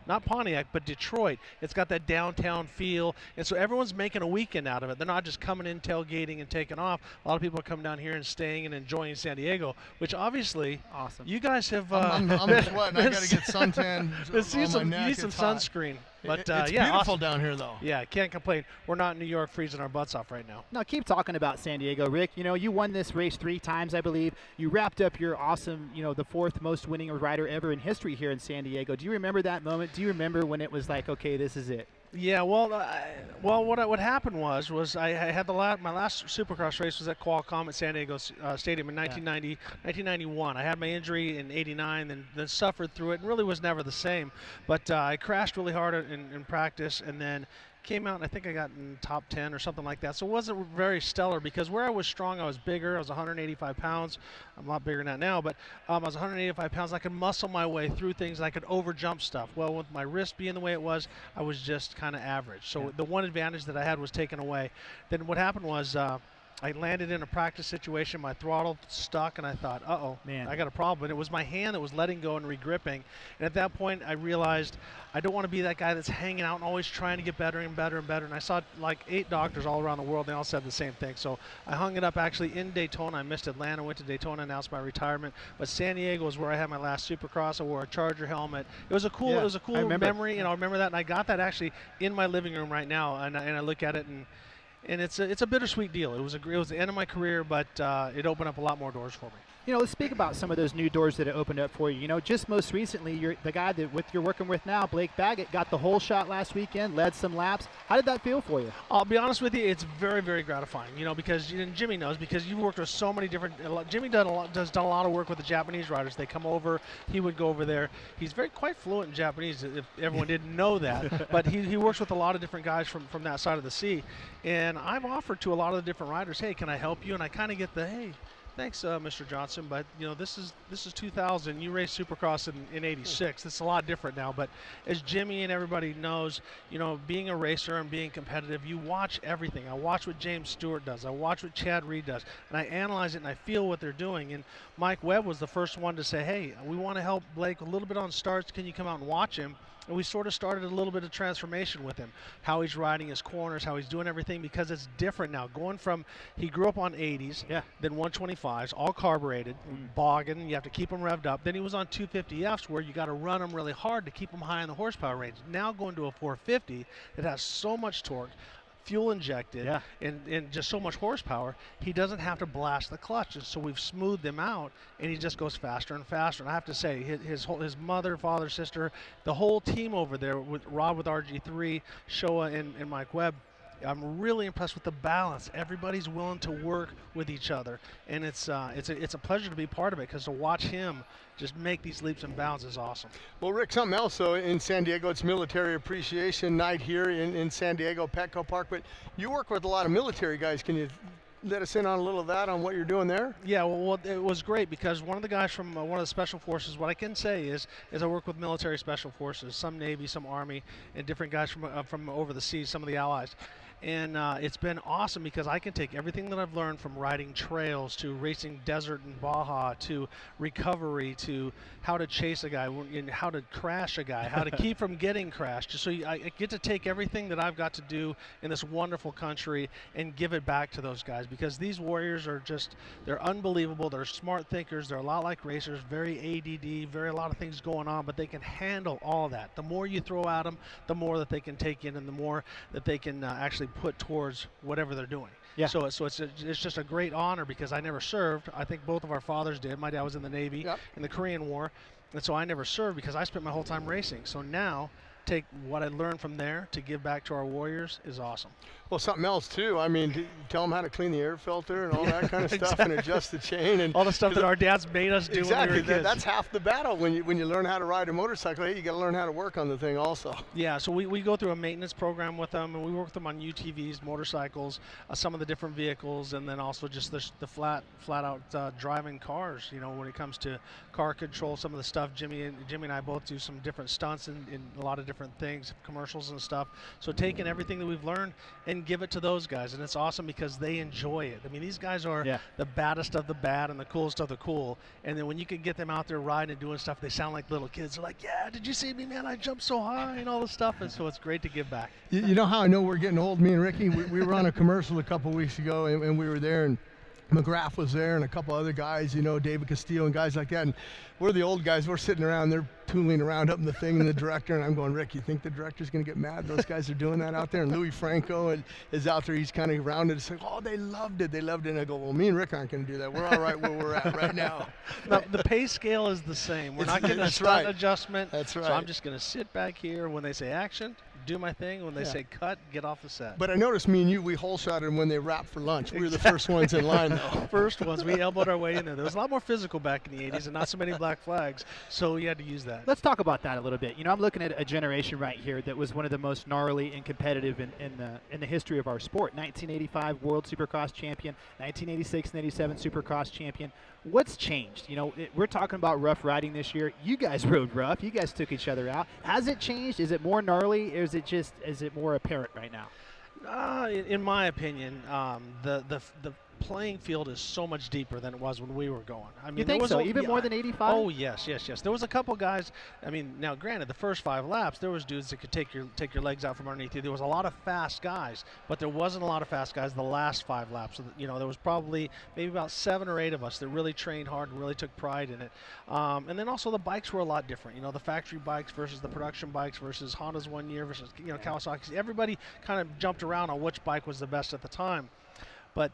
not Pontiac, but Detroit. It's got that downtown feel, and so everyone's making a weekend out of it. They're not just coming in, tailgating, and taking off. A lot of people are coming down here and staying and enjoying San Diego, which obviously awesome. You guys have. I'm sweating. I got to get suntan on my neck. You need some sunscreen. But it's yeah, beautiful awesome. Down here, though. Yeah, can't complain. We're not in New York freezing our butts off right now. Now, keep talking about San Diego, Rick. You won this race 3 times, I believe. You wrapped up your awesome, the 4th most winning rider ever in history here in San Diego. Do you remember that moment? Do you remember when it was like, okay, this is it? Yeah, what happened was I had my last Supercross race was at Qualcomm at San Diego Stadium in 1991. I had my injury in '89, then suffered through it, and really was never the same. But I crashed really hard in practice, and then came out and I think I got in top 10 or something like that. So it wasn't very stellar because where I was strong, I was bigger. I was 185 pounds. I'm a lot bigger than that now, but I was 185 pounds. I could muscle my way through things. I could over jump stuff. Well, with my wrist being the way it was, I was just kind of average. So the one advantage that I had was taken away. Then what happened was I landed in a practice situation, my throttle stuck, and I thought, uh-oh, man, I got a problem. And it was my hand that was letting go and regripping. And at that point, I realized I don't want to be that guy that's hanging out and always trying to get better and better and better. And I saw like 8 doctors all around the world. They all said the same thing. So I hung it up actually in Daytona. I missed Atlanta, went to Daytona, announced my retirement. But San Diego was where I had my last Supercross. I wore a Charger helmet. It was a cool, it was a cool memory, and I remember that. And I got that actually in my living room right now. And I look at it and it's a bittersweet deal. It was the end of my career, but it opened up a lot more doors for me. You know, let's speak about some of those new doors that it opened up for you. You know, just most recently, the guy that you're working with now, Blake Baggett, got the whole shot last weekend, led some laps. How did that feel for you? I'll be honest with you, it's very, very gratifying. You know, because and Jimmy knows, because you've worked with so many different. Jimmy done a lot of work with the Japanese riders. They come over, he would go over there. He's quite fluent in Japanese, if everyone didn't know that. But he works with a lot of different guys from that side of the sea. And I've offered to a lot of the different riders, hey, can I help you? And I kind of get the, hey, thanks, Mr. Johnson, but you know this is 2000. You raced Supercross in '86. It's a lot different now. But as Jimmy and everybody knows, you know, being a racer and being competitive, you watch everything. I watch what James Stewart does. I watch what Chad Reed does, and I analyze it and I feel what they're doing. And Mike Webb was the first one to say, hey, we want to help Blake a little bit on starts. Can you come out and watch him? And we sort of started a little bit of transformation with him, how he's riding his corners, how he's doing everything, because it's different now. Going from, he grew up on 80s, then 125s, all carbureted, bogging, you have to keep them revved up. Then he was on 250Fs where you got to run them really hard to keep them high in the horsepower range. Now going to a 450 that has so much torque, fuel injected, and just so much horsepower, he doesn't have to blast the clutch. And so we've smoothed him out, and he just goes faster and faster. And I have to say, his mother, father, sister, the whole team over there, with Rob with RG3, Showa, and Mike Webb, I'm really impressed with the balance. Everybody's willing to work with each other, and it's a pleasure to be part of it, because to watch him just make these leaps and bounds is awesome. Well, Rick, something else, though, in San Diego, it's Military Appreciation Night here in San Diego, PETCO Park, but you work with a lot of military guys. Can you let us in on a little of that, on what you're doing there? Yeah, well, it was great, because one of the guys from one of the special forces, what I can say is I work with military special forces, some Navy, some Army, and different guys from over the seas, some of the allies. And it's been awesome, because I can take everything that I've learned from riding trails to racing desert and Baja to recovery to how to chase a guy, and how to crash a guy, how to keep from getting crashed. So I get to take everything that I've got to do in this wonderful country and give it back to those guys, because these warriors are just, they're unbelievable. They're smart thinkers. They're a lot like racers, very ADD, a lot of things going on, but they can handle all that. The more you throw at them, the more that they can take in, and the more that they can actually put towards whatever they're doing. Yeah. So it's just a great honor, because I never served. I think both of our fathers did. My dad was in the Navy in the Korean War, and so I never served because I spent my whole time racing. So now, take what I learned from there to give back to our warriors is awesome. Well, something else too. I mean, tell them how to clean the air filter and all that kind of stuff, and adjust the chain and all the stuff that our dads made us do. Exactly. When we were kids. That's half the battle when you learn how to ride a motorcycle. Hey, you got to learn how to work on the thing also. Yeah. So we go through a maintenance program with them, and we work with them on UTVs, motorcycles, some of the different vehicles, and then also just the flat out driving cars. You know, when it comes to car control, some of the stuff Jimmy and I both do some different stunts in a lot of different things, commercials and stuff. So taking everything that we've learned and give it to those guys, and it's awesome because they enjoy it. I mean, these guys are the baddest of the bad and the coolest of the cool, and then when you can get them out there riding and doing stuff, they sound like little kids. They're like, yeah, did you see me, man? I jumped so high and all this stuff, and so it's great to give back. You know how I know we're getting old, me and Ricky? We were on a commercial a couple weeks ago, and we were there, and McGrath was there, and a couple other guys, you know, David Castillo and guys like that. And we're the old guys. We're sitting around. They're tooling around up in the thing, and the director. And I'm going, Rick, you think the director's going to get mad? Those guys are doing that out there. And Louis Franco is out there. He's kind of around it. It's like, oh, they loved it. They loved it. And I go, well, me and Rick aren't going to do that. We're all right where we're at right now. No, the pay scale is the same. We're not getting a stunt adjustment. That's right. So I'm just going to sit back here. When they say action, do my thing. When they say cut, get off the set. But I noticed me and you, we hole shot them when they wrapped for lunch. We were the first ones in line, though. First ones. We elbowed our way in there. There was a lot more physical back in the 80s and not so many black flags, so we had to use that. Let's talk about that a little bit. You know, I'm looking at a generation right here that was one of the most gnarly and competitive in the history of our sport. 1985 World Supercross champion, 1986 and 87 Supercross champion. What's changed? You know, we're talking about rough riding this year. You guys rode rough. You guys took each other out. Has it changed? Is it more gnarly, or is it more apparent right now? In my opinion, the playing field is so much deeper than it was when we were going. I mean, you think so? Even more than 85? Oh yes. There was a couple guys. I mean, now granted, the first 5 laps, there was dudes that could take your legs out from underneath you. There was a lot of fast guys, but there wasn't a lot of fast guys the last 5 laps. So you know, there was probably maybe about 7 or 8 of us that really trained hard and really took pride in it. And then also the bikes were a lot different. You know, the factory bikes versus the production bikes versus Honda's one year versus Kawasaki's. Everybody kind of jumped around on which bike was the best at the time, but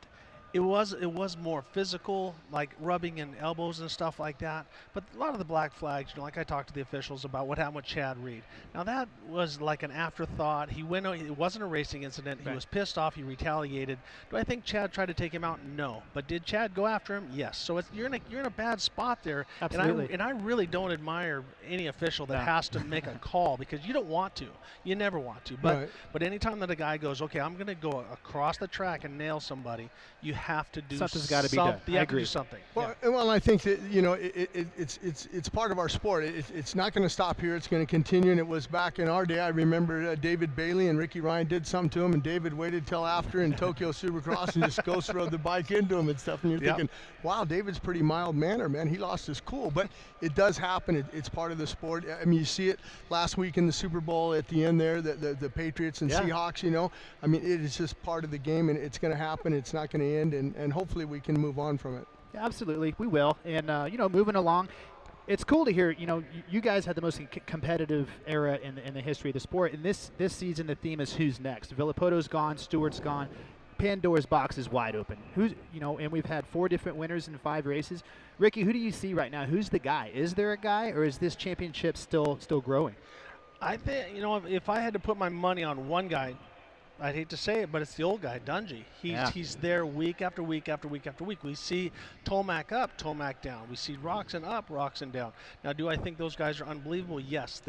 it was more physical, like rubbing in elbows and stuff like that. But a lot of the black flags, like I talked to the officials about what happened with Chad Reed. Now that was like an afterthought. He went. It wasn't a racing incident. He was pissed off. He retaliated. Do I think Chad tried to take him out? No. But did Chad go after him? Yes. So you're in a bad spot there. Absolutely. And I really don't admire any official that has to make a call, because you don't want to. You never want to. But anytime that a guy goes, okay, I'm going to go across the track and nail somebody, you have to do something's got to be done. You have to do something. Well, I think that it's part of our sport. It's not going to stop here. It's going to continue. And it was back in our day. I remember David Bailey and Ricky Ryan did something to him, and David waited till after in Tokyo Supercross and just ghost rode the bike into him and stuff. And you're thinking, wow, David's pretty mild mannered, man. He lost his cool, but it does happen. It's part of the sport. I mean, you see it last week in the Super Bowl at the end there, the Patriots and Seahawks. You know, I mean, it is just part of the game, and it's going to happen. It's not going to end, and hopefully we can move on from it. Yeah, absolutely, we will. And moving along, it's cool to hear. You guys had the most competitive era in the history of the sport. And this season, the theme is who's next. Villapoto's gone, Stewart's gone. Pandora's box is wide open. And we've had 4 different winners in 5 races. Ricky, who do you see right now? Who's the guy? Is there a guy, or is this championship still growing? I think, if I had to put my money on one guy, I'd hate to say it, but it's the old guy, Dungey. He's there week after week after week after week. We see Tomac up, Tomac down. We see Roczen up, Roczen down. Now, do I think those guys are unbelievable? Yes.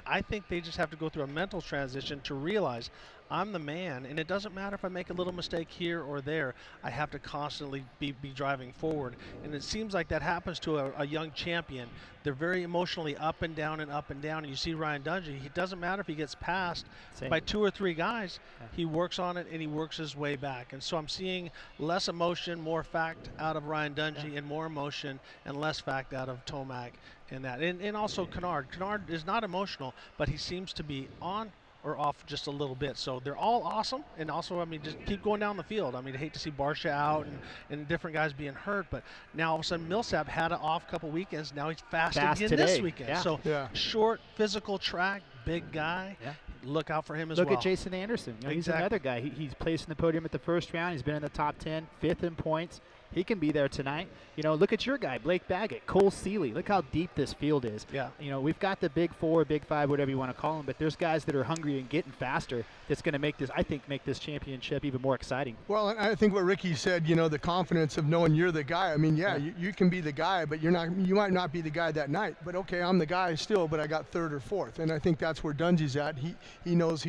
I think they just have to go through a mental transition to realize I'm the man, and it doesn't matter if I make a little mistake here or there. I have to constantly be driving forward. And it seems like that happens to a young champion. They're very emotionally up and down and up and down. And you see Ryan Dungey, it doesn't matter if he gets passed by 2 or 3 guys. He works on it, and he works his way back. And so I'm seeing less emotion, more fact out of Ryan Dungey, and more emotion and less fact out of Tomac and that. And also Canard. Canard is not emotional, but he seems to be on or off just a little bit. So they're all awesome. And also, I mean, just keep going down the field. I mean, I hate to see Barsha out and different guys being hurt, but now all of a sudden Millsap had an off couple weekends. Now he's fast again today. This weekend. So short, physical track, big guy. Look out for him as well. Look at Jason Anderson. He's another guy. He's placed in the podium at the first round. He's been in the top 10, 5th in points. He can be there tonight. Look at your guy, Blake Baggett, Cole Seeley. Look how deep this field is. Yeah. We've got the big 4, big 5, whatever you want to call them, but there's guys that are hungry and getting faster that's going to make this championship even more exciting. Well, I think what Ricky said, the confidence of knowing you're the guy. I mean, you can be the guy, but you might not be the guy that night. But okay, I'm the guy still, but I got 3rd or 4th. And I think that's where Dungey's at. He knows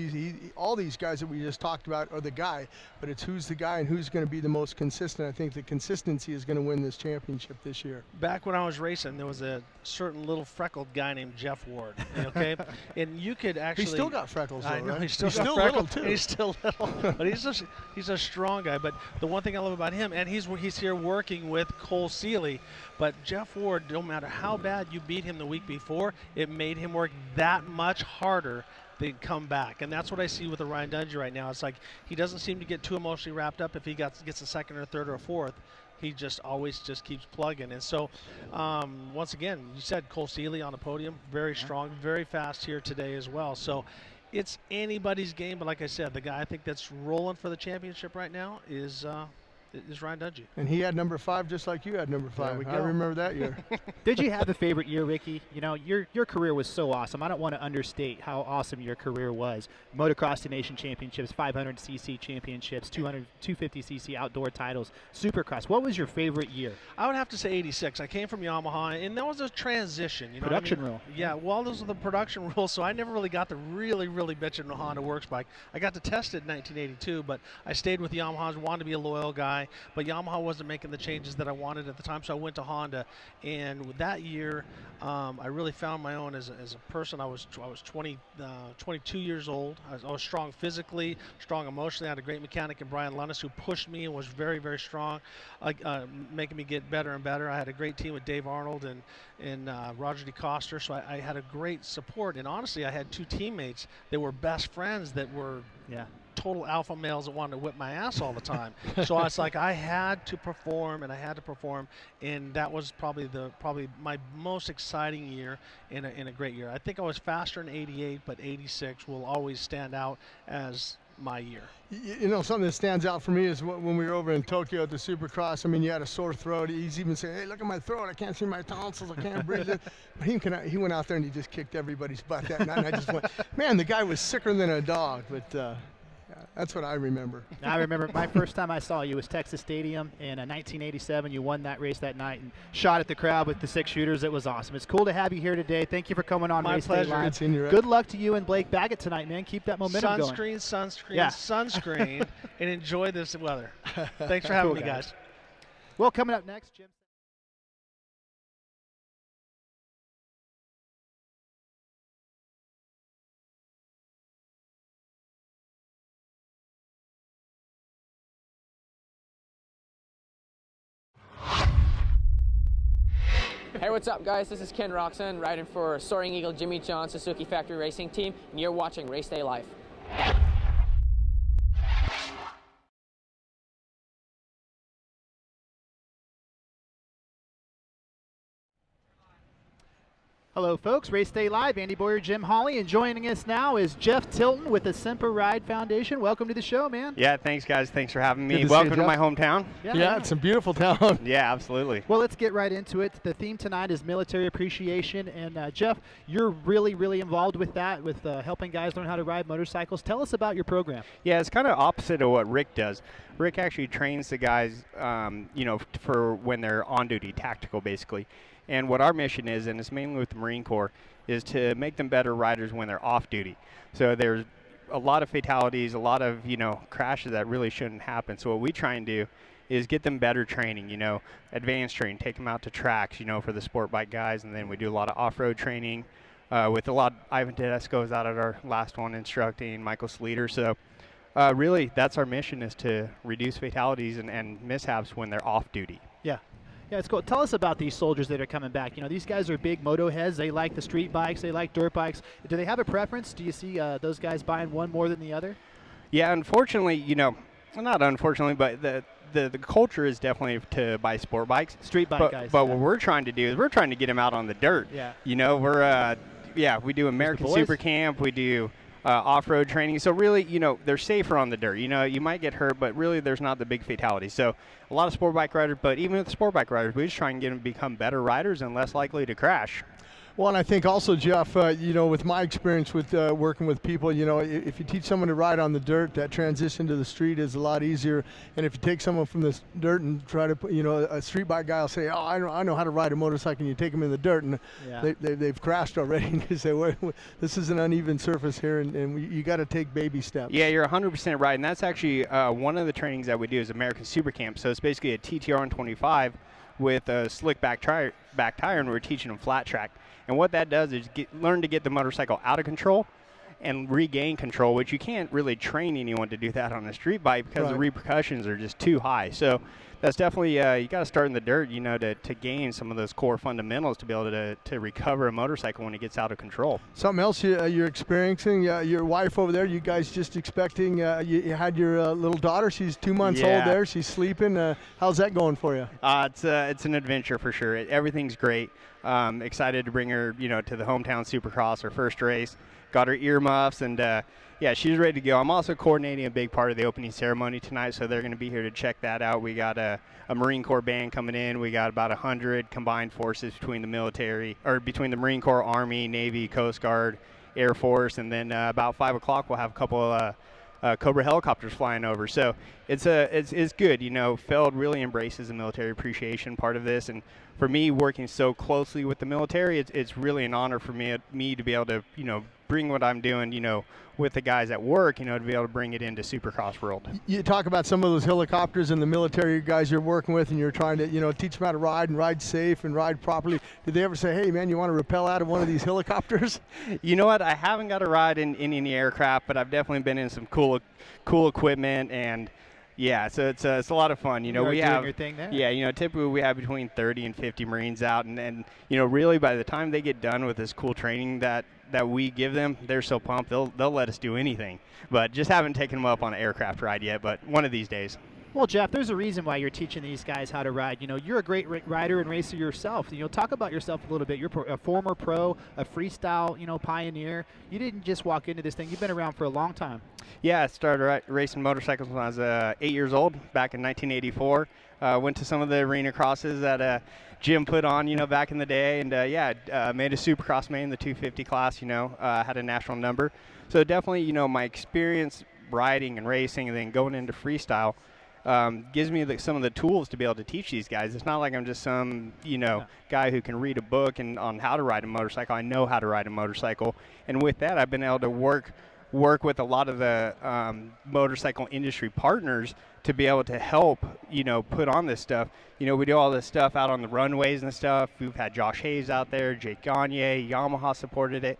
all these guys that we just talked about are the guy, but it's who's the guy and who's going to be the most consistent. I think the consistency is going to win this championship this year. Back when I was racing, there was a certain little freckled guy named Jeff Ward. Okay, and you could actually. He's still got freckles, though, I know, right? he's still little too. He's still little, but he's a strong guy. But the one thing I love about him, and he's here working with Cole Seeley. But Jeff Ward, no matter how bad you beat him the week before, it made him work that much harder. They come back, and that's what I see with the Ryan Dungey right now. It's like he doesn't seem to get too emotionally wrapped up if he gets a 2nd or 3rd or 4th. He just always keeps plugging. And so, once again, you said Cole Seeley on the podium, very strong, very fast here today as well. So it's anybody's game, but like I said, the guy I think that's rolling for the championship right now is is Ryan Dungey. And he had number 5 just like you had number 5. I remember that year. Did you have a favorite year, Ricky? You know, your career was so awesome. I don't want to understate how awesome your career was. Motocross to Nation Championships, 500cc championships, 250cc outdoor titles, Supercross. What was your favorite year? I would have to say 86. I came from Yamaha, and that was a transition. You know production what I mean? rule. Yeah, well, those are the production rules, so I never really got to really bitch in a Honda Works bike. I got to test it in 1982, but I stayed with Yamaha, wanted to be a loyal guy, but Yamaha wasn't making the changes that I wanted at the time, so I went to Honda. And with that year, I really found my own as a person. I was 22 years old. I was strong physically, strong emotionally. I had a great mechanic in Brian Lunnis who pushed me and was very, very strong, making me get better and better. I had a great team with Dave Arnold and Roger DeCoster, so I had a great support. And honestly, I had 2 teammates that were best friends that were total alpha males that wanted to whip my ass all the time. So it's like I had to perform, and that was probably my most exciting year in a great year. I think I was faster in '88, but '86 will always stand out as my year. You know, something that stands out for me is when we were over in Tokyo at the Supercross. I mean, you had a sore throat. He's even saying, "Hey, look at my throat. I can't see my tonsils. I can't breathe." But he went out there and he just kicked everybody's butt that night. And I just went, man, the guy was sicker than a dog. But that's what I remember. I remember my first time I saw you was Texas Stadium in 1987. You won that race that night and shot at the crowd with the 6 shooters. It was awesome. It's cool to have you here today. Thank you for coming on My Race pleasure. Day Live. Good seeing you, Rick. Good luck to you and Blake Baggett tonight, man. Keep that momentum going. Sunscreen, and enjoy this weather. Thanks for having me, guys. Well, coming up next, Jim. Hey, what's up, guys? This is Ken Roczen, riding for Soaring Eagle Jimmy John Suzuki Factory Racing Team, and you're watching Race Day Live. Hello, folks. Race Day Live. Andy Boyer, Jim Hawley, and joining us now is Jeff Tilton with the Semper Ride Foundation. Welcome to the show, man. Yeah, thanks, guys. Thanks for having me. Good to Welcome see you, to my Jeff. hometown. Yeah, it's a beautiful town. Yeah, absolutely. Well, let's get right into it. The theme tonight is military appreciation, and Jeff, you're really involved with that, with helping guys learn how to ride motorcycles. Tell us about your program. Yeah, it's kind of opposite of what Rick does. Rick actually trains the guys, you know, for when they're on duty, tactical, basically. And what our mission is, and it's mainly with the Marine Corps, is to make them better riders when they're off duty. So there's a lot of fatalities, a lot of, you know, crashes that really shouldn't happen. So what we try and do is get them better training, you know, advanced training, take them out to tracks, you know, for the sport bike guys. And then we do a lot of off-road training with a lot. Ivan Tedesco is out at our last one instructing, Michael Sleater. So really, that's our mission, is to reduce fatalities and mishaps when they're off duty. Yeah. Yeah, it's cool. Tell us about these soldiers that are coming back. You know, these guys are big moto heads. They like the street bikes. They like dirt bikes. Do they have a preference? Do you see those guys buying one more than the other? Yeah, unfortunately, you know, well, not unfortunately, but the culture is definitely to buy sport bikes. Street bike guys. But what we're trying to do is we're trying to get them out on the dirt. Yeah. You know, we do American Super Camp. We do off-road training. So really, you know, they're safer on the dirt. You know, you might get hurt, but really there's not the big fatality. So a lot of sport bike riders, but even with the sport bike riders, we just try and get them to become better riders and less likely to crash. Well, and I think also, Jeff, you know, with my experience with working with people, you know, if you teach someone to ride on the dirt, that transition to the street is a lot easier. And if you take someone from the dirt and try to put, you know, a street bike guy will say, "Oh, I know how to ride a motorcycle," and you take them in the dirt, and they've crashed already. And you say, well, this is an uneven surface here, and you got to take baby steps. Yeah, you're 100% right. And that's actually one of the trainings that we do is American Super Camp. So it's basically a TTR on 25 with a slick back tire, and we're teaching them flat track. And what that does is learn to get the motorcycle out of control and regain control, which you can't really train anyone to do that on a street bike because the repercussions are just too high. So that's definitely, you got to start in the dirt, you know, to gain some of those core fundamentals to be able to recover a motorcycle when it gets out of control. Something else you're experiencing, your wife over there, you guys just expecting, you had your little daughter, she's 2 months old there, she's sleeping. How's that going for you? It's an adventure for sure. Everything's great. Excited to bring her, you know, to the hometown Supercross, her first race. Got her earmuffs, and yeah, she's ready to go. I'm also coordinating a big part of the opening ceremony tonight, so they're going to be here to check that out. We got a Marine Corps band coming in. We got about 100 combined forces between the military, or between the Marine Corps, Army, Navy, Coast Guard, Air Force, and then about 5 o'clock we'll have a couple Cobra helicopters flying over. So it's good. You know, Feld really embraces the military appreciation part of this, and for me, working so closely with the military, it's really an honor for me to be able to, you know, bring what I'm doing, you know, with the guys at work, you know, to be able to bring it into Supercross world. You talk about some of those helicopters and the military guys you're working with, and you're trying to, you know, teach them how to ride and ride safe and ride properly. Did they ever say, hey, man, you want to rappel out of one of these helicopters? You know what? I haven't got to ride in any aircraft, but I've definitely been in some cool equipment, and yeah, so it's a lot of fun. You know, we have, your thing there. yeah, you know, typically we have between 30 and 50 Marines out, and you know, really by the time they get done with this cool training that we give them, they're so pumped they'll let us do anything. But just haven't taken them up on an aircraft ride yet, but one of these days. Well, Jeff, there's a reason why you're teaching these guys how to ride. You know, you're a great rider and racer yourself. You know, talk about yourself a little bit. You're a former pro, a freestyle, you know, pioneer. You didn't just walk into this thing. You've been around for a long time. Yeah, I started racing motorcycles when I was 8 years old, back in 1984. Went to some of the arena crosses that Jim put on, you know, back in the day, and made a Supercross main, the 250 class. You know, had a national number. So definitely, you know, my experience riding and racing, and then going into freestyle. Gives me some of the tools to be able to teach these guys. It's not like I'm just some, you know, guy who can read a book on how to ride a motorcycle. I know how to ride a motorcycle, and with that, I've been able to work with a lot of the motorcycle industry partners to be able to help, you know, put on this stuff. You know, we do all this stuff out on the runways and stuff. We've had Josh Hayes out there, Jake Gagne, Yamaha supported it.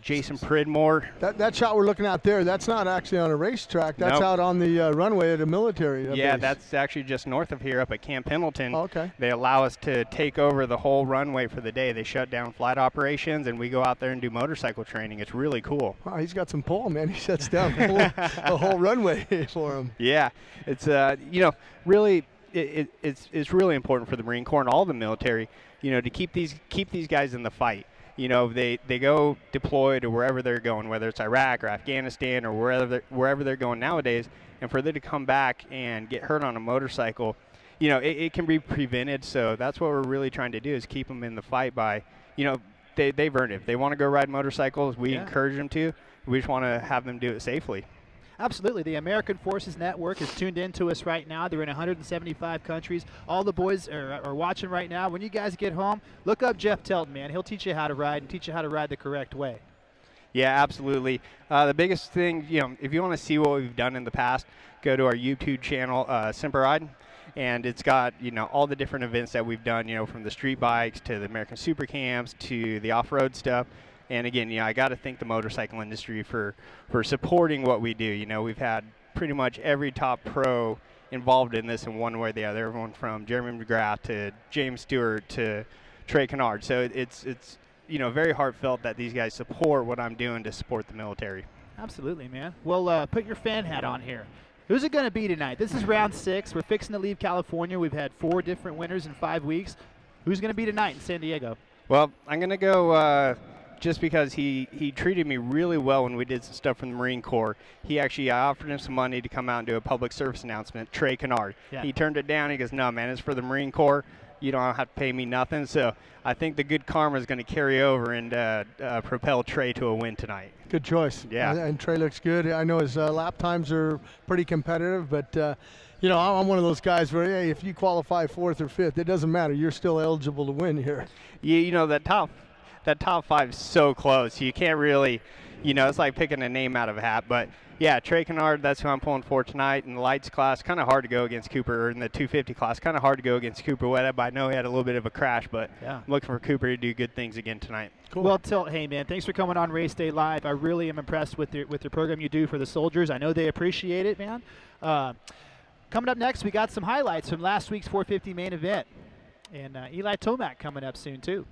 Jason Pridmore. That shot we're looking at there, that's not actually on a racetrack. That's Nope. out on the runway at a military Yeah, base. that's actually just north of here up at Camp Pendleton. Oh, okay. They allow us to take over the whole runway for the day. They shut down flight operations, and we go out there and do motorcycle training. It's really cool. Wow, he's got some pull, man. He shuts down the whole runway for him. Yeah, it's you know, really it's really important for the Marine Corps and all the military, you know, to keep these guys in the fight. You know, they go deploy to wherever they're going, whether it's Iraq or Afghanistan or wherever they're going nowadays, and for them to come back and get hurt on a motorcycle, you know, it can be prevented. So that's what we're really trying to do, is keep them in the fight by, you know, they've earned it. If they want to go ride motorcycles, we encourage them to. We just want to have them do it safely. Absolutely. The American Forces Network is tuned in to us right now. They're in 175 countries. All the boys are watching right now. When you guys get home, look up Jeff Tilton, man. He'll teach you how to ride and teach you how to ride the correct way. Yeah, absolutely. The biggest thing, you know, if you want to see what we've done in the past, go to our YouTube channel, Semper Ride, and it's got, you know, all the different events that we've done, you know, from the street bikes to the American Super Camps to the off-road stuff. And again, you know, I got to thank the motorcycle industry for supporting what we do. You know, we've had pretty much every top pro involved in this in one way or the other. Everyone from Jeremy McGrath to James Stewart to Trey Canard. So it's you know, very heartfelt that these guys support what I'm doing to support the military. Absolutely, man. Well, put your fan hat on here. Who's it going to be tonight? This is round 6. We're fixing to leave California. We've had 4 different winners in 5 weeks. Who's going to be tonight in San Diego? Well, I'm going to go just because he treated me really well when we did some stuff from the Marine Corps. I offered him some money to come out and do a public service announcement, Trey Canard. Yeah. He turned it down. He goes, no, man, it's for the Marine Corps. You don't have to pay me nothing. So I think the good karma is going to carry over and propel Trey to a win tonight. Good choice. Yeah. And Trey looks good. I know his lap times are pretty competitive, but you know, I'm one of those guys where, hey, if you qualify 4th or 5th, it doesn't matter. You're still eligible to win here. You know, that top 5 is so close. You can't really, you know, it's like picking a name out of a hat. But yeah, Trey Canard, that's who I'm pulling for tonight. In the lights class, kind of hard to go against Cooper. Or in the 250 class, kind of hard to go against Cooper Wetta, but I know he had a little bit of a crash, but I'm looking for Cooper to do good things again tonight. Cool. Well, hey, man, thanks for coming on Race Day Live. I really am impressed with your program you do for the soldiers. I know they appreciate it, man. Coming up next, we got some highlights from last week's 450 main event. And Eli Tomac coming up soon, too.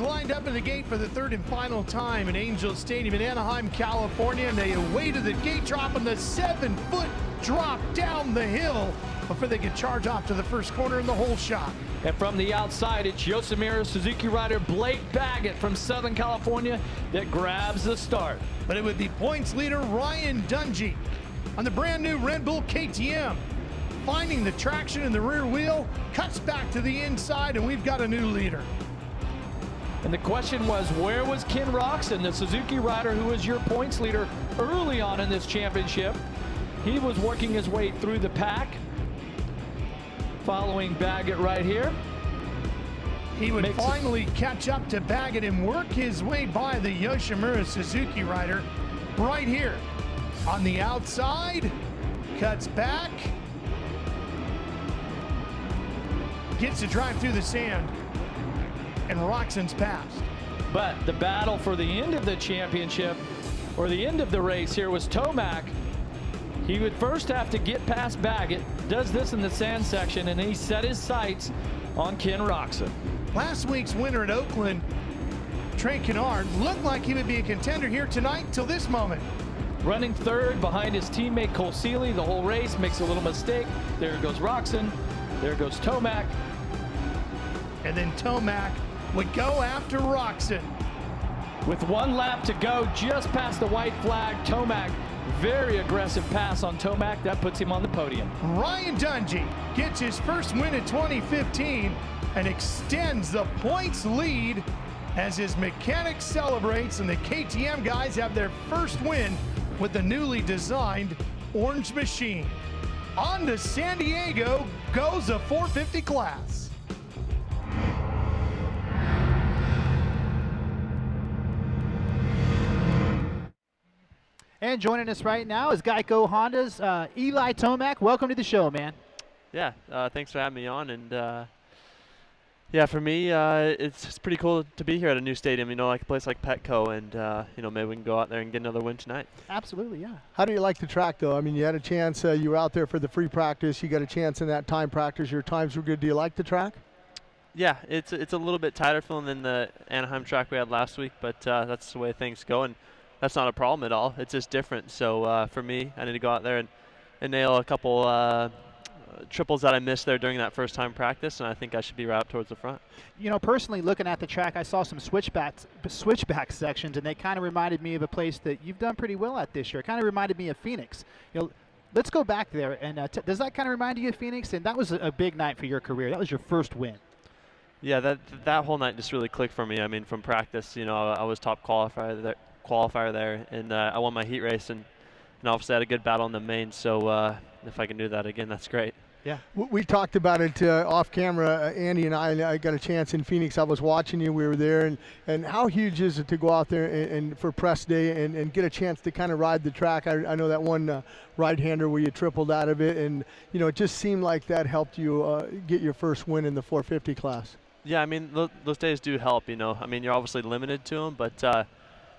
lined up at the gate for the third and final time in Angels Stadium in Anaheim, California, and they away to the gate drop on the 7-foot drop down the hill before they can charge off to the first corner in the whole shot. And from the outside, it's Yosemite Suzuki rider Blake Baggett from Southern California that grabs the start. But it would be points leader Ryan Dungey on the brand new Red Bull KTM. Finding the traction in the rear wheel, cuts back to the inside, and we've got a new leader. And the question was, where was Ken Roczen, the Suzuki rider who was your points leader early on in this championship? He was working his way through the pack, following Baggett right here. He would finally catch up to Baggett and work his way by the Yoshimura Suzuki rider right here. On the outside, cuts back, gets to drive through the sand, and Roczen's passed. But the battle for the end of the championship, or the end of the race here, was Tomac. He would first have to get past Baggett, does this in the sand section, and he set his sights on Ken Roczen. Last week's winner at Oakland, Trey Canard, looked like he would be a contender here tonight till this moment. Running third behind his teammate Cole Seeley the whole race, makes a little mistake. There goes Roczen, there goes Tomac. And then Tomac would go after Roczen. With 1 lap to go, just past the white flag, Tomac, very aggressive pass on Tomac. That puts him on the podium. Ryan Dungey gets his first win in 2015 and extends the points lead as his mechanic celebrates, and the KTM guys have their first win with the newly designed Orange Machine. On to San Diego goes the 450 class. And joining us right now is Geico Honda's Eli Tomac. Welcome to the show, man. Yeah, thanks for having me on. And yeah, for me, it's pretty cool to be here at a new stadium, you know, like a place like PETCO, and you know, maybe we can go out there and get another win tonight. Absolutely, yeah. How do you like the track, though? I mean, you had a chance, you were out there for the free practice, you got a chance in that time practice, your times were good. Do you like the track? Yeah, it's a little bit tighter feeling than the Anaheim track we had last week, but that's the way things go, and that's not a problem at all. It's just different. So for me, I need to go out there and nail a couple triples that I missed there during that first time practice, and I think I should be right up towards the front. You know, personally looking at the track, I saw some switchback sections, and they kind of reminded me of a place that you've done pretty well at this year. It kind of reminded me of Phoenix. You know, let's go back there, and does that kind of remind you of Phoenix? And that was a big night for your career. That was your first win. Yeah, that whole night just really clicked for me. I mean, from practice, you know, I was top qualifier there, and I won my heat race, and obviously I had a good battle in the main, so if I can do that again, that's great. Yeah. We talked about it off camera, Andy and I got a chance in Phoenix. I was watching you, we were there, and how huge is it to go out there and for press day and get a chance to kind of ride the track? I know that one right-hander where you tripled out of it, and you know, it just seemed like that helped you get your first win in the 450 class. Yeah, I mean, those days do help, you know. I mean, you're obviously limited to them, but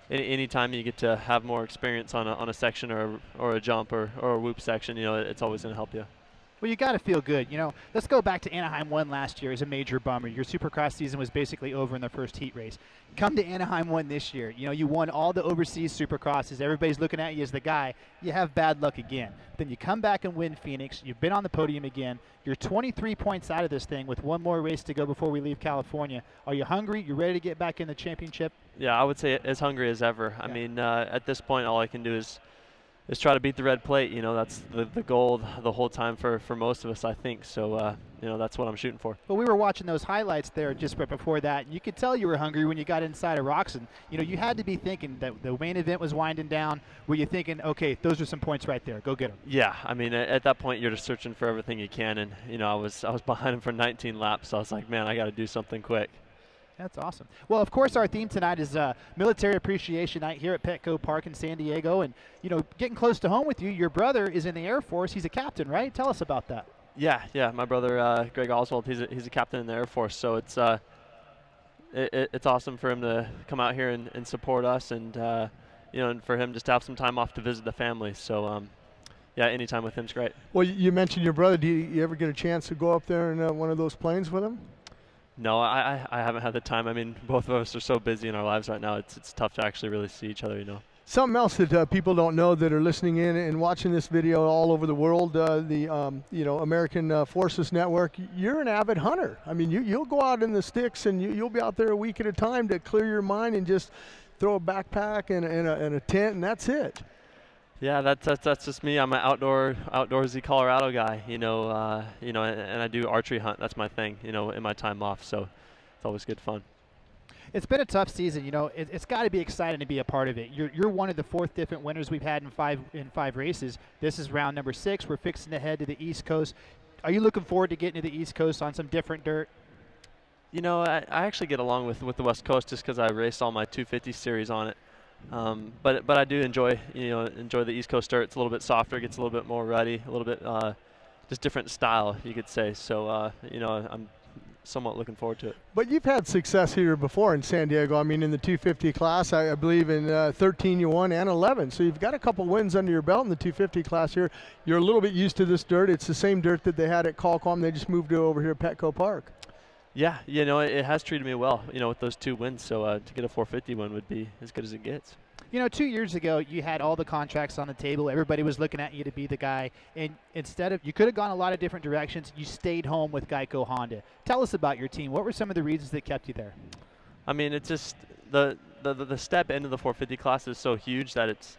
anytime you get to have more experience on a section or a jump or a whoop section, you know, it's always going to help you. Well, you got to feel good. You know, let's go back to Anaheim 1 last year as a major bummer. Your Supercross season was basically over in the first heat race. Come to Anaheim 1 this year. You know, you won all the overseas Supercrosses. Everybody's looking at you as the guy. You have bad luck again. Then you come back and win Phoenix. You've been on the podium again. You're 23 points out of this thing with one more race to go before we leave California. Are you hungry? You ready to get back in the championship? Yeah, I would say as hungry as ever. Yeah. I mean, at this point, all I can do is try to beat the red plate. You know, that's the goal the whole time for most of us, I think. So, you know, that's what I'm shooting for. Well, we were watching those highlights there just before that. You could tell you were hungry when you got inside of Roczen. You know, you had to be thinking that the main event was winding down. Were you thinking, okay, those are some points right there. Go get them. Yeah, I mean, at that point, you're just searching for everything you can. And, you know, I was behind him for 19 laps. So I was like, man, I got to do something quick. That's awesome. Well, of course, our theme tonight is Military Appreciation Night here at PETCO Park in San Diego. And, you know, getting close to home with you, your brother is in the Air Force. He's a captain, right? Tell us about that. Yeah. My brother, Greg Oswald, he's a captain in the Air Force. So it's awesome for him to come out here and support us, and, you know, and for him just to have some time off to visit the family. So, yeah, anytime with him's great. Well, you mentioned your brother. Do you ever get a chance to go up there in one of those planes with him? No, I haven't had the time. I mean, both of us are so busy in our lives right now. It's tough to actually really see each other, you know. Something else that people don't know that are listening in and watching this video all over the world, American Forces Network, you're an avid hunter. I mean, you'll go out in the sticks and you'll be out there a week at a time to clear your mind and just throw a backpack and a tent, and that's it. Yeah, that's just me. I'm an outdoorsy Colorado guy, and I do archery hunt. That's my thing, in my time off. So it's always good fun. It's been a tough season. It's got to be exciting to be a part of it. You're one of the 4th different winners we've had in five races. This is round number 6. We're fixing to head to the East Coast. Are you looking forward to getting to the East Coast on some different dirt? I actually get along with the West Coast just because I raced all my 250 series on it. But I do enjoy the East Coast dirt. It's a little bit softer, gets a little bit more ruddy, a little bit just different style, you could say. So I'm somewhat looking forward to it. But you've had success here before in San Diego. I mean, in the 250 class, I believe in 13 you won and 11. So you've got a couple wins under your belt in the 250 class here. You're a little bit used to this dirt. It's the same dirt that they had at Qualcomm. They just moved it over here at PETCO Park. Yeah, it has treated me well, with those 2 wins. So to get a 450 win would be as good as it gets. 2 years ago, you had all the contracts on the table. Everybody was looking at you to be the guy. And instead of, you could have gone a lot of different directions, you stayed home with Geico Honda. Tell us about your team. What were some of the reasons that kept you there? I mean, it's just the step into the 450 class is so huge that it's,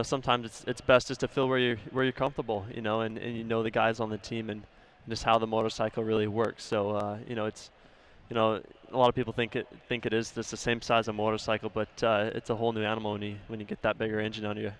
sometimes it's best just to feel where you're comfortable, and the guys on the team and just how the motorcycle really works. So, it's, a lot of people think it is just the same size of motorcycle, but it's a whole new animal when you get that bigger engine under you.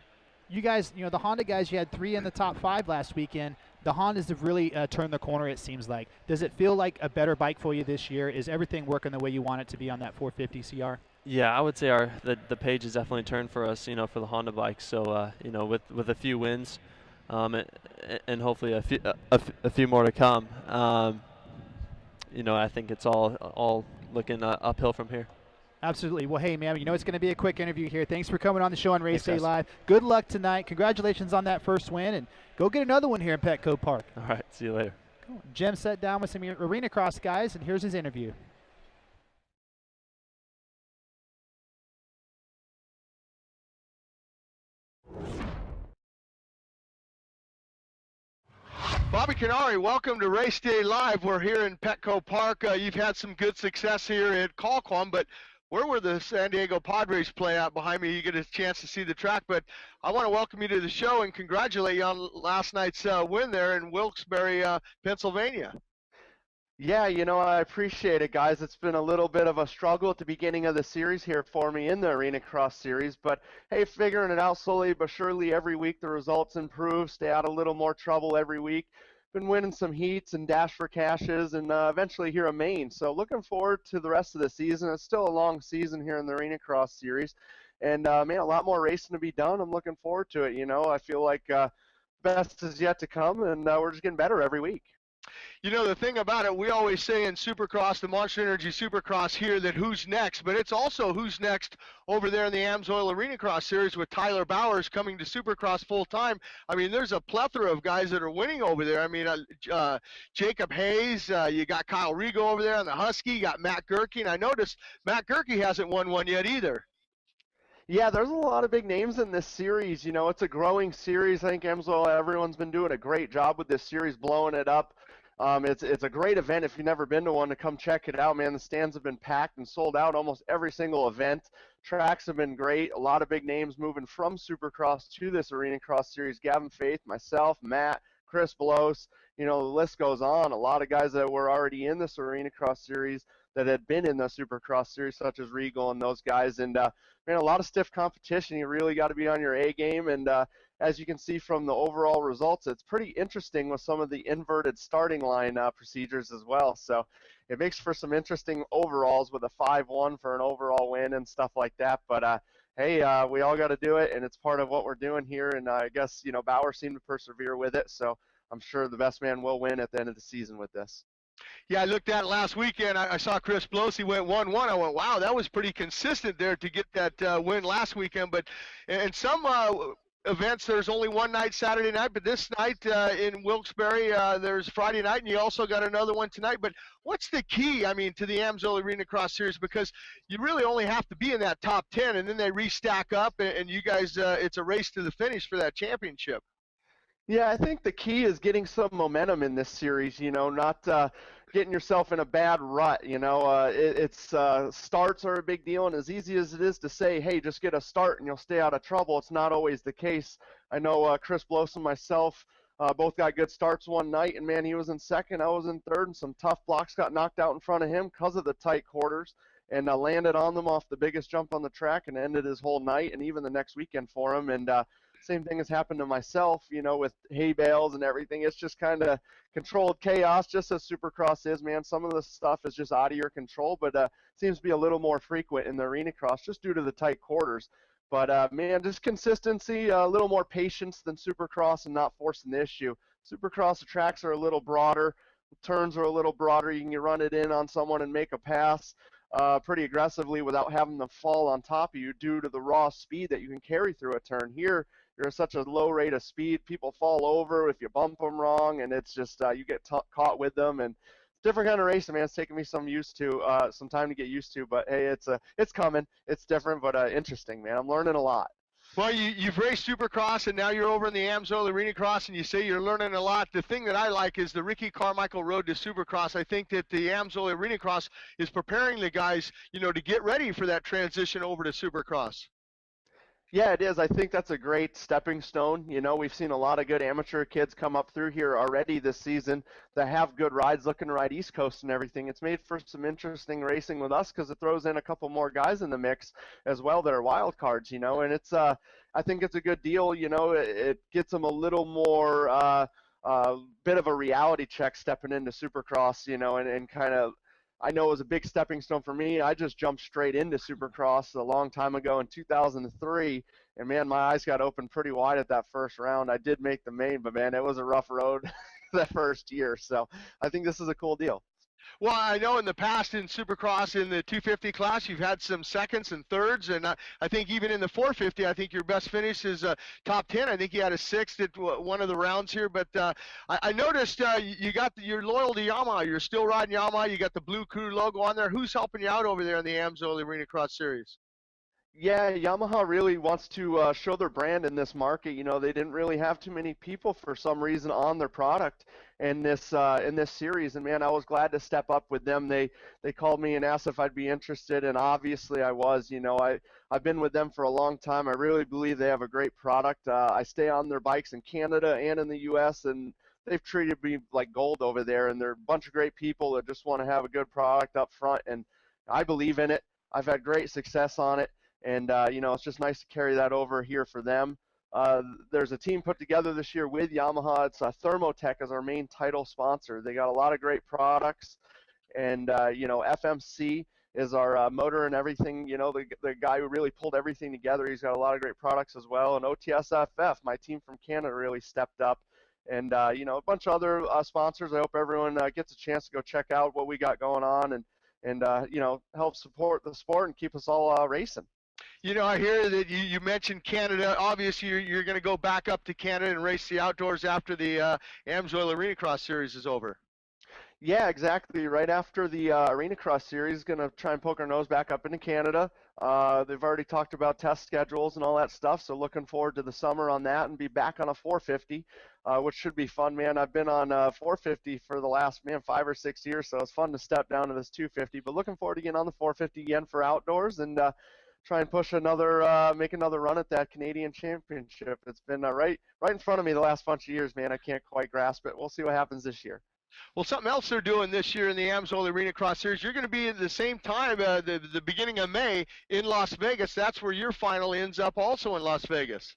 You guys, the Honda guys, you had 3 in the top 5 last weekend. The Hondas have really turned the corner, it seems like. Does it feel like a better bike for you this year? Is everything working the way you want it to be on that 450 CR? Yeah, I would say the page has definitely turned for us, for the Honda bike. So, with a few wins, and hopefully a few more to come, I think it's all looking uphill from here. Absolutely. Well, hey, man, it's going to be a quick interview here. Thanks for coming on the show on Race Day Live. Good luck tonight. Congratulations on that first win, and go get another one here in Petco Park. All right. See you later. Cool. Jim sat down with some arena cross guys, and here's his interview. Bobby Kiniry, welcome to Race Day Live. We're here in Petco Park. You've had some good success here at Qualcomm, but where were the San Diego Padres play out behind me? You get a chance to see the track, but I want to welcome you to the show and congratulate you on last night's win there in Wilkes-Barre, Pennsylvania. Yeah, I appreciate it, guys. It's been a little bit of a struggle at the beginning of the series here for me in the Arena Cross Series, but hey, figuring it out slowly but surely every week. The results improve, stay out a little more trouble every week. Been winning some heats and dash for cashes and eventually here a main. So looking forward to the rest of the season. It's still a long season here in the Arena Cross Series. And, man, a lot more racing to be done. I'm looking forward to it. I feel like best is yet to come, and we're just getting better every week. The thing about it, we always say in Supercross, the Monster Energy Supercross here, that who's next, but it's also who's next over there in the AMSOIL Arena Cross Series with Tyler Bowers coming to Supercross full-time. I mean, there's a plethora of guys that are winning over there. I mean, Jacob Hayes, you got Kyle Rigo over there on the Husky, you got Matt Gerke, and I noticed Matt Gerke hasn't won one yet either. Yeah, there's a lot of big names in this series. It's a growing series. I think AMSOIL, everyone's been doing a great job with this series, blowing it up. It's a great event. If you've never been to one, to come check it out, man. The stands have been packed and sold out almost every single event. Tracks have been great. A lot of big names moving from Supercross to this Arena Cross Series. Gavin Faith, myself, Matt, Chris Blows, the list goes on. A lot of guys that were already in this Arena Cross Series that had been in the Supercross Series, such as Regal and those guys. And, man, a lot of stiff competition. You really got to be on your A game. And, as you can see from the overall results, it's pretty interesting with some of the inverted starting line procedures as well. So it makes for some interesting overalls with a 5-1 for an overall win and stuff like that. But, hey, we all got to do it, and it's part of what we're doing here. And I guess, Bauer seemed to persevere with it. So I'm sure the best man will win at the end of the season with this. Yeah, I looked at it last weekend. I saw Chris Blows. He went 1-1. I went, wow, that was pretty consistent there to get that win last weekend. But and some events, there's only one night Saturday night, but this night in Wilkes-Barre, there's Friday night, and you also got another one tonight. But what's the key, I mean, to the AMSOIL Arena Cross Series? Because you really only have to be in that top 10, and then they restack up, and you guys, it's a race to the finish for that championship. Yeah, I think the key is getting some momentum in this series, you know, not getting yourself in a bad rut, you know. Starts are a big deal, and as easy as it is to say, hey, just get a start and you'll stay out of trouble, it's not always the case. I know Chris Bloss and myself both got good starts one night, and man, he was in second, I was in third, and some tough blocks got knocked out in front of him because of the tight quarters, and landed on them off the biggest jump on the track and ended his whole night and even the next weekend for him. And same thing has happened to myself, you know, with hay bales and everything. It's just kind of controlled chaos, just as Supercross is, man. Some of the stuff is just out of your control, but seems to be a little more frequent in the arena cross just due to the tight quarters. But, man, just consistency, a little more patience than Supercross and not forcing the issue. Supercross, the tracks are a little broader. The turns are a little broader. You can run it in on someone and make a pass pretty aggressively without having them fall on top of you due to the raw speed that you can carry through a turn. Here, you're at such a low rate of speed, people fall over if you bump them wrong, and it's just you get caught with them. And different kind of racing, man. It's taking me some time to get used to, but hey, it's coming. It's different, but interesting, man. I'm learning a lot. Well, you've raced Supercross, and now you're over in the AMSOIL Arena Cross, and you say you're learning a lot. The thing that I like is the Ricky Carmichael Road to Supercross. I think that the AMSOIL Arena Cross is preparing the guys, you know, to get ready for that transition over to Supercross. Yeah, it is. I think that's a great stepping stone. You know, we've seen a lot of good amateur kids come up through here already this season that have good rides, looking to ride East Coast and everything. It's made for some interesting racing with us because it throws in a couple more guys in the mix as well that are wild cards, you know, and it's I think it's a good deal. You know, it gets them a little more bit of a reality check stepping into Supercross, you know, and kind of, I know it was a big stepping stone for me. I just jumped straight into Supercross a long time ago in 2003, and man, my eyes got opened pretty wide at that first round. I did make the main, but man, it was a rough road that first year. So I think this is a cool deal. Well, I know in the past in Supercross in the 250 class, you've had some seconds and thirds, and I think even in the 450, I think your best finish is top 10. I think you had a sixth at one of the rounds here, but I noticed you're loyal to Yamaha. You're still riding Yamaha. You got the Blue Crew logo on there. Who's helping you out over there in the AMSOIL Arena Cross Series? Yeah, Yamaha really wants to show their brand in this market. You know, they didn't really have too many people for some reason on their product in this series, and man, I was glad to step up with them. They called me and asked if I'd be interested, and obviously I was. You know, I've been with them for a long time. I really believe they have a great product. I stay on their bikes in Canada and in the U.S., and they've treated me like gold over there, and they're a bunch of great people that just want to have a good product up front, and I believe in it. I've had great success on it. And, you know, it's just nice to carry that over here for them. There's a team put together this year with Yamaha. It's Thermotech as our main title sponsor. They got a lot of great products. And, you know, FMC is our motor and everything. You know, the guy who really pulled everything together. He's got a lot of great products as well. And OTSFF, my team from Canada, really stepped up. And, you know, a bunch of other sponsors. I hope everyone gets a chance to go check out what we got going on and you know, help support the sport and keep us all racing. You know, I hear that you mentioned Canada. Obviously, you're going to go back up to Canada and race the outdoors after the AMSOIL Arena Cross Series is over. Yeah, exactly. Right after the Arena Cross Series, going to try and poke our nose back up into Canada. They've already talked about test schedules and all that stuff, so looking forward to the summer on that and be back on a 450, which should be fun, man. I've been on 450 for the last, 5 or 6 years, so it's fun to step down to this 250. But looking forward to getting on the 450 again for outdoors and try and push make another run at that Canadian Championship. It's been right in front of me the last bunch of years, man. I can't quite grasp it. We'll see what happens this year. Well, something else they're doing this year in the AMSOIL Arena Cross Series, you're going to be at the same time, the beginning of May in Las Vegas. That's where your final ends up, also in Las Vegas.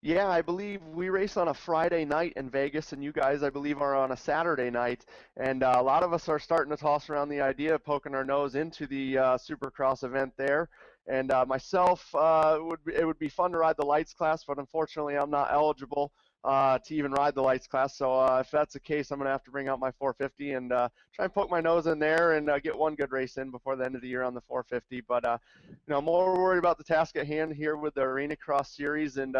Yeah, I believe we race on a Friday night in Vegas, and you guys, I believe, are on a Saturday night. And a lot of us are starting to toss around the idea of poking our nose into the Supercross event there. And myself, it would be fun to ride the lights class, but unfortunately I'm not eligible to even ride the lights class. So if that's the case, I'm going to have to bring out my 450 and try and poke my nose in there and get one good race in before the end of the year on the 450. But I'm more worried about the task at hand here with the Arena Cross Series and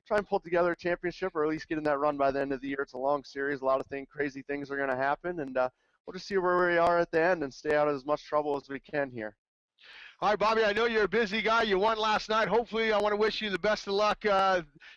try and pull together a championship or at least get in that run by the end of the year. It's a long series. A lot of crazy things are going to happen, and we'll just see where we are at the end and stay out of as much trouble as we can here. All right, Bobby, I know you're a busy guy. You won last night. Hopefully, I want to wish you the best of luck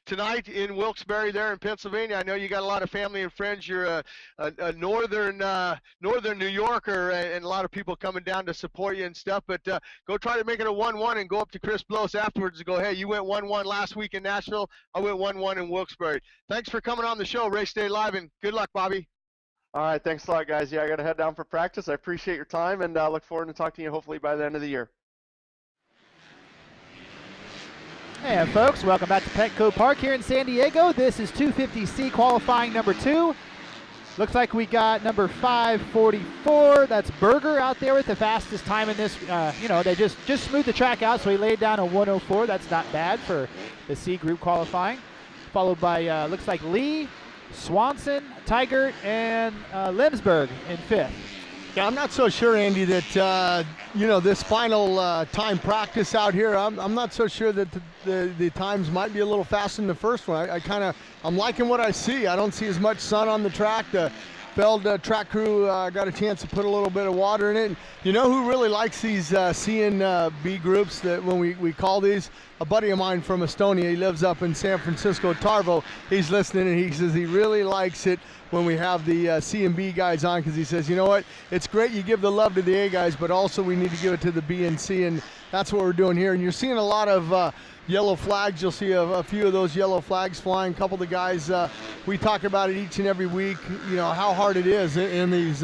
tonight in Wilkes-Barre there in Pennsylvania. I know you got a lot of family and friends. You're a northern New Yorker, and a lot of people coming down to support you and stuff. But go try to make it a 1-1 and go up to Chris Bloss afterwards and go, hey, you went 1-1 last week in Nashville. I went 1-1 in Wilkes-Barre. Thanks for coming on the show, Race Day Live, and good luck, Bobby. All right, thanks a lot, guys. Yeah, I got to head down for practice. I appreciate your time, and look forward to talking to you hopefully by the end of the year. And folks, welcome back to Petco Park here in San Diego. This is 250C qualifying number 2. Looks like we got number 544. That's Berger out there with the fastest time in this. They just smoothed the track out, so he laid down a 104. That's not bad for the C group qualifying. Followed by, looks like Lee, Swanson, Tigert, and Lemsberg in 5th. Yeah, I'm not so sure, Andy, that this final time practice out here, I'm not so sure that the times might be a little faster than the first one. I'm liking what I see. I don't see as much sun on the track. The Feld track crew got a chance to put a little bit of water in it. And you know who really likes these C and B groups that when we call these? A buddy of mine from Estonia. He lives up in San Francisco, Tarvo. He's listening, and he says he really likes it when we have the C and B guys on, because he says, you know what, it's great you give the love to the A guys, but also we need to give it to the B and C, and that's what we're doing here. And you're seeing a lot of yellow flags. You'll see a few of those yellow flags flying. A couple of the guys, we talk about it each and every week, how hard it is in these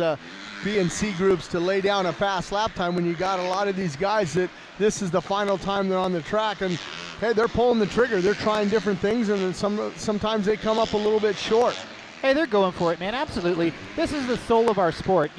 B and C groups to lay down a fast lap time when you got a lot of these guys that this is the final time they're on the track, and hey, they're pulling the trigger. They're trying different things, and then sometimes they come up a little bit short. Hey, they're going for it, man. Absolutely. This is the soul of our sport.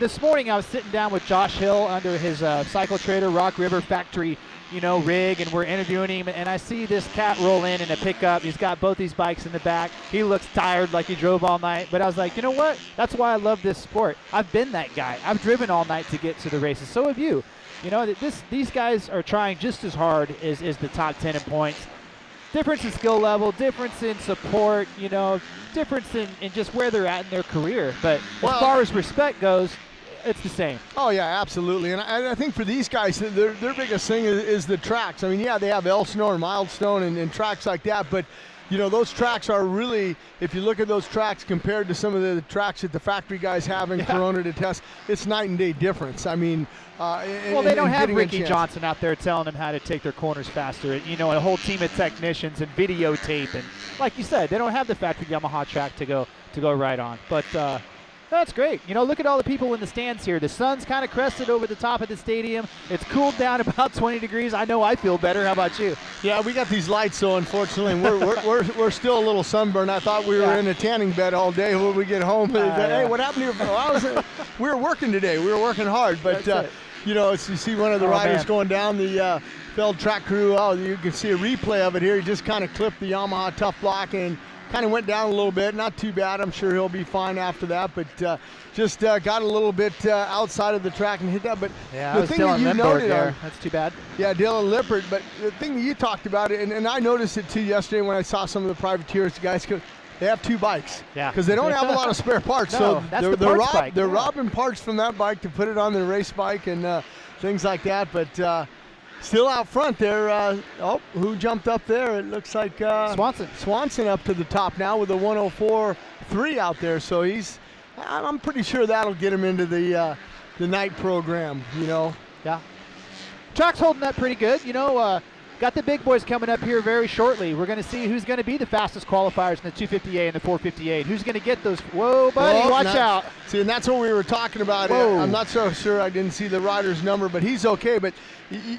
This morning I was sitting down with Josh Hill under his Cycle Trader Rock River Factory, rig, and we're interviewing him, and I see this cat roll in a pickup. He's got both these bikes in the back. He looks tired, like he drove all night, but I was like, you know what? That's why I love this sport. I've been that guy. I've driven all night to get to the races. So have you. These guys are trying just as hard as the top 10 in points. Difference in skill level, difference in support, difference in just where they're at in their career. But as far as respect goes, it's the same. Oh, yeah, absolutely. And I think for these guys, their biggest thing is the tracks. I mean, yeah, they have Elsinore and Milestone and tracks like that, but those tracks are really, if you look at those tracks compared to some of the tracks that the factory guys have in Corona to test, it's night and day difference. I mean, they don't have Ricky Johnson out there telling them how to take their corners faster. A whole team of technicians and videotape, and like you said, they don't have the factory Yamaha track to go right on. But that's great. Look at all the people in the stands here. The sun's kind of crested over the top of the stadium. It's cooled down about 20 degrees. I know I feel better. How about you? Yeah, we got these lights, though, unfortunately, and we're still a little sunburned. I thought we were in a tanning bed all day when we get home. Hey, what happened here? We were working today. We were working hard, but you see one of the riders going down the Feld track crew. Oh, you can see a replay of it here. He just kind of clipped the Yamaha Tough Block and kind of went down a little bit. Not too bad. I'm sure he'll be fine after that, but just got a little bit outside of the track and hit that. But the thing that you noted there, that's too bad. Yeah, Dylan Lippert. But the thing that you talked about, and I noticed it too yesterday when I saw some of the privateers, the guys they have 2 bikes. Yeah. Because they don't have a lot of spare parts. No, so that's they're robbing parts from that bike to put it on their race bike and things like that. But still out front there. Who jumped up there? It looks like Swanson up to the top now with a 104.3 out there. So I'm pretty sure that'll get him into the night program. Yeah. Track's holding up pretty good. Got the big boys coming up here very shortly. We're going to see who's going to be the fastest qualifiers in the 250A and the 458. Who's going to get those? Whoa, buddy, watch out. See, and that's what we were talking about. Whoa. I'm not so sure I didn't see the rider's number, but he's okay. But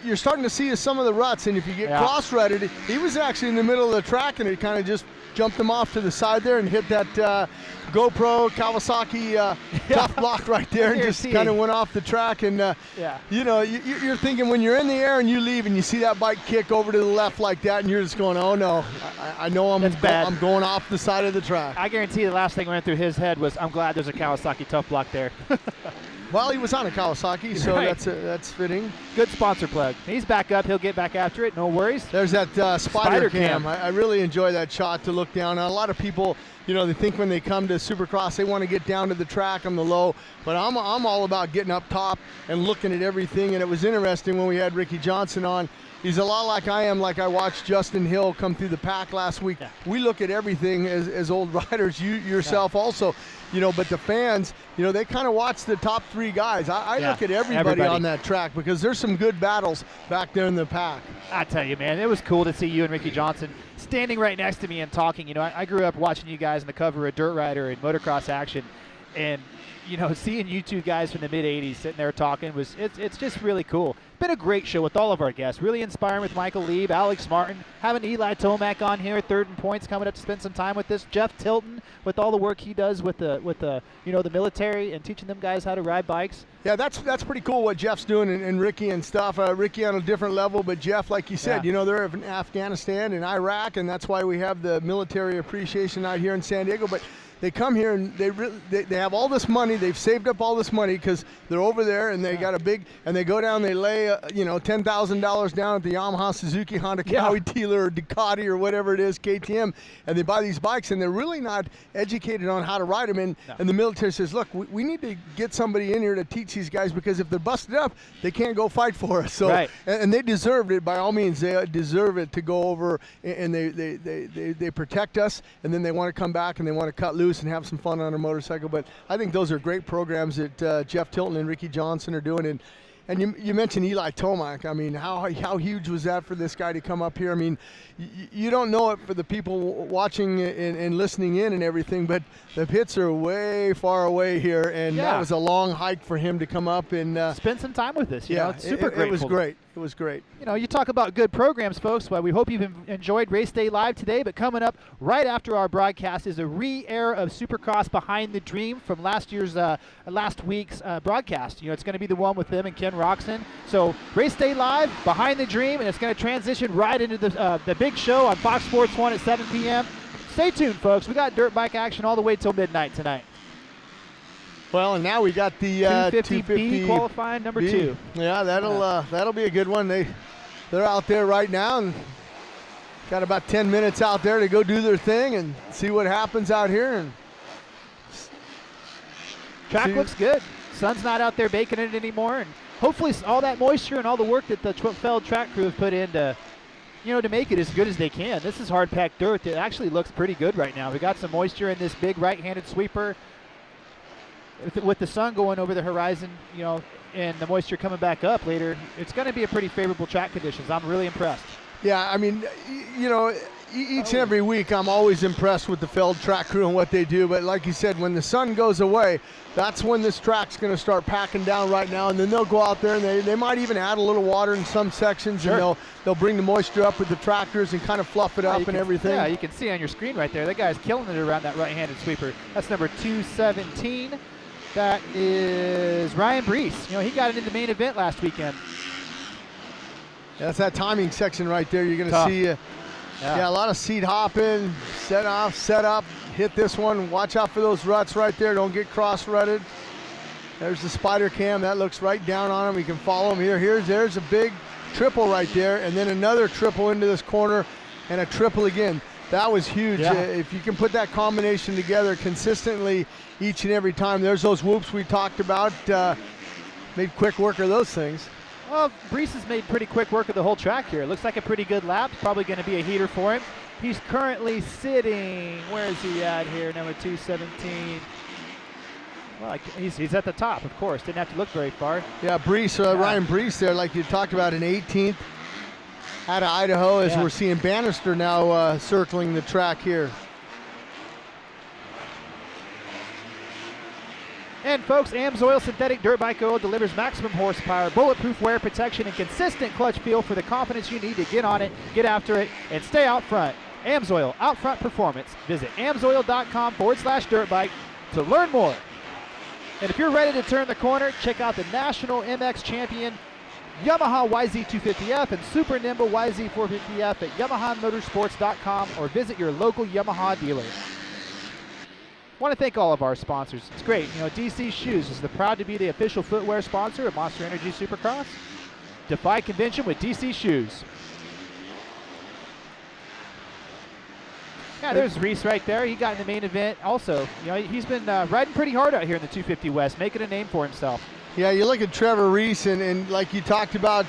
you're starting to see some of the ruts, and if you get cross-rutted, he was actually in the middle of the track, and it kind of just jumped him off to the side there and hit that GoPro Kawasaki tough block right there, and just kind of went off the track. And you know, you're thinking when you're in the air and you leave and you see that bike kick over to the left like that, and you're just going, oh no, I know I'm going off the side of the track. I guarantee the last thing went through his head was, I'm glad there's a Kawasaki tough block there. Well, he was on a Kawasaki, so right. that's fitting. Good sponsor plug. He's back up. He'll get back after it. No worries. There's that spider cam. I really enjoy that shot to look down. A lot of people, you know, they think when they come to Supercross they want to get down to the track on the low, but I'm all about getting up top and looking at everything. And it was interesting when we had Ricky Johnson on. He's a lot like I am, like I watched Justin Hill come through the pack last week. Yeah. We look at everything as old riders, you yourself also, you know, but the fans, you know, they kind of watch the top three guys. I look at everybody on that track because there's some good battles back there in the pack. I tell you, man, it was cool to see you and Ricky Johnson standing right next to me and talking. You know, I grew up watching you guys on the cover of Dirt Rider and motocross action, and you know, seeing you two guys from the mid-'80s sitting there talking it's just really cool. Been a great show with all of our guests. Really inspiring with Michael Leib, Alex Martin, having Eli Tomac on here, third in points, coming up to spend some time with us. Jeff Tilton with all the work he does with the you know, the military and teaching them guys how to ride bikes. Yeah, that's pretty cool what Jeff's doing and Ricky and stuff. Ricky on a different level, but Jeff, like you said, you know, they're in Afghanistan and Iraq, and that's why we have the military appreciation out here in San Diego. But they come here and they have all this money. They've saved up all this money because they're over there and they got a big, and they go down, they lay, you know, $10,000 down at the Yamaha, Suzuki, Honda, Cowie dealer, or Ducati or whatever it is, KTM, and they buy these bikes and they're really not educated on how to ride them. And the military says, look, we need to get somebody in here to teach these guys because if they're busted up, they can't go fight for us. So, and they deserved it by all means. They deserve it to go over and they protect us, and then they want to come back and they want to cut loose and have some fun on a motorcycle. But I think those are great programs that Jeff Tilton and Ricky Johnson are doing. And you mentioned Eli Tomac. I mean, how huge was that for this guy to come up here? I mean, you don't know it for the people watching and listening in and everything, but the pits are way far away here, and that was a long hike for him to come up and spend some time with us. You know, it's super grateful. It was great. It was great. You know, you talk about good programs, folks. Well, we hope you've enjoyed Race Day Live today, but coming up right after our broadcast is a re-air of Supercross Behind the Dream from last week's broadcast. You know, it's going to be the one with them and Ken Roczen. So Race Day Live, Behind the Dream, and it's going to transition right into the big show on Fox Sports 1 at 7 p.m. Stay tuned, folks. We got dirt bike action all the way till midnight tonight. Well, and now we got the 250B qualifying number 2. Yeah, that'll be a good one. They're out there right now and got about 10 minutes out there to go do their thing and see what happens out here. And track looks good. Sun's not out there baking it anymore, and hopefully all that moisture and all the work that the Feld track crew have put in to, you know, to make it as good as they can. This is hard packed dirt. It actually looks pretty good right now. We got some moisture in this big right-handed sweeper. With the sun going over the horizon, you know, and the moisture coming back up later, it's going to be a pretty favorable track conditions. I'm really impressed. Yeah, I mean, you know, each and every week I'm always impressed with the Feld track crew and what they do. But like you said, when the sun goes away, that's when this track's going to start packing down right now. And then they'll go out there and they might even add a little water in some sections. And they'll bring the moisture up with the tractors and kind of fluff it up and everything. Yeah, you can see on your screen right there, that guy's killing it around that right-handed sweeper. That's number 217. That is Ryan Brees. You know, he got into the main event last weekend. Yeah, that's that timing section right there. You're going to see a lot of seat hopping, set off, set up, hit this one. Watch out for those ruts right there. Don't get cross-rutted. There's the spider cam. That looks right down on him. We can follow him here. There's a big triple right there, and then another triple into this corner, and a triple again. That was huge. If you can put that combination together consistently each and every time, there's those whoops we talked about. Made quick work of those things. Well, Brees has made pretty quick work of the whole track here. It looks like a pretty good lap. Probably going to be a heater for him. He's currently sitting, where is he at here, number 217? Well, he's at the top, of course. Didn't have to look very far. Yeah, Brees, Ryan Brees there, like you talked about, in 18th. Out of Idaho, as we're seeing Bannister now circling the track here. And folks, AMSOIL synthetic dirt bike oil delivers maximum horsepower, bulletproof wear protection, and consistent clutch feel for the confidence you need to get on it, get after it, and stay out front. AMSOIL Out Front Performance. Visit amsoil.com/dirtbike to learn more. And if you're ready to turn the corner, check out the National MX Champion Yamaha YZ250F and Super Nimble YZ450F at YamahaMotorsports.com or visit your local Yamaha dealer. I want to thank all of our sponsors. It's great. You know, DC Shoes is proud to be the official footwear sponsor of Monster Energy Supercross. Defy convention with DC Shoes. Yeah, there's Reese right there. He got in the main event also. You know, he's been riding pretty hard out here in the 250 West, making a name for himself. Yeah, you look at Trevor Reese, and like you talked about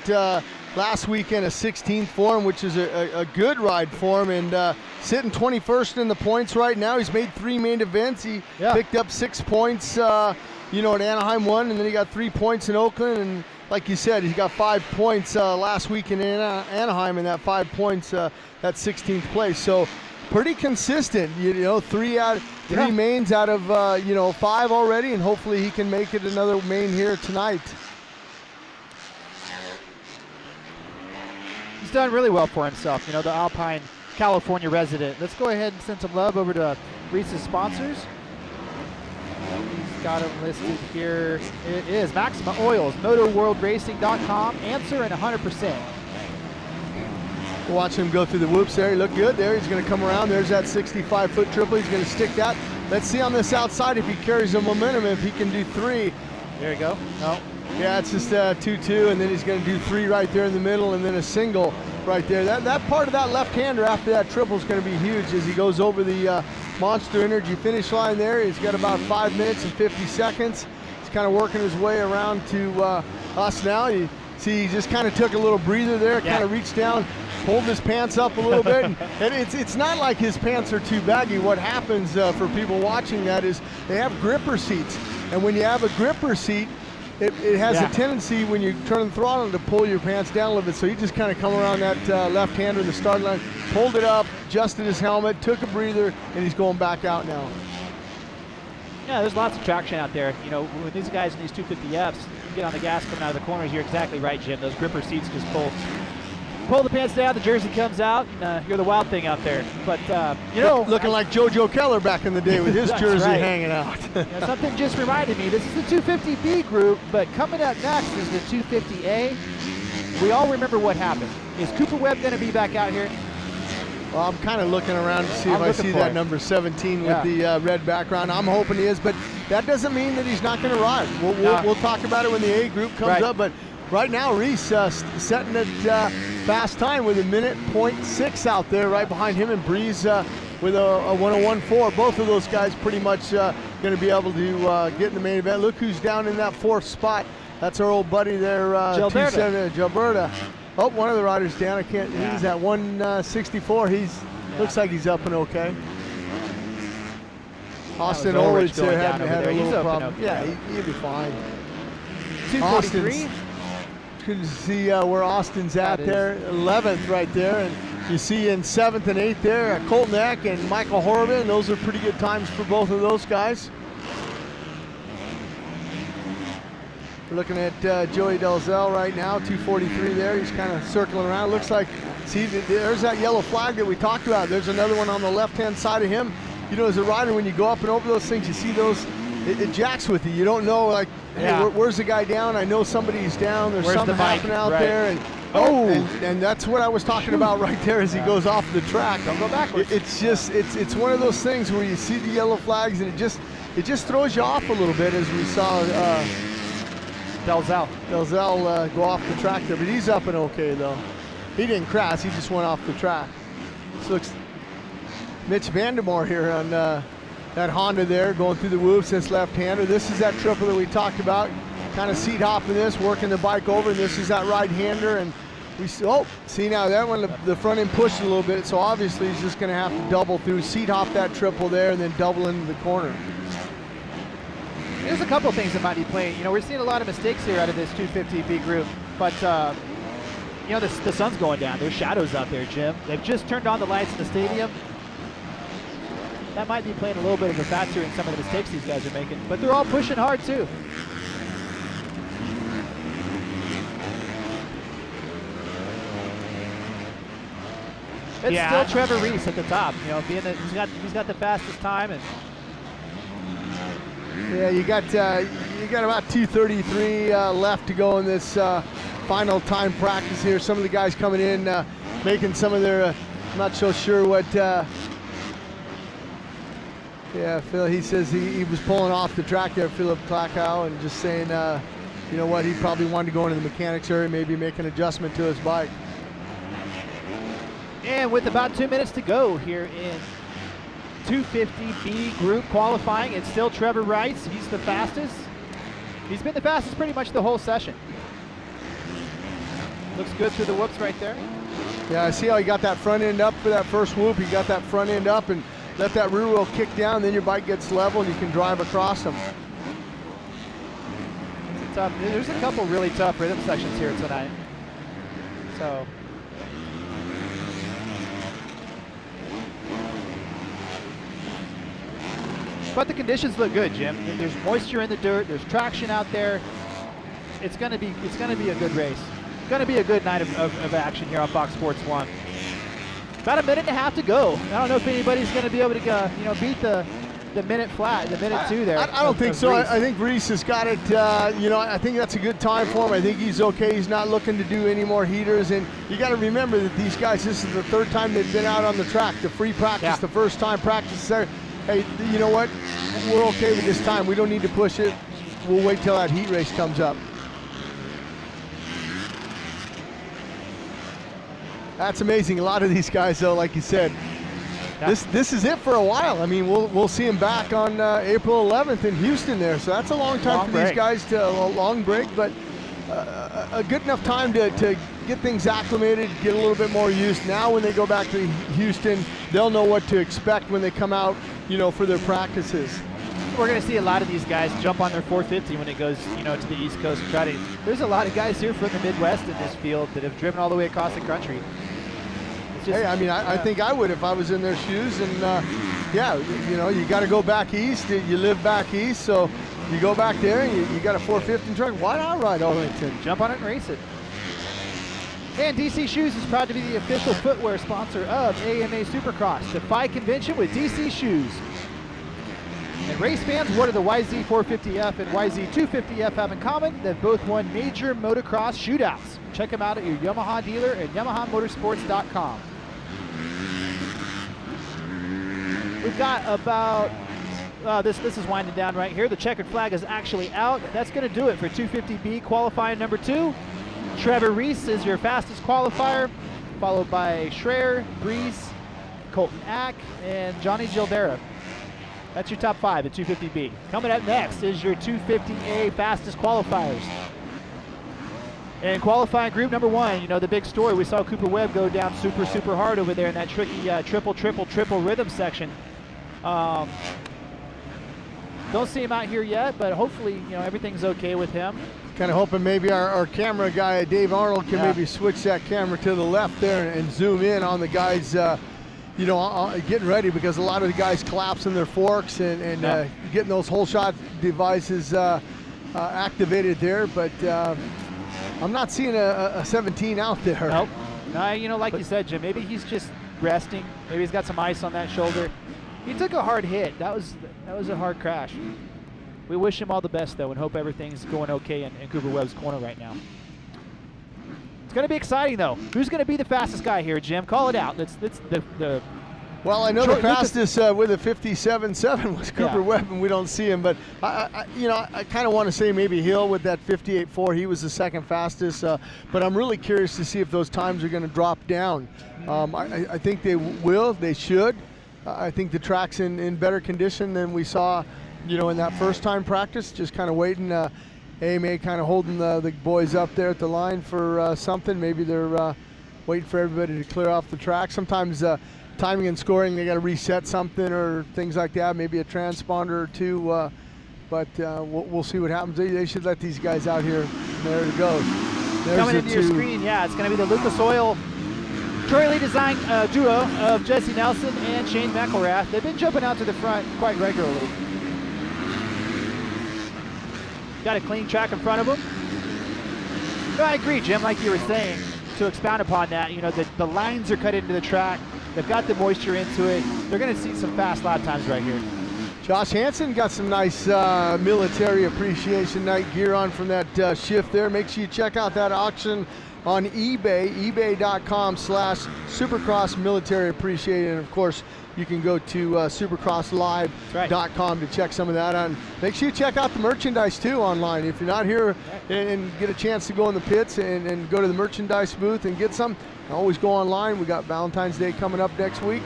last weekend, a 16th for him, which is a good ride for him, and sitting 21st in the points right now. He's made 3 main events. He picked up 6 points, you know, at Anaheim 1, and then he got 3 points in Oakland, and like you said, he's got 5 points last week in Anaheim, and that 5 points, that 16th place. So pretty consistent, you know, 3 mains out of, you know, 5 already, and hopefully he can make it another main here tonight. He's done really well for himself, you know, the Alpine, California resident. Let's go ahead and send some love over to Reese's sponsors. He's got them listed here. It is Maxima Oils, MotoWorldRacing.com, Answer, and 100%. Watch him go through the whoops there. He looked good there. He's going to come around. There's that 65-foot triple. He's going to stick that. Let's see on this outside if he carries the momentum, if he can do 3. There you go. No. Yeah, it's just 2-2, and then he's going to do 3 right there in the middle, and then a single right there. That part of that left-hander after that triple is going to be huge as he goes over the Monster Energy finish line there. He's got about 5 minutes and 50 seconds. He's kind of working his way around to us now. You see, he just kind of took a little breather there, kind of reached down, pulled his pants up a little bit. And it's not like his pants are too baggy. What happens for people watching that is they have gripper seats. And when you have a gripper seat, it has a tendency when you turn the throttle to pull your pants down a little bit. So he just kind of come around that left-hander in the start line, pulled it up, adjusted his helmet, took a breather, and he's going back out now. Yeah, there's lots of traction out there. You know, with these guys in these 250Fs, you get on the gas coming out of the corners, you're exactly right, Jim. Those gripper seats just pull the pants down, the jersey comes out, and you're the wild thing out there. But, you know. Looking like JoJo Keller back in the day with his jersey hanging out. Yeah, something just reminded me, this is the 250B group, but coming up next is the 250A. We all remember what happened. Is Cooper Webb going to be back out here? Well, I'm kind of looking around to see if I see that number 17 with the red background. I'm hoping he is, but that doesn't mean that he's not going to ride. We'll talk about it when the A group comes up, but right now Reese setting it fast time with 1:06 out there right behind him, and Breeze with a 1:01.4. Both of those guys pretty much going to be able to get in the main event. Look who's down in that 4th spot. That's our old buddy there, Gilberta. Oh, one of the riders down. I can't. He's at 164. Looks like he's up and okay. Austin Ulrich there had a little problem. Okay. Yeah, he'll be fine. 243. Good to see where Austin's at there. 11th right there, and you see in 7th and 8th there, Colton Eck and Michael Horvin. Those are pretty good times for both of those guys. We're looking at Joey Dalzell right now, 243 there. He's kind of circling around. Looks like, see, there's that yellow flag that we talked about. There's another one on the left-hand side of him. You know, as a rider, when you go up and over those things, you see those, it jacks with you. You don't know, like, hey, where's the guy down? I know somebody's down. There's something happening out there. And and that's what I was talking about right there as he goes off the track. Don't go backwards. It's just, it's one of those things where you see the yellow flags and it just throws you off a little bit, as we saw Dalzell go off the track there, but he's up and okay though. He didn't crash, he just went off the track. This looks Mitch Vandermoor here on that Honda there, going through the whoops, this left-hander. This is that triple that we talked about, kind of seat hopping this, working the bike over, and this is that right-hander, and we see now that one, the front end pushed a little bit, so obviously he's just going to have to double through, seat hop that triple there, and then double into the corner. There's a couple things that might be playing. You know, we're seeing a lot of mistakes here out of this 250B group, but you know, the sun's going down. There's shadows out there, Jim. They've just turned on the lights in the stadium. That might be playing a little bit of a factor in some of the mistakes these guys are making, but they're all pushing hard too. It's still Trevor Reese at the top. You know, being that he's got the fastest time, and yeah, you got about 2:33 left to go in this final time practice here. Some of the guys coming in, making some of their. I'm not so sure what. Yeah, Phil. He says he was pulling off the track there, Philip Klakow, and just saying, you know what, he probably wanted to go into the mechanics area, maybe make an adjustment to his bike. And with about 2 minutes to go here in 250B group qualifying, it's still Trevor Rice. He's the fastest. He's been the fastest pretty much the whole session. Looks good through the whoops right there. Yeah, I see how he got that front end up for that first whoop. He got that front end up and let that rear wheel kick down, then your bike gets level and you can drive across them. There's a couple really tough rhythm sections here tonight. So. But the conditions look good, Jim. There's moisture in the dirt. There's traction out there. It's gonna be a good race. It's gonna be a good night of action here on Fox Sports 1. About a minute and a half to go. I don't know if anybody's gonna be able to beat the minute flat, the minute two there. I don't think so. I think Reese has got it. I think that's a good time for him. I think he's okay. He's not looking to do any more heaters. And you got to remember that these guys, this is the third time they've been out on the track. The free practice, the first time practice there. Hey, you know what? We're okay with this time. We don't need to push it. We'll wait till that heat race comes up. That's amazing. A lot of these guys, though, like you said, this is it for a while. I mean, we'll see him back on April 11th in Houston there. So that's a long time for these guys to a long break, but a good enough time to get things acclimated, get a little bit more used. Now when they go back to Houston, they'll know what to expect when they come out, for their practices. We're going to see a lot of these guys jump on their 450 when it goes, to the East Coast and try to. There's a lot of guys here from the Midwest in this field that have driven all the way across the country. Hey, I mean, I think I would if I was in their shoes. And you got to go back east. You live back east, so you go back there and you got a 450 truck. Why not ride Arlington? Jump on it and race it. And DC Shoes is proud to be the official footwear sponsor of AMA Supercross. Defy convention with DC Shoes. And race fans, what do the YZ450F and YZ250F have in common? They've both won major motocross shootouts. Check them out at your Yamaha dealer at YamahaMotorsports.com. We've got about, this is winding down right here. The checkered flag is actually out. That's going to do it for 250B qualifying number 2. Trevor Reese is your fastest qualifier, followed by Schreier, Breeze, Colton Ack, and Johnny Gildera. That's your top 5 at 250B. Coming up next is your 250A fastest qualifiers. And qualifying group number 1, the big story. We saw Cooper Webb go down super, super hard over there in that tricky triple rhythm section. Don't see him out here yet, but hopefully, everything's okay with him. Kind of hoping maybe our camera guy, Dave Arnold, can maybe switch that camera to the left there and zoom in on the guys, getting ready, because a lot of the guys collapsing their forks and getting those whole shot devices activated there. But I'm not seeing a 17 out there. Nope. Like you said, Jim, maybe he's just resting. Maybe he's got some ice on that shoulder. He took a hard hit. That was a hard crash. We wish him all the best, though, and hope everything's going okay in Cooper Webb's corner right now. It's going to be exciting, though. Who's going to be the fastest guy here, Jim? Call it out. Well, I know the fastest with a 57.7 was Cooper Webb, and we don't see him. But I kind of want to say maybe Hill with that 58.4. He was the second fastest. But I'm really curious to see if those times are going to drop down. I think they will. They should. I think the track's in better condition than we saw, in that first time practice. Just kind of waiting. AMA kind of holding the boys up there at the line for something. Maybe they're waiting for everybody to clear off the track. Sometimes timing and scoring, they got to reset something or things like that. Maybe a transponder or two. But we'll see what happens. They should let these guys out here. There it goes. There's coming into your screen, it's going to be the Lucas Oil Troy Lee Design duo of Jesse Nelson and Shane McElrath. They've been jumping out to the front quite regularly. Got a clean track in front of them. No, I agree, Jim, like you were saying. to expound upon that, you know, the lines are cut into the track. They've got the moisture into it. They're going to see some fast lap times right here. Josh Hansen got some nice military appreciation night gear on from that shift there. Make sure you check out that auction on eBay, ebay.com/Supercross Military Appreciation. And of course, you can go to supercrosslive.com to check some of that out. Make sure you check out the merchandise too online. If you're not here and get a chance to go in the pits and go to the merchandise booth and get some, always go online. We got Valentine's Day coming up next week.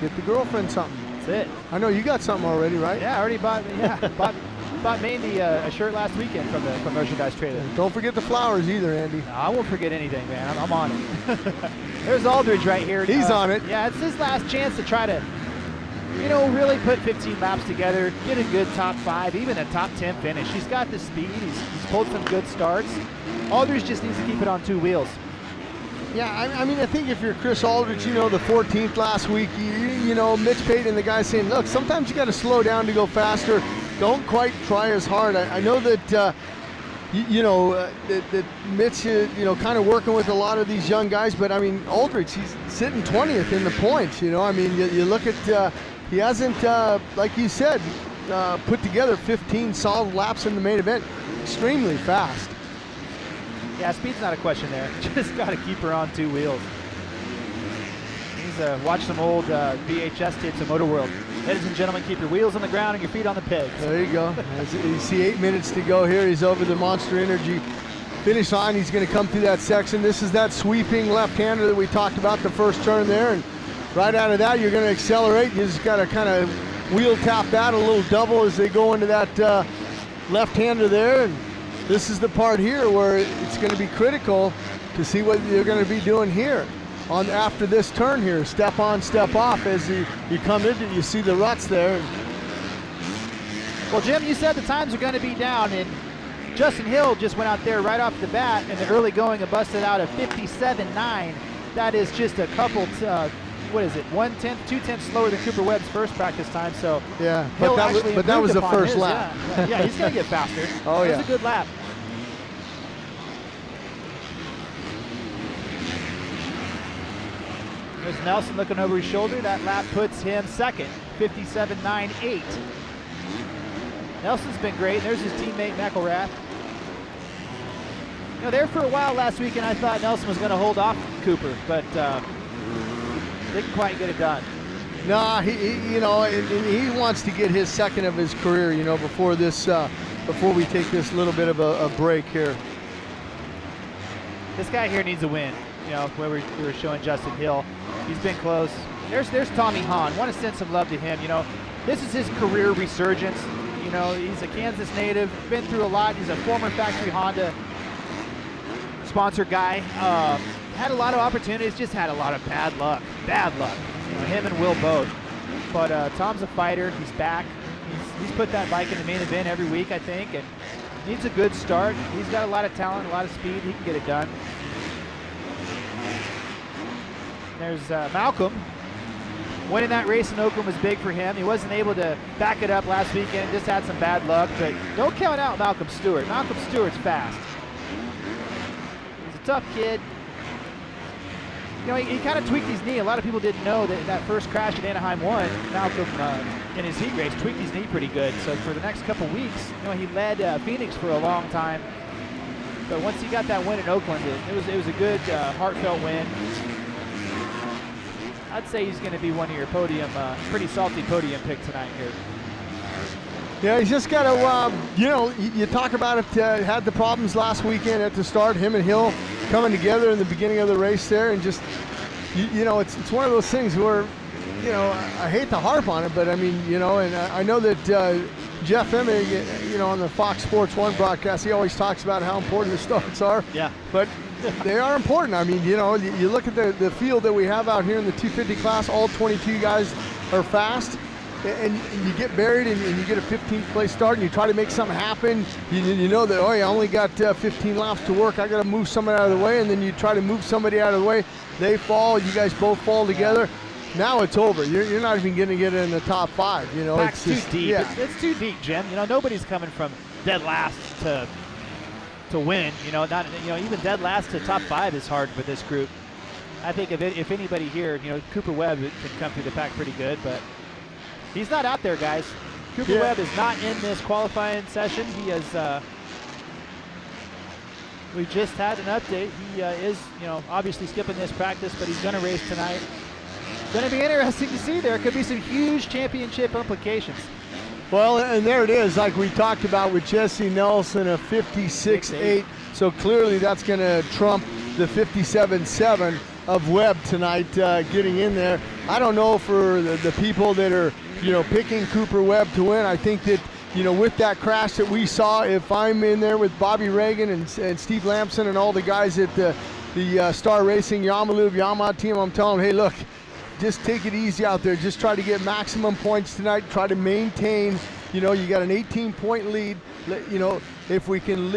Get the girlfriend something. That's it. I know you got something already, right? Yeah, I already bought Mandy a shirt last weekend from merchandise trader. Don't forget the flowers either, Andy. No, I won't forget anything, man. I'm on it. There's Aldridge right here. He's on it. Yeah, it's his last chance to try to, you know, really put 15 laps together, get a good top 5, even a top 10 finish. He's got the speed. He's pulled some good starts. Aldridge just needs to keep it on 2 wheels. Yeah, I mean, I think if you're Chris Aldridge, you know, the 14th last week, you know, Mitch Payton, the guy saying, look, sometimes you got to slow down to go faster. Don't quite try as hard. I know that, that Mitch is, you know, kind of working with a lot of these young guys, but I mean, Aldridge, he's sitting 20th in the points, you know. I mean, you look at, he hasn't, like you said, put together 15 solid laps in the main event. Extremely fast. Yeah, speed's not a question there. Just got to keep her on 2 wheels. He's watch some old VHS tapes of Motor World. Ladies and gentlemen, keep your wheels on the ground and your feet on the pegs. There you go. As you see 8 minutes to go here. He's over the Monster Energy finish line. He's going to come through that section. This is that sweeping left-hander that we talked about, the first turn there. And right out of that, you're going to accelerate. You just got to kind of wheel tap that a little double as they go into that left-hander there. And this is the part here where it's going to be critical to see what you're going to be doing here on after this turn here. Step on, step off. As you come into it, you see the ruts there. Well, Jim, you said the times are going to be down, and Justin Hill just went out there right off the bat in the early going and busted out a 57.9. That is just a couple, what is it, 1/10, 2/10 slower than Cooper Webb's first practice time. So yeah, but that was the first lap. Yeah, he's going to get faster. Oh, yeah. It was a good lap. There's Nelson looking over his shoulder. That lap puts him second, 57.98. Nelson's been great. There's his teammate, McGrath. You know, there for a while last weekend, I thought Nelson was going to hold off Cooper, but didn't quite get it done. No, he wants to get his second of his career, you know, before we take this little bit of a break here. This guy here needs a win. You know, where we were showing Justin Hill. He's been close. There's Tommy Hahn. Want to send some love to him. You know, this is his career resurgence. You know, he's a Kansas native, been through a lot. He's a former factory Honda sponsored guy. Had a lot of opportunities, just had a lot of bad luck. Bad luck. You know, him and Will both. But Tom's a fighter. He's back. He's put that bike in the main event every week, I think, and needs a good start. He's got a lot of talent, a lot of speed. He can get it done. There's Malcolm. Winning that race in Oakland was big for him. He wasn't able to back it up last weekend, just had some bad luck, but don't count out Malcolm Stewart. Malcolm Stewart's fast. He's a tough kid. You know, he kind of tweaked his knee. A lot of people didn't know that first crash at Anaheim 1, Malcolm in his heat race tweaked his knee pretty good. So for the next couple weeks, you know, he led Phoenix for a long time. But once he got that win in Oakland, it was a good, heartfelt win. I'd say he's going to be one of your podium, pretty salty podium pick tonight here. Yeah, he's just got to, you know, you talk about it, had the problems last weekend at the start, him and Hill coming together in the beginning of the race there, and just, you know, it's one of those things where, you know, I hate to harp on it, but I mean, you know, and I know that Jeff Emming, you know, on the Fox Sports 1 broadcast, he always talks about how important the starts are. Yeah. But they are important. I mean, you know, you look at the field that we have out here in the 250 class, all 22 guys are fast, and you get buried and you get a 15th place start and you try to make something happen. You know that, oh, I only got 15 laps to work. I got to move somebody out of the way, and then you try to move somebody out of the way. They fall. You guys both fall together. Now it's over. You're not even going to get in the top 5. You know, Pack's it's just too deep. Yeah. It's too deep, Jim. You know, nobody's coming from dead last to to win. Even dead last to top 5 is hard for this group. I think if anybody here, Cooper Webb can come through the pack pretty good, but he's not out there, guys. Cooper Webb is not in this qualifying session. He is. We just had an update. He is, obviously skipping this practice, but he's going to race tonight. Going to be interesting to see. There could be some huge championship implications. Well, and there it is, like we talked about with Jesse Nelson, a 56.8. So clearly that's going to trump the 57.7 of Webb tonight, getting in there. I don't know for the people that are, picking Cooper Webb to win. I think that, with that crash that we saw, if I'm in there with Bobby Reagan and Steve Lamson and all the guys at the Star Racing Yamaha team, I'm telling them, hey, look, just take it easy out there. Just try to get maximum points tonight. Try to maintain, you got an 18-point lead. If we can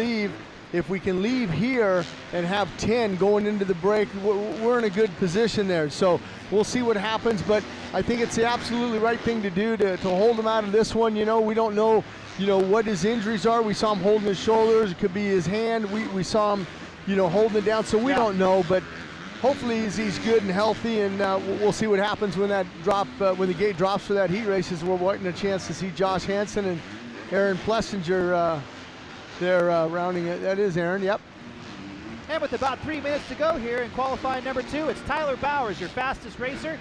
leave here and have 10 going into the break, we're in a good position there. So we'll see what happens, but I think it's the absolutely right thing to do to hold him out of this one. We don't know, what his injuries are. We saw him holding his shoulders. It could be his hand. We saw him, holding it down. So we don't know, but hopefully he's good and healthy, and we'll see what happens when that when the gate drops for that heat races. We're waiting a chance to see Josh Hansen and Aaron Plessinger. They're rounding it. That is Aaron, yep. And with about 3 minutes to go here in qualifying number 2, it's Tyler Bowers, your fastest racer,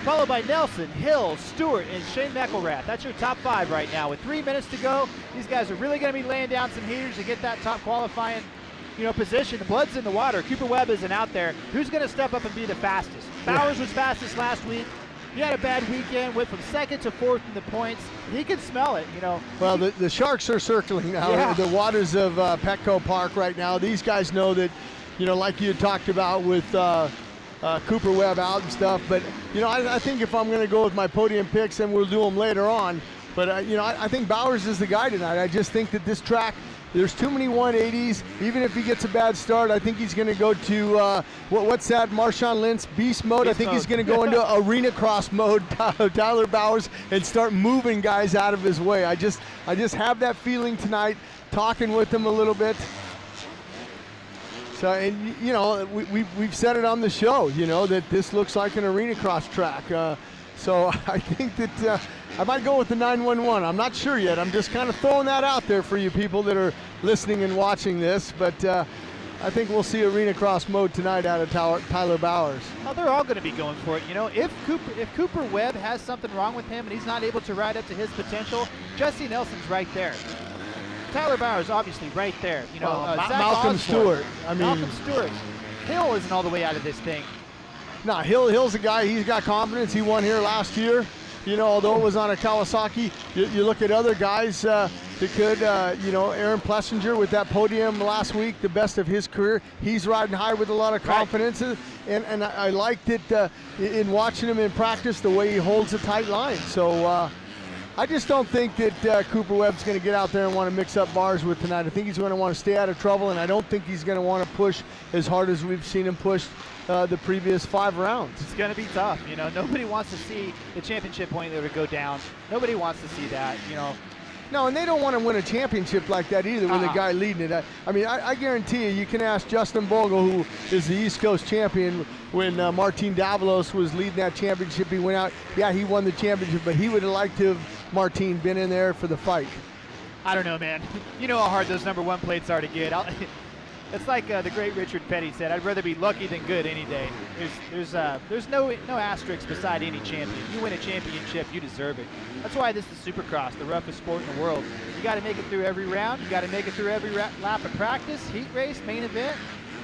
followed by Nelson, Hill, Stewart, and Shane McElrath. That's your top 5 right now. With 3 minutes to go, these guys are really going to be laying down some heaters to get that top qualifying position. The blood's in the water. Cooper Webb isn't out there. Who's going to step up and be the fastest? Bowers was fastest last week. He had a bad weekend, went from 2nd to 4th in the points. He can smell it, Well, the sharks are circling now, the waters of Petco Park right now. These guys know that, like you had talked about with Cooper Webb out and stuff. But, I think if I'm going to go with my podium picks, and we'll do them later on. But, I think Bowers is the guy tonight. I just think that this track, there's too many 180s. Even if he gets a bad start, I think he's going to go to, what's that, Marshawn Lynch beast mode? I think he's going to go into arena cross mode, Tyler Bowers, and start moving guys out of his way. I just have that feeling tonight, talking with him a little bit. So, and, we've said it on the show, that this looks like an arena cross track. So I think that I might go with the 911. I'm not sure yet. I'm just kind of throwing that out there for you people that are listening and watching this. But I think we'll see arena cross mode tonight out of Tyler Bowers. Well, they're all going to be going for it. If Cooper Webb has something wrong with him and he's not able to ride up to his potential, Jesse Nelson's right there. Tyler Bowers obviously right there. Malcolm Stewart. Malcolm Stewart. Hill isn't all the way out of this thing. No, Hill's a guy, he's got confidence. He won here last year, although it was on a Kawasaki. You look at other guys that could, Aaron Plessinger with that podium last week, the best of his career. He's riding high with a lot of confidence. Right. And I liked it in watching him in practice, the way he holds a tight line. So I just don't think that Cooper Webb's going to get out there and want to mix up bars with tonight. I think he's going to want to stay out of trouble, and I don't think he's going to want to push as hard as we've seen him push the previous 5 rounds. It's going to be tough. Nobody wants to see the championship point leader go down. Nobody wants to see that. No, and they don't want to win a championship like that either with a guy leading it. I guarantee you can ask Justin Bogle, who is the East Coast champion, when Martin Davalos was leading that championship, he went out. Yeah, he won the championship, but he would have liked to have Martin been in there for the fight. I don't know, man. You know how hard those number 1 plates are to get. It's like the great Richard Petty said, I'd rather be lucky than good any day. There's no asterisks beside any champion. You win a championship, you deserve it. That's why this is Supercross, the roughest sport in the world. You got to make it through every round. You got to make it through every lap of practice, heat race, main event.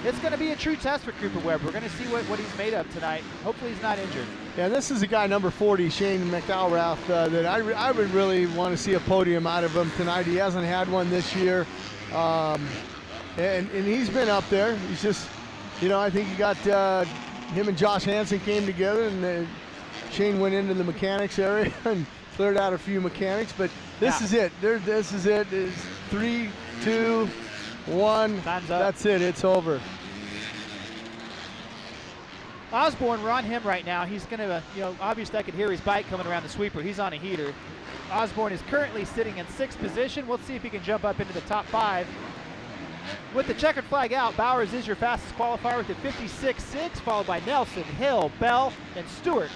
It's going to be a true test for Cooper Webb. We're going to see what he's made of tonight. Hopefully he's not injured. Yeah, this is a guy, number 40, Shane McElrath, that I would really want to see a podium out of him tonight. He hasn't had one this year. And he's been up there. He's just, I think he got him and Josh Hansen came together, and Shane went into the mechanics area and cleared out a few mechanics. But this is it. This is it. It's 3, 2, 1. Time's up. That's it. It's over. Osborne, we're on him right now. He's going to, obviously I could hear his bike coming around the sweeper. He's on a heater. Osborne is currently sitting in 6th position. We'll see if he can jump up into the top 5. With the checkered flag out, Bowers is your fastest qualifier with a 56.6, followed by Nelson, Hill, Bell, and Stewart.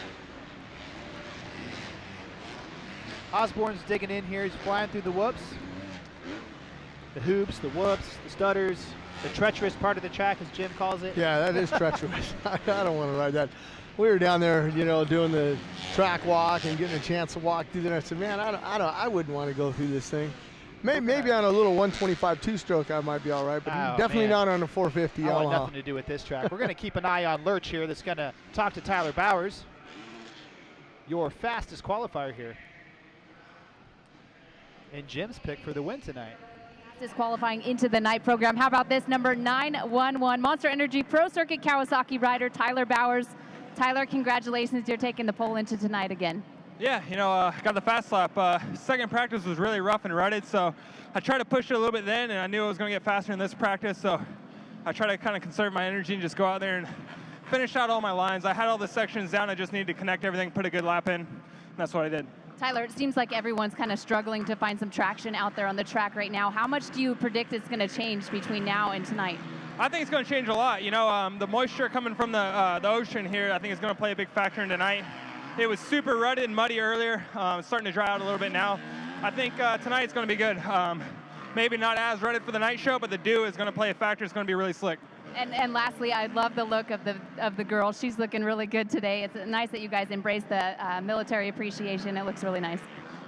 Osborne's digging in here. He's flying through the whoops. The hoops, the whoops, the stutters, the treacherous part of the track, as Jim calls it. Yeah, that is treacherous. I don't want to ride that. We were down there, you know, doing the track walk and getting a chance to walk through there. I said, man, I wouldn't want to go through this thing. Maybe on a little 125 two-stroke I might be all right, but definitely not on a 450 I Yamaha. want nothing to do with this track. We're going to keep an eye on Lurch here that's going to talk to Tyler Bowers, your fastest qualifier here. And Jim's pick for the win tonight. Fastest qualifying into the night program. How about this, number 911, Monster Energy Pro Circuit Kawasaki rider, Tyler Bowers. Tyler, congratulations. You're taking the pole into tonight again. Yeah, you know, got the fast lap. Second practice was really rough and rutted, so I tried to push it a little bit then, and I knew I was going to get faster in this practice, so I tried to kind of conserve my energy and just go out there and finish out all my lines. I had all the sections down. I just needed to connect everything, put a good lap in, and that's what I did. Tyler, it seems like everyone's kind of struggling to find some traction out there on the track right now. How much do you predict it's going to change between now and tonight? I think it's going to change a lot. You know, the moisture coming from the ocean here, I think is going to play a big factor in tonight. It was super rutted and muddy earlier. It's starting to dry out a little bit now. I think tonight's going to be good. Maybe not as rutted for the night show, but the dew is going to play a factor. It's going to be really slick. And lastly, I love the look of the girl. She's looking really good today. It's nice that you guys embrace the military appreciation. It looks really nice.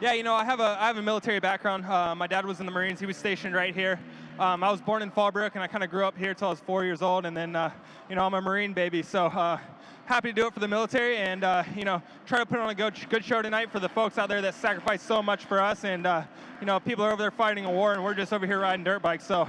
Yeah, you know, I have a military background. My dad was in the Marines. He was stationed right here. I was born in Fallbrook, and I kind of grew up here till I was 4 years old. And then, you know, I'm a Marine baby, so happy to do it for the military, and you know, try to put on a good show tonight for the folks out there that sacrifice so much for us. And you know, people are over there fighting a war, and we're just over here riding dirt bikes. So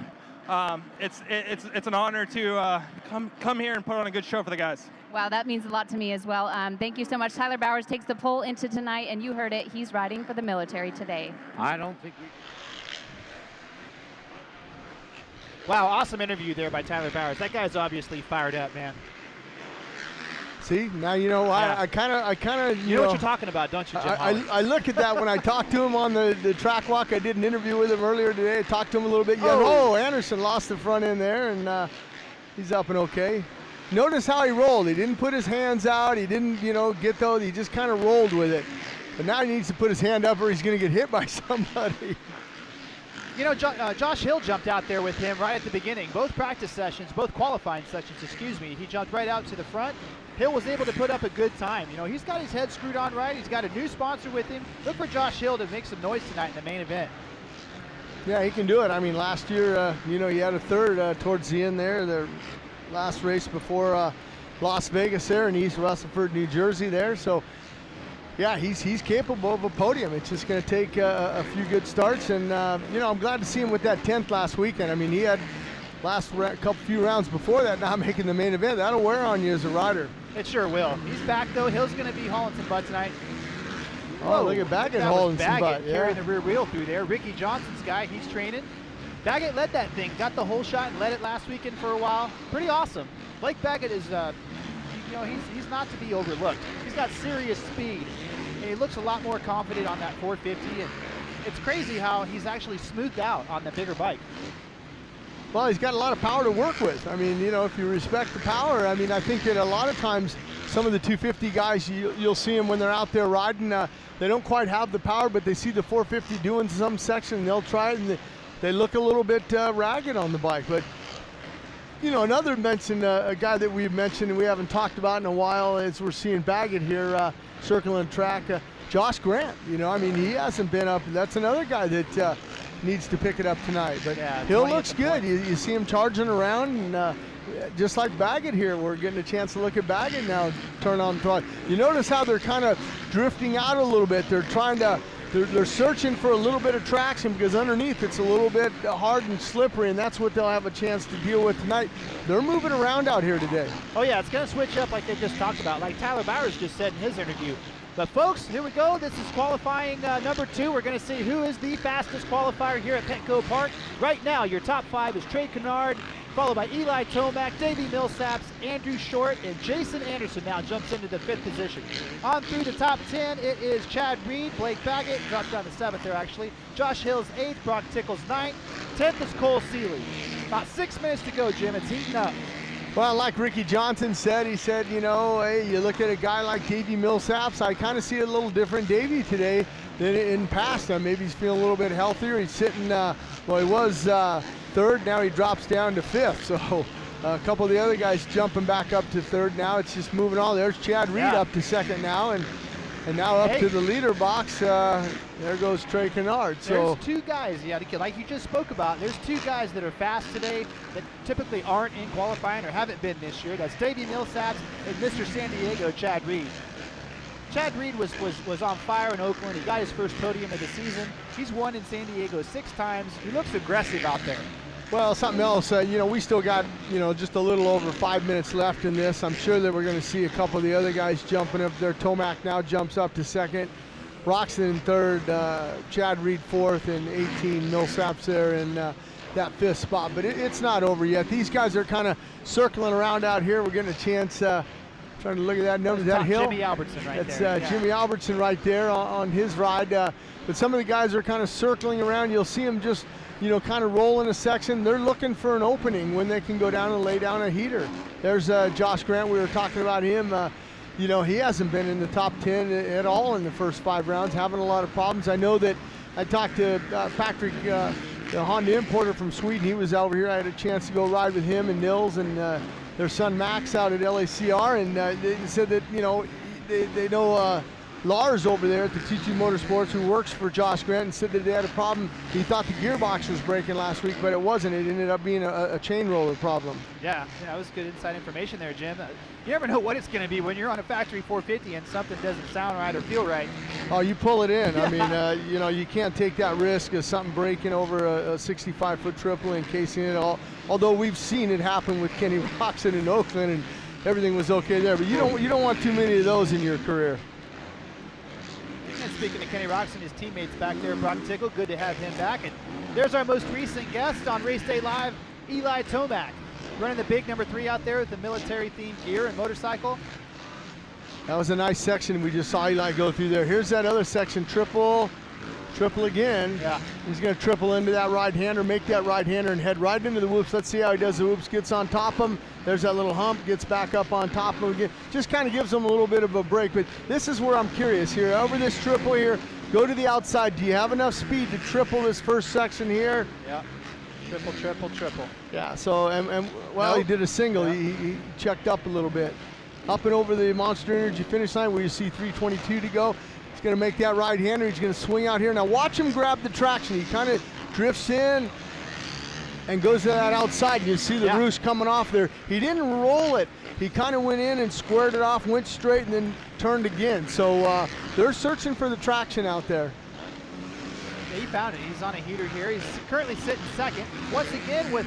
it's an honor to come here and put on a good show for the guys. Wow, that means a lot to me as well. Thank you so much. Tyler Bowers takes the pole into tonight, and you heard it. He's riding for the military today. I don't think we... Wow, awesome interview there by Tyler Bowers. That guy's obviously fired up, man. See, now you know, Yeah. I kind of, You know what you're talking about, don't you, Jim? I look at that when I talked to him on the track walk. I did an interview with him earlier today. I talked to him a little bit. Anderson lost the front end there, and he's up and okay. Notice how he rolled. He didn't put his hands out. He didn't, you know, get those. He just kind of rolled with it. But now he needs to put his hand up or he's going to get hit by somebody. You know, Josh Hill jumped out there with him right at the beginning. Both practice sessions, both qualifying sessions, excuse me. He jumped right out to the front. Hill was able to put up a good time. You know, he's got his head screwed on right. He's got a new sponsor with him. Look for Josh Hill to make some noise tonight in the main event. Yeah, he can do it. I mean, last year, you know, he had a third towards the end there, the last race before Las Vegas there in East Rutherford, New Jersey there. So, yeah, he's capable of a podium. It's just going to take a few good starts. And, you know, I'm glad to see him with that 10th last weekend. I mean, he had few rounds before that not making the main event. That'll wear on you as a rider. It sure will. He's back, though. Hill's going to be hauling some butt tonight. Oh, look at Baggett hauling some butt. Yeah. Carrying the rear wheel through there. Ricky Johnson's guy, he's training. Baggett led that thing, got the whole shot and led it last weekend for a while. Pretty awesome. Blake Baggett is, you know, he's not to be overlooked. He's got serious speed, and he looks a lot more confident on that 450. And it's crazy how he's actually smoothed out on the bigger bike. Well, he's got a lot of power to work with. I mean, you know, if you respect the power, I mean, I think that a lot of times some of the 250 guys, you'll see them when they're out there riding, they don't quite have the power, but they see the 450 doing some section, and they'll try it, and they look a little bit ragged on the bike. But, you know, another mention, a guy that we've mentioned and we haven't talked about in a while as we're seeing Baggett here circling track, Josh Grant. You know, I mean, he hasn't been up. That's another guy that needs to pick it up tonight. But yeah, Hill looks good. You see him charging around, and just like Baggett here, we're getting a chance to look at Baggett now turn on the throttle. You notice how they're kind of drifting out a little bit. They're trying to, they're searching for a little bit of traction because underneath it's a little bit hard and slippery, and that's what they'll have a chance to deal with tonight. They're moving around out here today. Oh yeah, it's going to switch up like they just talked about, like Tyler Bowers just said in his interview. But folks, here we go. This is qualifying number 2. We're going to see who is the fastest qualifier here at PETCO Park. Right now, your top 5 is Trey Canard, followed by Eli Tomac, Davey Millsaps, Andrew Short, and Jason Anderson now jumps into the 5th position. On through the top 10, it is Chad Reed, Blake Baggett, drops down to 7th there actually. Josh Hill's 8th, Brock Tickle's 9th. 10th is Cole Seeley. About 6 minutes to go, Jim. It's heating up. Well, like Ricky Johnson said, he said, you know, hey, you look at a guy like Davey Millsaps, I kind of see a little different Davey today than in past. Maybe he's feeling a little bit healthier. He's sitting, well, he was third, now he drops down to fifth. So a couple of the other guys jumping back up to third now. It's just moving on. There's Chad Reed up to second now, and now up to the leader box. There goes Trey Canard. So there's two guys, like you just spoke about. There's two guys that are fast today that typically aren't in qualifying or haven't been this year. That's Davey Millsaps and Mr. San Diego, Chad Reed. Chad Reed was on fire in Oakland. He got his first podium of the season. He's won in San Diego 6 times. He looks aggressive out there. Well, something else, you know, we still got, you know, just a little over 5 minutes left in this. I'm sure that we're going to see a couple of the other guys jumping up there. Tomac now jumps up to second. Roczen in third, Chad Reed fourth, and 18 Millsaps there in that fifth spot. But it's not over yet. These guys are kind of circling around out here. We're getting a chance, trying to look at that number. Is that Hill? Jimmy Albertson right That's, there. Jimmy Albertson right there on his ride. But some of the guys are kind of circling around. You'll see them just, you know, kind of roll in a section. They're looking for an opening when they can go down and lay down a heater. There's Josh Grant. We were talking about him. You know, he hasn't been in the top 10 at all in the first 5 rounds, having a lot of problems. I know that I talked to Patrick, the Honda importer from Sweden. He was over here. I had a chance to go ride with him and Nils and their son Max out at LACR, and they said that, you know, they know Lars over there at the TT Motorsports, who works for Josh Grant, and said that they had a problem. He thought the gearbox was breaking last week, but it wasn't. It ended up being a chain roller problem. Yeah, that was good inside information there, Jim. You never know what it's going to be when you're on a factory 450 and something doesn't sound right or feel right. Oh, you pull it in. Yeah. I mean, you know, you can't take that risk of something breaking over a 65-foot triple and encasing it all. Although we've seen it happen with Kenny Roczen in Oakland, and everything was okay there. But you don't want too many of those in your career. And speaking of Kenny Roczen, his teammates back there, Brock Tickle, good to have him back. And there's our most recent guest on Race Day Live, Eli Tomac, running the big number 3 out there with the military-themed gear and motorcycle. That was a nice section. We just saw Eli go through there. Here's that other section, triple again. Yeah. He's going to triple into that right-hander, make that right-hander, and head right into the whoops. Let's see how he does the whoops. Gets on top of him. There's that little hump. Gets back up on top of him again. Just kind of gives him a little bit of a break. But this is where I'm curious here. Over this triple here, go to the outside. Do you have enough speed to triple this first section here? Yeah. Triple. Yeah, so, well, Nope. he did a single. Yeah. He checked up a little bit. Up and over the Monster Energy finish line where you see 3:22 to go. He's going to make that right-hander. He's going to swing out here. Now watch him grab the traction. He kind of drifts in and goes to that outside. You see the roost coming off there. He didn't roll it. He kind of went in and squared it off, went straight, and then turned again. So they're searching for the traction out there. Yeah, he found it. He's on a heater here. He's currently sitting second. Once again, with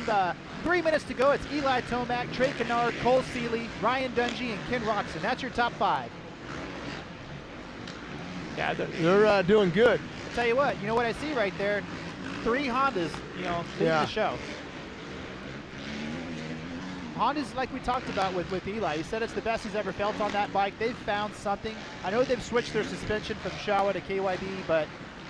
3 minutes to go, it's Eli Tomac, Trey Canard, Cole Seeley, Ryan Dungey, and Ken Roczen. That's your top 5. Yeah, they're doing good. I'll tell you what, you know what I see right there? 3 Hondas, you know, leading the show. Honda's, like we talked about with Eli, he said it's the best he's ever felt on that bike. They've found something. I know they've switched their suspension from Showa to KYB, but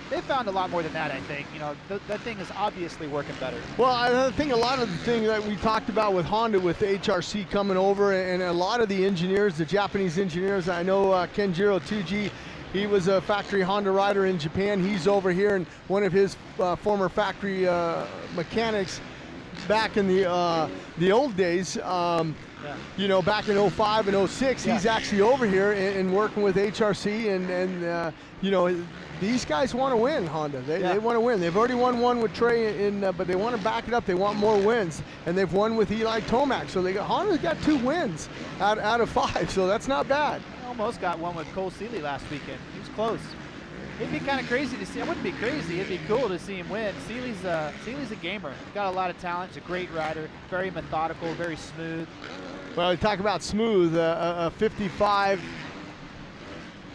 they've found a lot more than that, I think. You know, that thing is obviously working better. Well, I think a lot of the thing that we talked about with Honda, with the HRC coming over, and a lot of the engineers, the Japanese engineers, I know Kenjiro Tsuji, he was a factory Honda rider in Japan. He's over here, and one of his former factory mechanics back in the old days, you know, back in 05 and 06, he's actually over here and working with HRC, and you know, these guys want to win, Honda. They want to win. They've already won one with Trey, but they want to back it up. They want more wins, and they've won with Eli Tomac. So Honda's got 2 wins out of 5, so that's not bad. Almost got one with Cole Seeley last weekend. He was close. It'd be kind of crazy to see. It wouldn't be crazy. It'd be cool to see him win. Seeley's a gamer. He's got a lot of talent. He's a great rider. Very methodical. Very smooth. Well, you talk about smooth. A 55.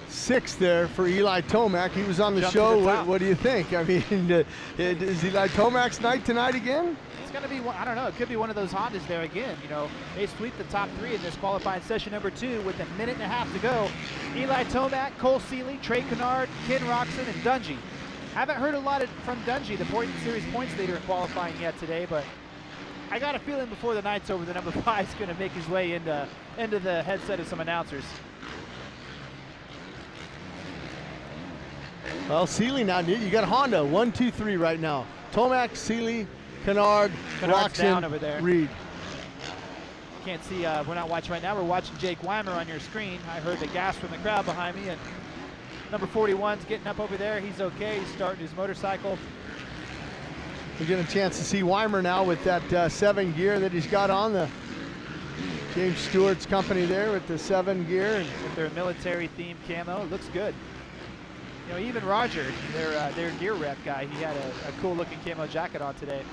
6 there for Eli Tomac. He was on the show. What do you think? I mean, is Eli Tomac's night tonight again? It's going to be one, I don't know. It could be one of those Hondas there again. You know, they sweep the top 3 in this qualifying session number 2 with 1.5 minutes to go. Eli Tomac, Cole Seeley, Trey Canard, Ken Roczen, and Dungey. Haven't heard a lot from Dungey, the point series points leader in qualifying yet today, but I got a feeling before the night's over, the number 5 is going to make his way into the headset of some announcers. Well, Seeley now, you got Honda, 1, 2, 3 right now. Tomac, Seeley, Canard, Canard's down over Roczen, there. Reed. Can't see, we're not watching right now. We're watching Jake Weimer on your screen. I heard the gas from the crowd behind me, and number 41's getting up over there. He's okay. He's starting his motorcycle. We're getting a chance to see Weimer now with that 7 gear that he's got on, the James Stewart's company there with the 7 gear. And with their military themed camo, it looks good. You know, even Roger, their gear rep guy, he had a cool looking camo jacket on today.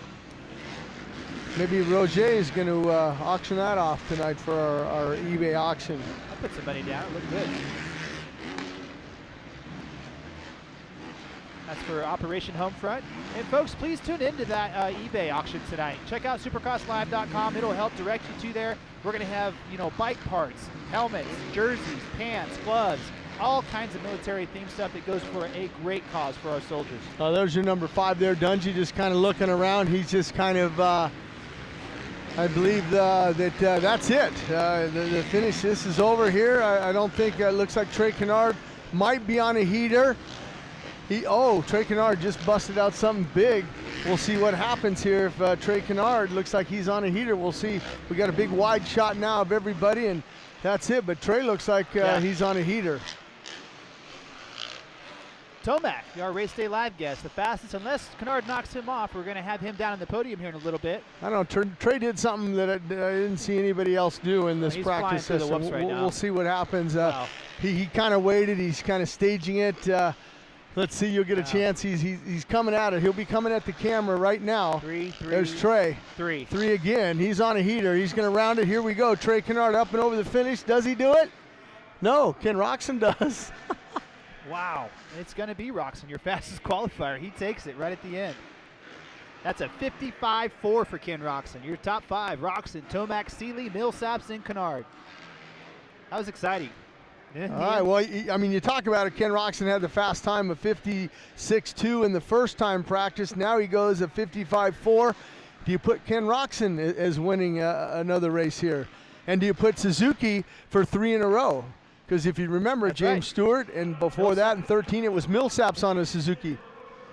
maybe Roger is going to auction that off tonight for our eBay auction. I'll put some money down. It looked good. That's for Operation Homefront. And folks, please tune into that eBay auction tonight. Check out supercrosslive.com. It'll help direct you to there. We're going to have, you know, bike parts, helmets, jerseys, pants, gloves, all kinds of military themed stuff that goes for a great cause for our soldiers. There's your number 5 there, Dungey, just kind of looking around. He's just kind of, I believe that that's it. The finish, this is over here. I don't think, it looks like Trey Canard might be on a heater. Trey Canard just busted out something big. We'll see what happens here if Trey Canard looks like he's on a heater. We'll see. We got a big wide shot now of everybody, and that's it. But Trey looks like he's on a heater. Tomac, our race day live guest, the fastest. Unless Canard knocks him off, we're going to have him down on the podium here in a little bit. I don't know. Trey did something that I didn't see anybody else do in this practice session. We'll see what happens. Wow. He kind of waited. He's kind of staging it. Let's see. You'll get a chance. He's coming at it. He'll be coming at the camera right now. Three. There's Trey. Three again. He's on a heater. He's going to round it. Here we go. Trey Canard up and over the finish. Does he do it? No. Ken Roczen does. Wow. It's going to be Roczen, your fastest qualifier. He takes it right at the end. That's a 55-4 for Ken Roczen. Your top 5, Roczen, Tomac, Seeley, Millsaps, and Canard. That was exciting. All right, well, I mean, you talk about it. Ken Roczen had the fast time of 56.2 in the first time practice. Now he goes at 55.4. Do you put Ken Roczen as winning another race here? And do you put Suzuki for 3 in a row? Because if you remember, That's James right. Stewart, and before that in 13, it was Millsaps on a Suzuki.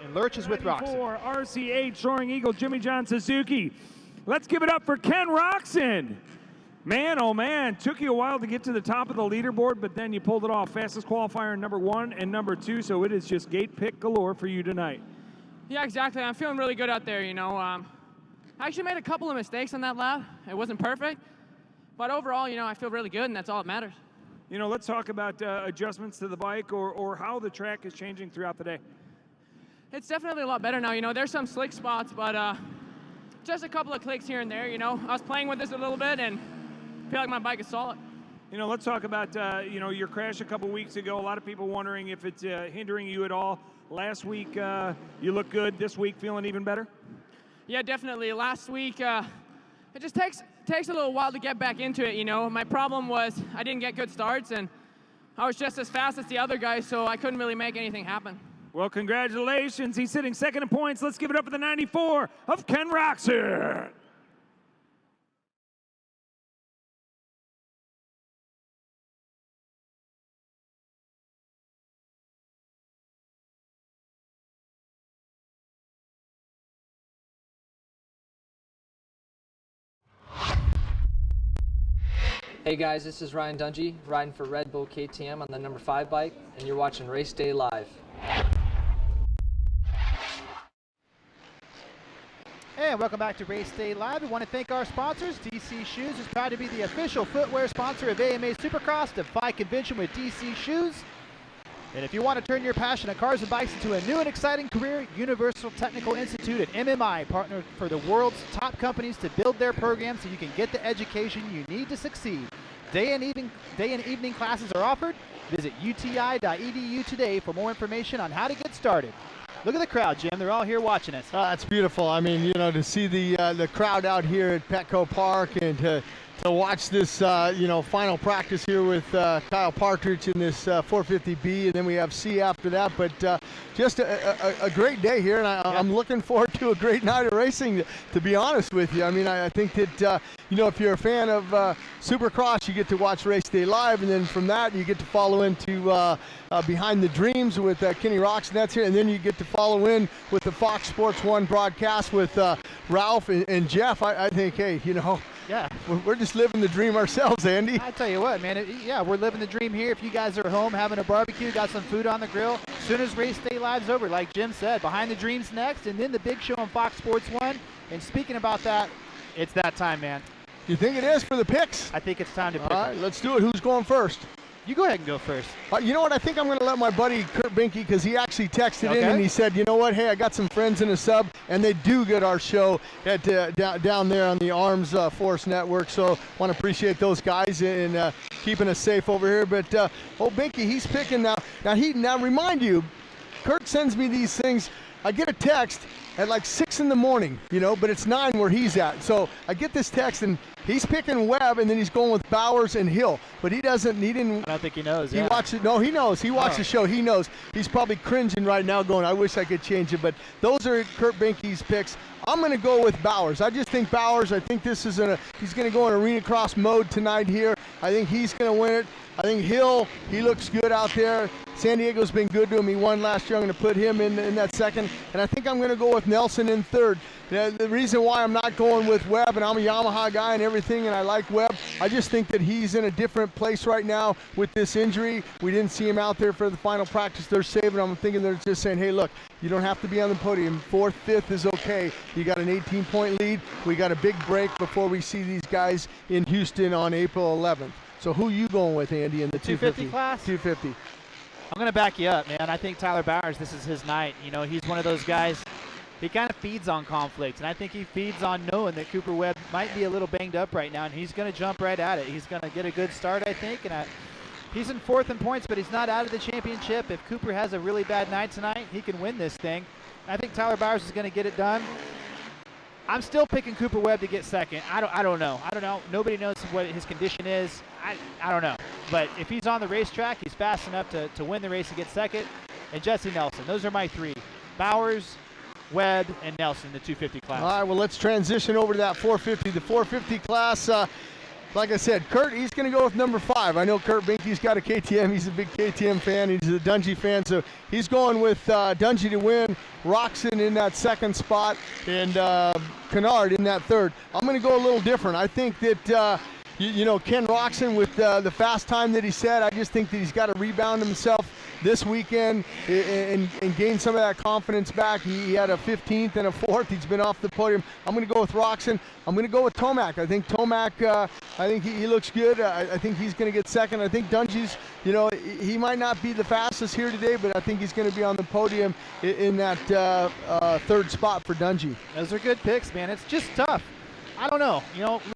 And Lurch is with Roczen. For RCH Soaring Eagle Jimmy John Suzuki. Let's give it up for Ken Roczen. Man, oh man, took you a while to get to the top of the leaderboard, but then you pulled it off. Fastest qualifier number 1 and number 2, so it is just gate pick galore for you tonight. Yeah, exactly. I'm feeling really good out there, you know. I actually made a couple of mistakes on that lap. It wasn't perfect, but overall, you know, I feel really good, and that's all that matters. You know, let's talk about adjustments to the bike or how the track is changing throughout the day. It's definitely a lot better now. You know, there's some slick spots, but just a couple of clicks here and there, you know. I was playing with this a little bit, and I feel like my bike is solid. You know, let's talk about, you know, your crash a couple weeks ago. A lot of people wondering if it's hindering you at all. Last week, you look good. This week, feeling even better? Yeah, definitely. Last week, it just takes a little while to get back into it, you know. My problem was I didn't get good starts, and I was just as fast as the other guys, so I couldn't really make anything happen. Well, congratulations. He's sitting second in points. Let's give it up for the 94 of Ken Roczen. Hey guys, this is Ryan Dungey, riding for Red Bull KTM on the number 5 bike, and you're watching Race Day Live. And welcome back to Race Day Live. We want to thank our sponsors. DC Shoes is proud to be the official footwear sponsor of AMA Supercross. Defy convention with DC Shoes. And if you want to turn your passion of cars and bikes into a new and exciting career, Universal Technical Institute and MMI partner for the world's top companies to build their programs so you can get the education you need to succeed. Day and evening classes are offered. Visit uti.edu today for more information on how to get started. Look at the crowd, Jim. They're all here watching us. That's beautiful. I mean, you know, to see the crowd out here at PETCO Park and to to watch this, final practice here with Kyle Partridge in this 450B, and then we have C after that. But just a great day here, and I'm looking forward to a great night of racing, to be honest with you. I mean, I think that, if you're a fan of Supercross, you get to watch Race Day Live, and then from that, you get to follow into Behind the Dreams with Kenny Roczen, that's here, and then you get to follow in with the Fox Sports 1 broadcast with Ralph and Jeff. I think, hey, yeah, we're just living the dream ourselves, Andy. I tell you what, man, we're living the dream here. If you guys are home having a barbecue, got some food on the grill, as soon as Race Day Live's over, like Jim said, Behind the Dreams next, and then the big show on Fox Sports 1. And speaking about that, it's that time, man. You think it is for the picks? I think it's time to pick. All right, let's do it. Who's going first? You go ahead and go first. You know what? I think I'm going to let my buddy Kurt Binke, because he actually texted in and he said, you know what? Hey, I got some friends in a sub, and they do get our show at down there on the Arms Force Network. So want to appreciate those guys and keeping us safe over here. But Binke, he's picking now. Now remind you, Kurt sends me these things. I get a text at like 6 in the morning, but it's 9 where he's at. So I get this text, and he's picking Webb, and then he's going with Bowers and Hill. But he didn't. I don't think he knows. He watched it. No, he knows. He watched the show. He knows. He's probably cringing right now going, I wish I could change it. But those are Kurt Binke's picks. I'm going to go with Bowers. I just think Bowers, I think he's going to go in arena cross mode tonight here. I think he's going to win it. I think Hill, he looks good out there. San Diego's been good to him. He won last year. I'm going to put him in that second. And I think I'm going to go with Nelson in third. The reason why I'm not going with Webb, and I'm a Yamaha guy and everything, and I like Webb, I just think that he's in a different place right now with this injury. We didn't see him out there for the final practice. They're saving him. I'm thinking they're just saying, hey, look, you don't have to be on the podium. 4th, 5th is okay. You got an 18-point lead. We got a big break before we see these guys in Houston on April 11th. So who you going with, Andy, in the 250 class? 250. I'm going to back you up, man. I think Tyler Bowers, this is his night. He's one of those guys, he kind of feeds on conflict, and I think he feeds on knowing that Cooper Webb might be a little banged up right now, and he's going to jump right at it. He's going to get a good start, I think, and he's in 4th in points, but he's not out of the championship. If Cooper has a really bad night tonight, he can win this thing. I think Tyler Bowers is going to get it done. I'm still picking Cooper Webb to get second. I don't know. Nobody knows what his condition is. I don't know. But if he's on the racetrack, he's fast enough to win the race and get second. And Jesse Nelson. Those are my 3. Bowers, Webb, and Nelson, the 250 class. All right, well, let's transition over to that 450. The 450 class, like I said, Kurt, he's going to go with number 5. I know Kurt Binke's got a KTM. He's a big KTM fan. He's a Dungey fan, so he's going with Dungey to win, Roczen in that 2nd spot, and Canard in that 3rd. I'm going to go a little different. I think that, Ken Roczen with the fast time that he said, I just think that he's got to rebound himself this weekend and gain some of that confidence back. He had a 15th and a 4th. He's been off the podium. I'm going to go with Roczen. I'm going to go with Tomac. I think Tomac, he looks good. I think he's going to get second. I think Dungey's, he might not be the fastest here today, but I think he's going to be on the podium in that 3rd spot for Dungey. Those are good picks, man. It's just tough. I don't know.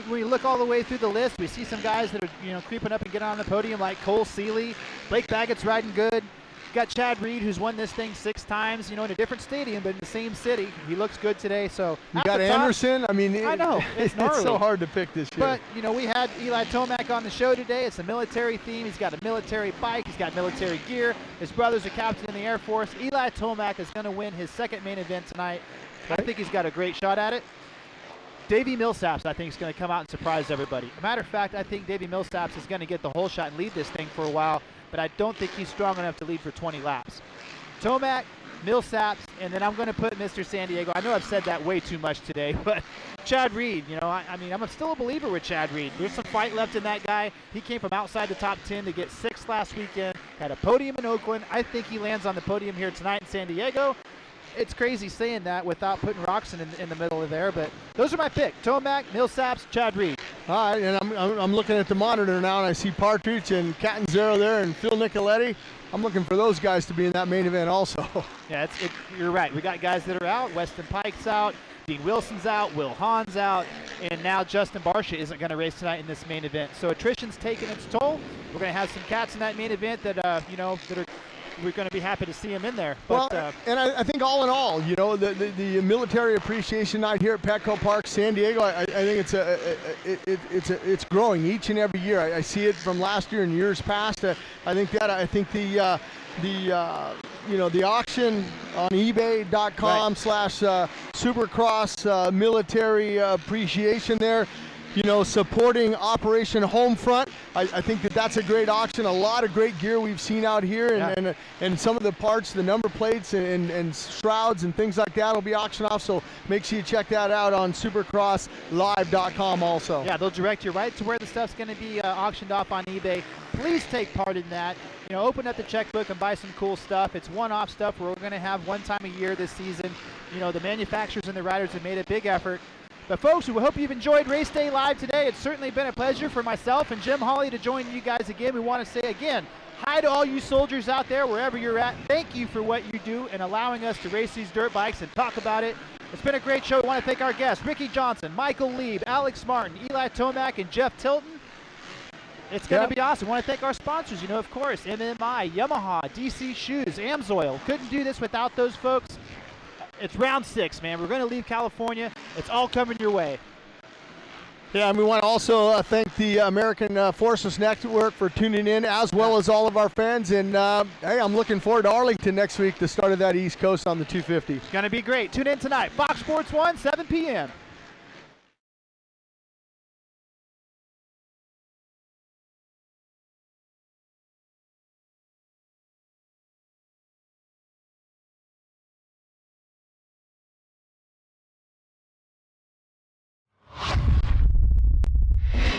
When you look all the way through the list, we see some guys that are, creeping up and getting on the podium like Cole Seeley. Blake Baggett's riding good. You got Chad Reed, who's won this thing 6 times, in a different stadium, but in the same city. He looks good today. So you got Anderson. I know. It's gnarly. It's so hard to pick this year. But, we had Eli Tomac on the show today. It's a military theme. He's got a military bike. He's got military gear. His brother's a captain in the Air Force. Eli Tomac is going to win his 2nd main event tonight. I think he's got a great shot at it. Davey Millsaps, I think, is going to come out and surprise everybody. As a matter of fact, I think Davey Millsaps is going to get the whole shot and lead this thing for a while, but I don't think he's strong enough to lead for 20 laps. Tomac, Millsaps, and then I'm going to put Mr. San Diego. I know I've said that way too much today, but Chad Reed, I'm still a believer with Chad Reed. There's some fight left in that guy. He came from outside the top 10 to get 6th last weekend, had a podium in Oakland. I think he lands on the podium here tonight in San Diego. It's crazy saying that without putting Roczen in the middle of there, but those are my pick. Tomac, Millsaps, Chad Reed. All right, and I'm looking at the monitor now, and I see Partridge and Catanzaro there and Phil Nicoletti. I'm looking for those guys to be in that main event also. Yeah, you're right. We got guys that are out. Weston Pike's out. Dean Wilson's out. Will Hahn's out. And now Justin Barsha isn't going to race tonight in this main event. So attrition's taking its toll. We're going to have some cats in that main event that, that are we're going to be happy to see him in there. Well, But, and I think all in all, you know, the military appreciation night here at PETCO Park, San Diego, I think it's growing each and every year. I see it from last year and years past. I think the auction on eBay.com/Supercross military appreciation there, you know, supporting Operation Homefront. I think that's a great auction. A lot of great gear we've seen out here, and some of the parts, the number plates and shrouds and things like that will be auctioned off. So make sure you check that out on supercrosslive.com also. Yeah, they'll direct you right to where the stuff's going to be auctioned off on eBay. Please take part in that. You know, open up the checkbook and buy some cool stuff. It's one-off stuff we're going to have one time a year this season. You know, the manufacturers and the riders have made a big effort. But folks, we hope you've enjoyed Race Day Live today. It's certainly been a pleasure for myself and Jim Hawley to join you guys again. We want to say again, hi to all you soldiers out there, wherever you're at. Thank you for what you do and allowing us to race these dirt bikes and talk about it. It's been a great show. We want to thank our guests, Ricky Johnson, Michael Leib, Alex Martin, Eli Tomac, and Jeff Tilton. It's going to be awesome. We want to thank our sponsors, you know, of course, MMI, Yamaha, DC Shoes, Amsoil. Couldn't do this without those folks. It's round 6, man. We're going to leave California. It's all coming your way. Yeah, and we want to also thank the American Forces Network for tuning in, as well as all of our fans. And, hey, I'm looking forward to Arlington next week, the start of that East Coast on the 250. It's going to be great. Tune in tonight. Fox Sports 1, 7 p.m.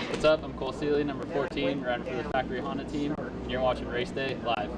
What's up? I'm Cole Seeley, number 14, riding for the Factory Honda team, and you're watching Race Day Live.